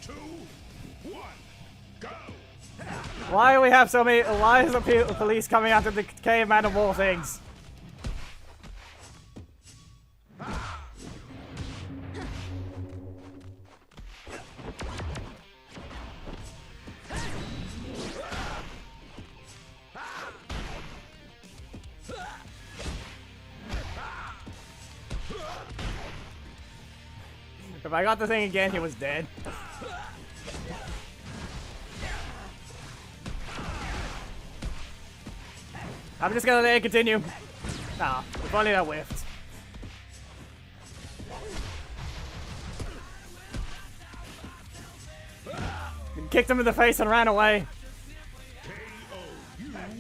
[SPEAKER 2] 2, 1, go.
[SPEAKER 1] Why do we have so many? Why is the police coming after the caveman of all things? If I got the thing again, he was dead. I'm just gonna let it continue. Ah, if only that whiffed. Kicked him in the face and ran away.
[SPEAKER 2] KO. You win.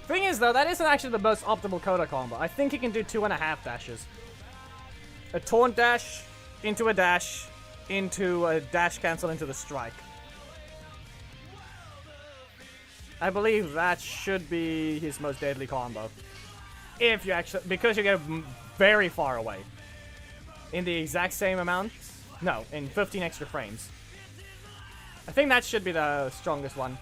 [SPEAKER 1] Thing is, though, that isn't actually the most optimal Coda combo. I think he can do 2.5 dashes. A taunt dash, into a dash cancel into the strike. I believe that should be his most deadly combo. If you actually, because you get very far away. In the exact same amount? No, in 15 extra frames. I think that should be the strongest one.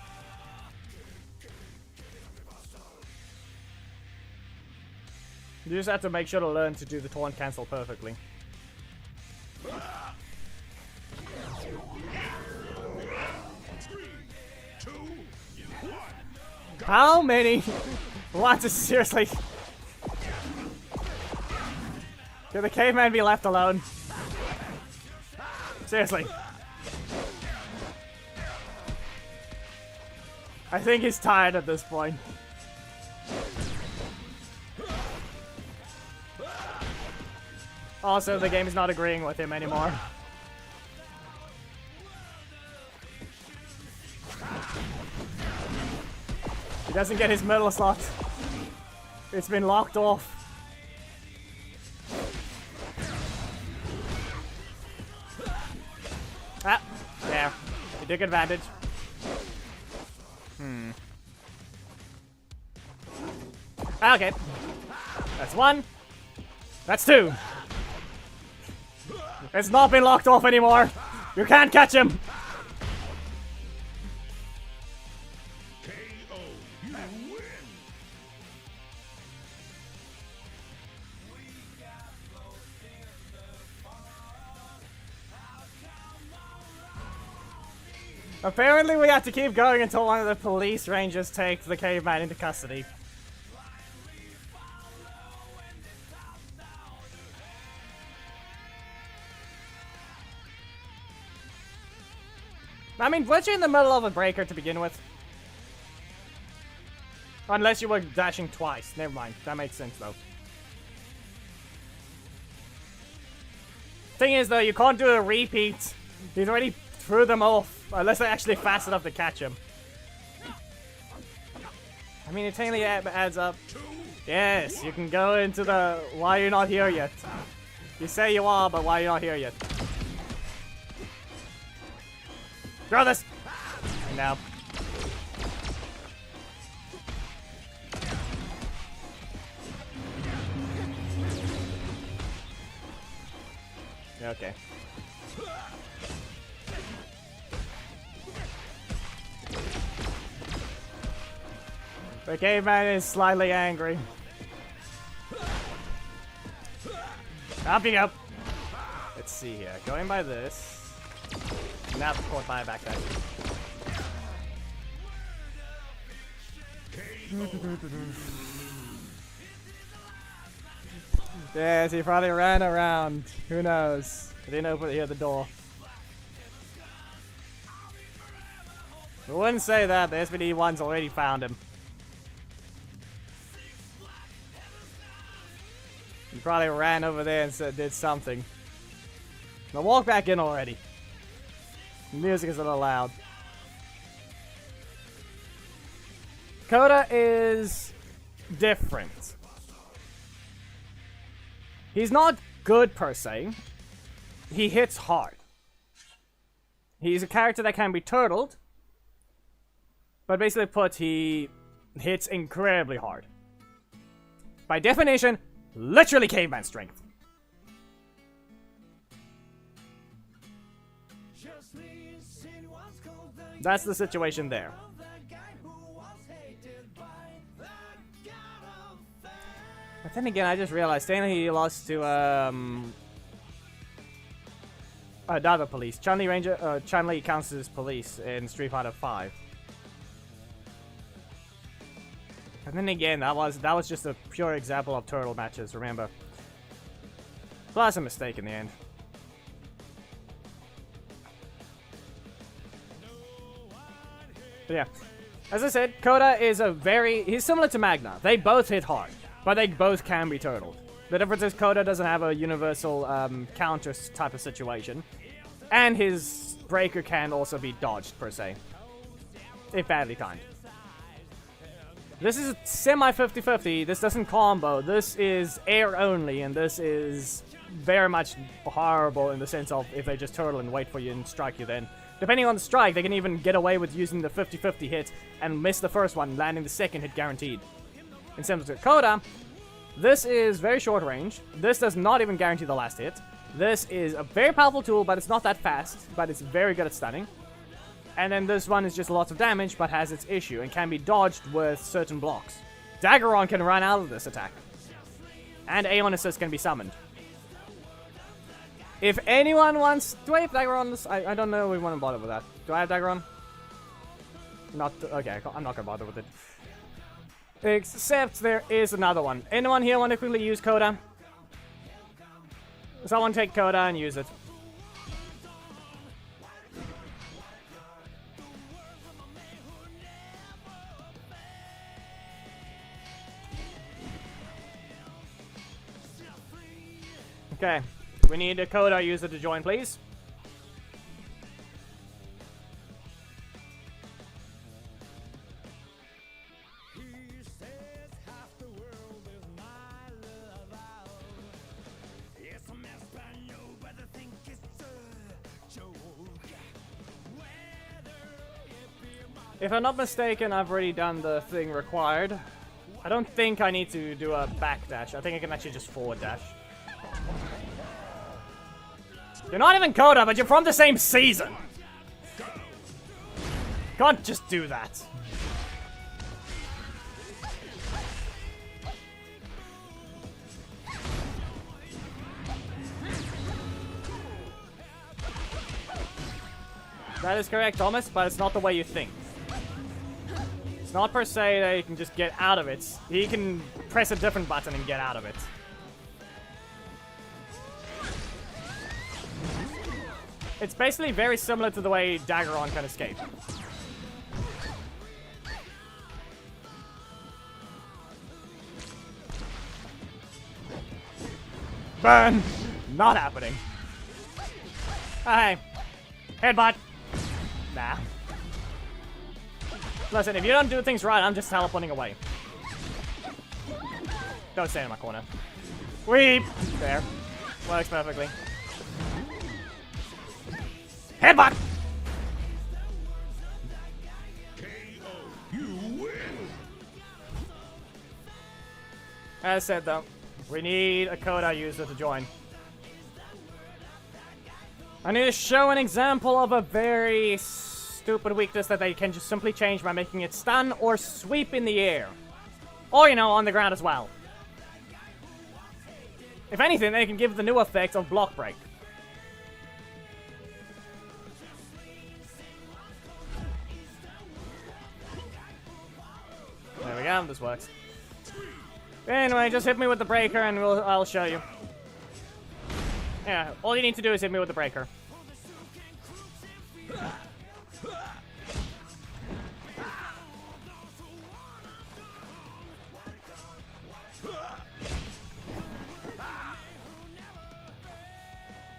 [SPEAKER 1] You just have to make sure to learn to do the taunt cancel perfectly. How many? What? Seriously? Can the caveman be left alone? Seriously. I think he's tired at this point. Also, the game is not agreeing with him anymore. He doesn't get his middle slot. It's been locked off. Ah, there. He took advantage. Okay. That's 1. That's 2. It's not been locked off anymore. You can't catch him.
[SPEAKER 2] KO. You win.
[SPEAKER 1] Apparently we have to keep going until one of the police rangers takes the caveman into custody. I mean, weren't you in the middle of a breaker to begin with? Unless you were dashing twice. Never mind. That makes sense, though. Thing is, though, you can't do a repeat. He's already threw them off. Unless they're actually fast enough to catch him. I mean, it technically adds up. Yes, you can go into the why you're not here yet. You say you are, but why you're not here yet. Throw this! No. Okay. The caveman is slightly angry. Up you go. Let's see here. Going by this. Not caught by a backdash. Yes, he probably ran around. Who knows? I didn't hear the door. I wouldn't say that. The SPD-1's already found him. He probably ran over there and did something. Now walk back in already. The music is a little loud. Coda is different. He's not good per se. He hits hard. He's a character that can be turtled. But basically put, he hits incredibly hard. By definition, literally caveman strength. That's the situation there. But then again, I just realized Dayne lost to another police. Chun-Li counts as police in Street Fighter 5. And then again, that was just a pure example of turtle matches, remember. Plus a mistake in the end. But yeah, as I said, Coda is he's similar to Magna. They both hit hard, but they both can be turtled. The difference is Coda doesn't have a universal counter type of situation. And his breaker can also be dodged, per se. If badly timed. This is semi 50-50. This doesn't combo. This is air only, and this is very much horrible in the sense of if they just turtle and wait for you and strike you then. Depending on the strike, they can even get away with using the 50-50 hit and miss the first one, landing the second hit guaranteed. In terms of Coda, this is very short range. This does not even guarantee the last hit. This is a very powerful tool, but it's not that fast, but it's very good at stunning. And then this one is just lots of damage, but has its issue, and can be dodged with certain blocks. Daggeron can run out of this attack. And Aeon Assist can be summoned. If anyone wants... Do I have Dagger on this? I don't know if we want to bother with that. Do I have Dagger on? Not... Okay, I'm not going to bother with it. Except there is another one. Anyone here want to quickly use Coda? Someone take Coda and use it. Okay. We need a Coda user to join, please. If I'm not mistaken, I've already done the thing required. I don't think I need to do a backdash. I think I can actually just forward dash. You're not even Coda, but you're from the same season. Can't just do that. That is correct, Thomas, but it's not the way you think. It's not per se that he can just get out of it. He can press a different button and get out of it. It's basically very similar to the way Daggeron can escape. Burn! Not happening. Hey. Headbutt. Nah. Listen, if you don't do things right, I'm just teleporting away. Don't stay in my corner. Weep! There. Works perfectly. Headbutt!
[SPEAKER 2] KO. You win.
[SPEAKER 1] As said though, we need a Coda user to join. I need to show an example of a very stupid weakness that they can just simply change by making it stun or sweep in the air. Or, you know, on the ground as well. If anything, they can give the new effect of block break. There we go, this works. Anyway, just hit me with the breaker and I'll show you. Yeah, all you need to do is hit me with the breaker.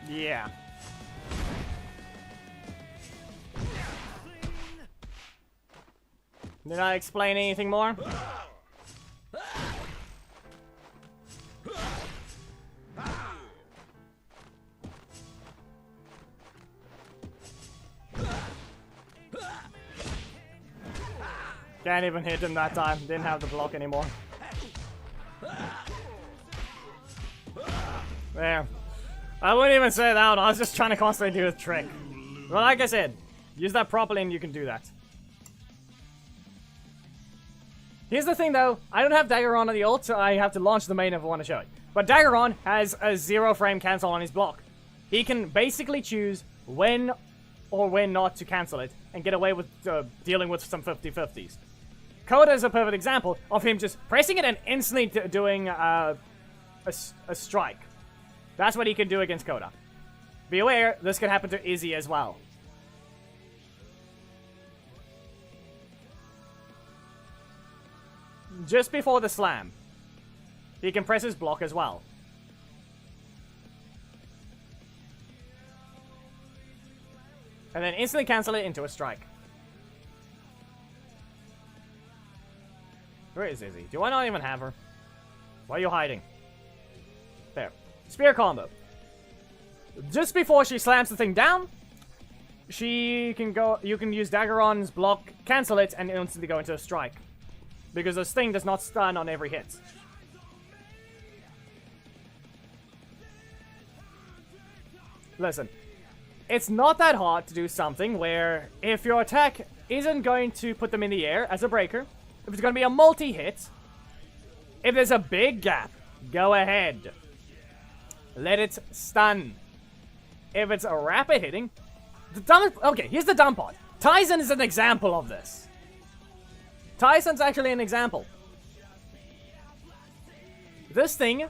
[SPEAKER 1] Yeah. Did I explain anything more? Can't even hit him that time. Didn't have the block anymore. There. I wouldn't even say that one. I was just trying to constantly do a trick. Well, like I said, use that properly and you can do that. Here's the thing though, I don't have Daggeron on the ult, so I have to launch the main if I want to show it. But Daggeron has a 0 frame cancel on his block. He can basically choose when or when not to cancel it and get away with dealing with some 50-50s. Coda is a perfect example of him just pressing it and instantly doing a strike. That's what he can do against Coda. Be aware, this can happen to Izzy as well. Just before the slam, he can press his block as well. And then instantly cancel it into a strike. Where is Izzy? Do I not even have her? Why are you hiding? There. Spear combo. Just before she slams the thing down, she can go. You can use Daggeron's block, cancel it, and instantly go into a strike. Because this thing does not stun on every hit. Listen, it's not that hard to do something where if your attack isn't going to put them in the air as a breaker, if it's going to be a multi-hit, if there's a big gap, go ahead. Let it stun. If it's a rapid hitting, okay, here's the dumb part. Tyson is an example of this. Tyson's actually an example. This thing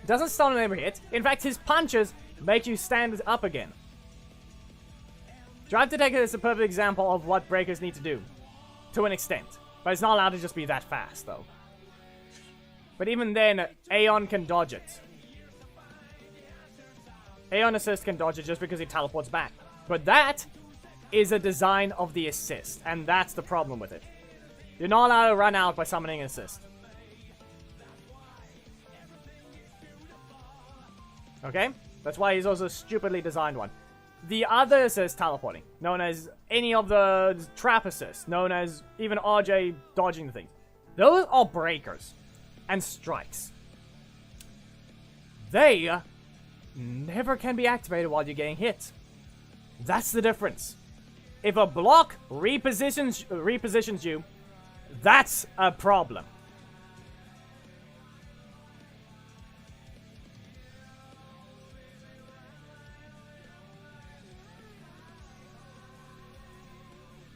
[SPEAKER 1] doesn't stun on every hit. In fact, his punches make you stand up again. Drive Detector is a perfect example of what breakers need to do. To an extent. But it's not allowed to just be that fast, though. But even then, Aeon can dodge it. Aeon Assist can dodge it just because he teleports back. But that is a design of the assist. And that's the problem with it. You're not allowed to run out by summoning an assist. Okay? That's why he's also a stupidly designed one. The other assist teleporting, known as any of the trap assists, known as even RJ dodging the thing. Those are breakers and strikes. They never can be activated while you're getting hit. That's the difference. If a block repositions you, that's a problem.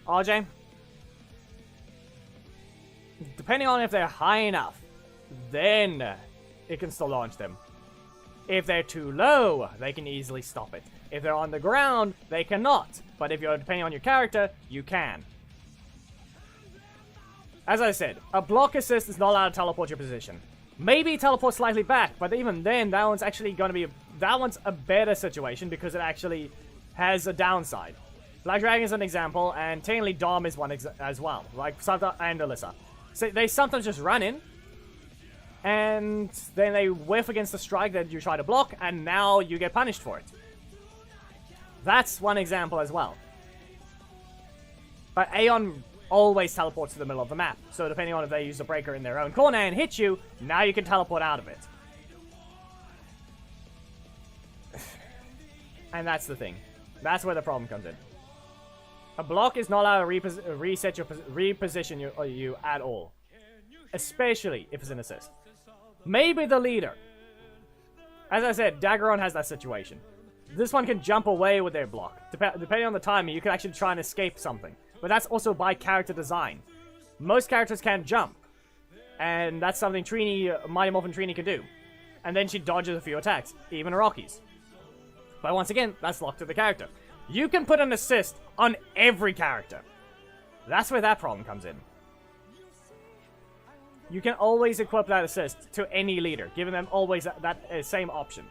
[SPEAKER 1] RJ, depending on if they're high enough, then it can still launch them. If they're too low, they can easily stop it. If they're on the ground, they cannot. But if you're depending on your character, you can. As I said, a block assist is not allowed to teleport your position. Maybe teleport slightly back, but even then, that one's actually going to be... that one's a better situation because it actually has a downside. Black Dragon is an example, and technically Dom is one as well. Like Santa and Alyssa. So they sometimes just run in, and then they whiff against the strike that you try to block, and now you get punished for it. That's one example as well. But Aeon always teleports to the middle of the map, so depending on if they use a breaker in their own corner and hit you, now you can teleport out of it. And that's the thing. That's where the problem comes in. A block is not allowed to reposition you at all. Especially if it's an assist. Maybe the leader. As I said, Daggeron has that situation. This one can jump away with their block. Depending on the timing, you can actually try and escape something. But that's also by character design. Most characters can't jump. And that's something Mighty Morphin Trini can do. And then she dodges a few attacks, even Rocky's. But once again, that's locked to the character. You can put an assist on every character. That's where that problem comes in. You can always equip that assist to any leader, giving them always that same option.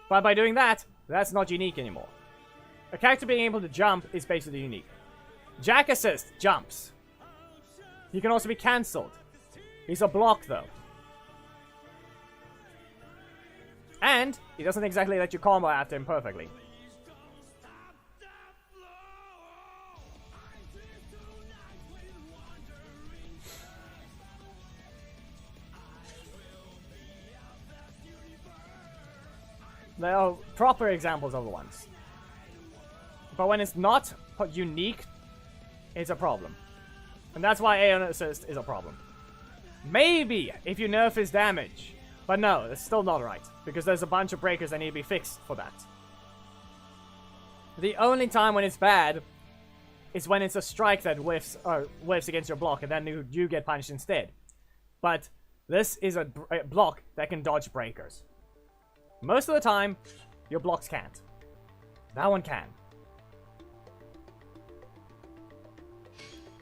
[SPEAKER 1] But by doing that, that's not unique anymore. A character being able to jump is basically unique. Jack assist jumps. He can also be cancelled. He's a block though. And he doesn't exactly let you combo after him perfectly. There are proper examples of the ones. But when it's not unique, it's a problem. And that's why Aeon Assist is a problem. Maybe if you nerf his damage. But no, it's still not right. Because there's a bunch of breakers that need to be fixed for that. The only time when it's bad is when it's a strike that whiffs against your block and then you get punished instead. But this is a block that can dodge breakers. Most of the time, your blocks can't. That one can.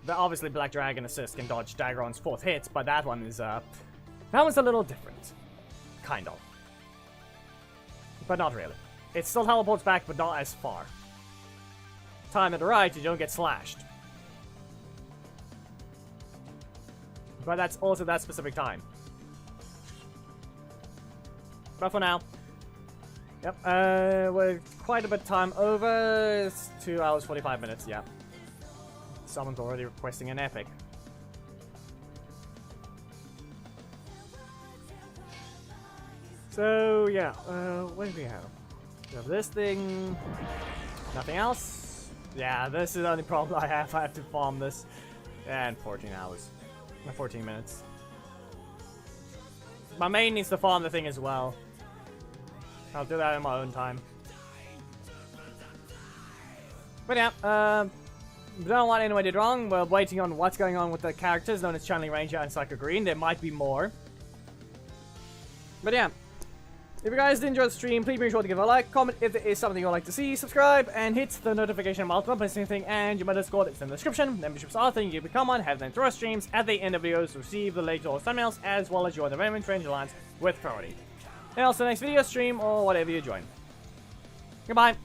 [SPEAKER 1] But obviously, Black Dragon Assist can dodge Daggeron's 4th hit, but that one is, that one's a little different. Kind of. But not really. It still teleports back, but not as far. Time at the right, you don't get slashed. But that's also that specific time. But for now, yep, we're quite a bit of time over. It's 2 hours, 45 minutes, yeah. Someone's already requesting an epic. So, yeah, what do we have? We have this thing. Nothing else. Yeah, this is the only problem I have. I have to farm this. And 14 hours. 14 minutes. My main needs to farm the thing as well. I'll do that in my own time. But yeah, don't want anyone did wrong. We're waiting on what's going on with the characters known as Channeling Ranger and Psycho Green. There might be more. But yeah. If you guys did enjoy the stream, please be sure to give a like, comment if there is something you'd like to see, subscribe, and hit the notification bell to miss anything, and your Discord is in the description. Memberships are things you become on, have them through our streams at the end of videos, receive the latest or thumbnails, as well as join the Raymond Strange Alliance with priority. And also next video stream or whatever you join. Goodbye.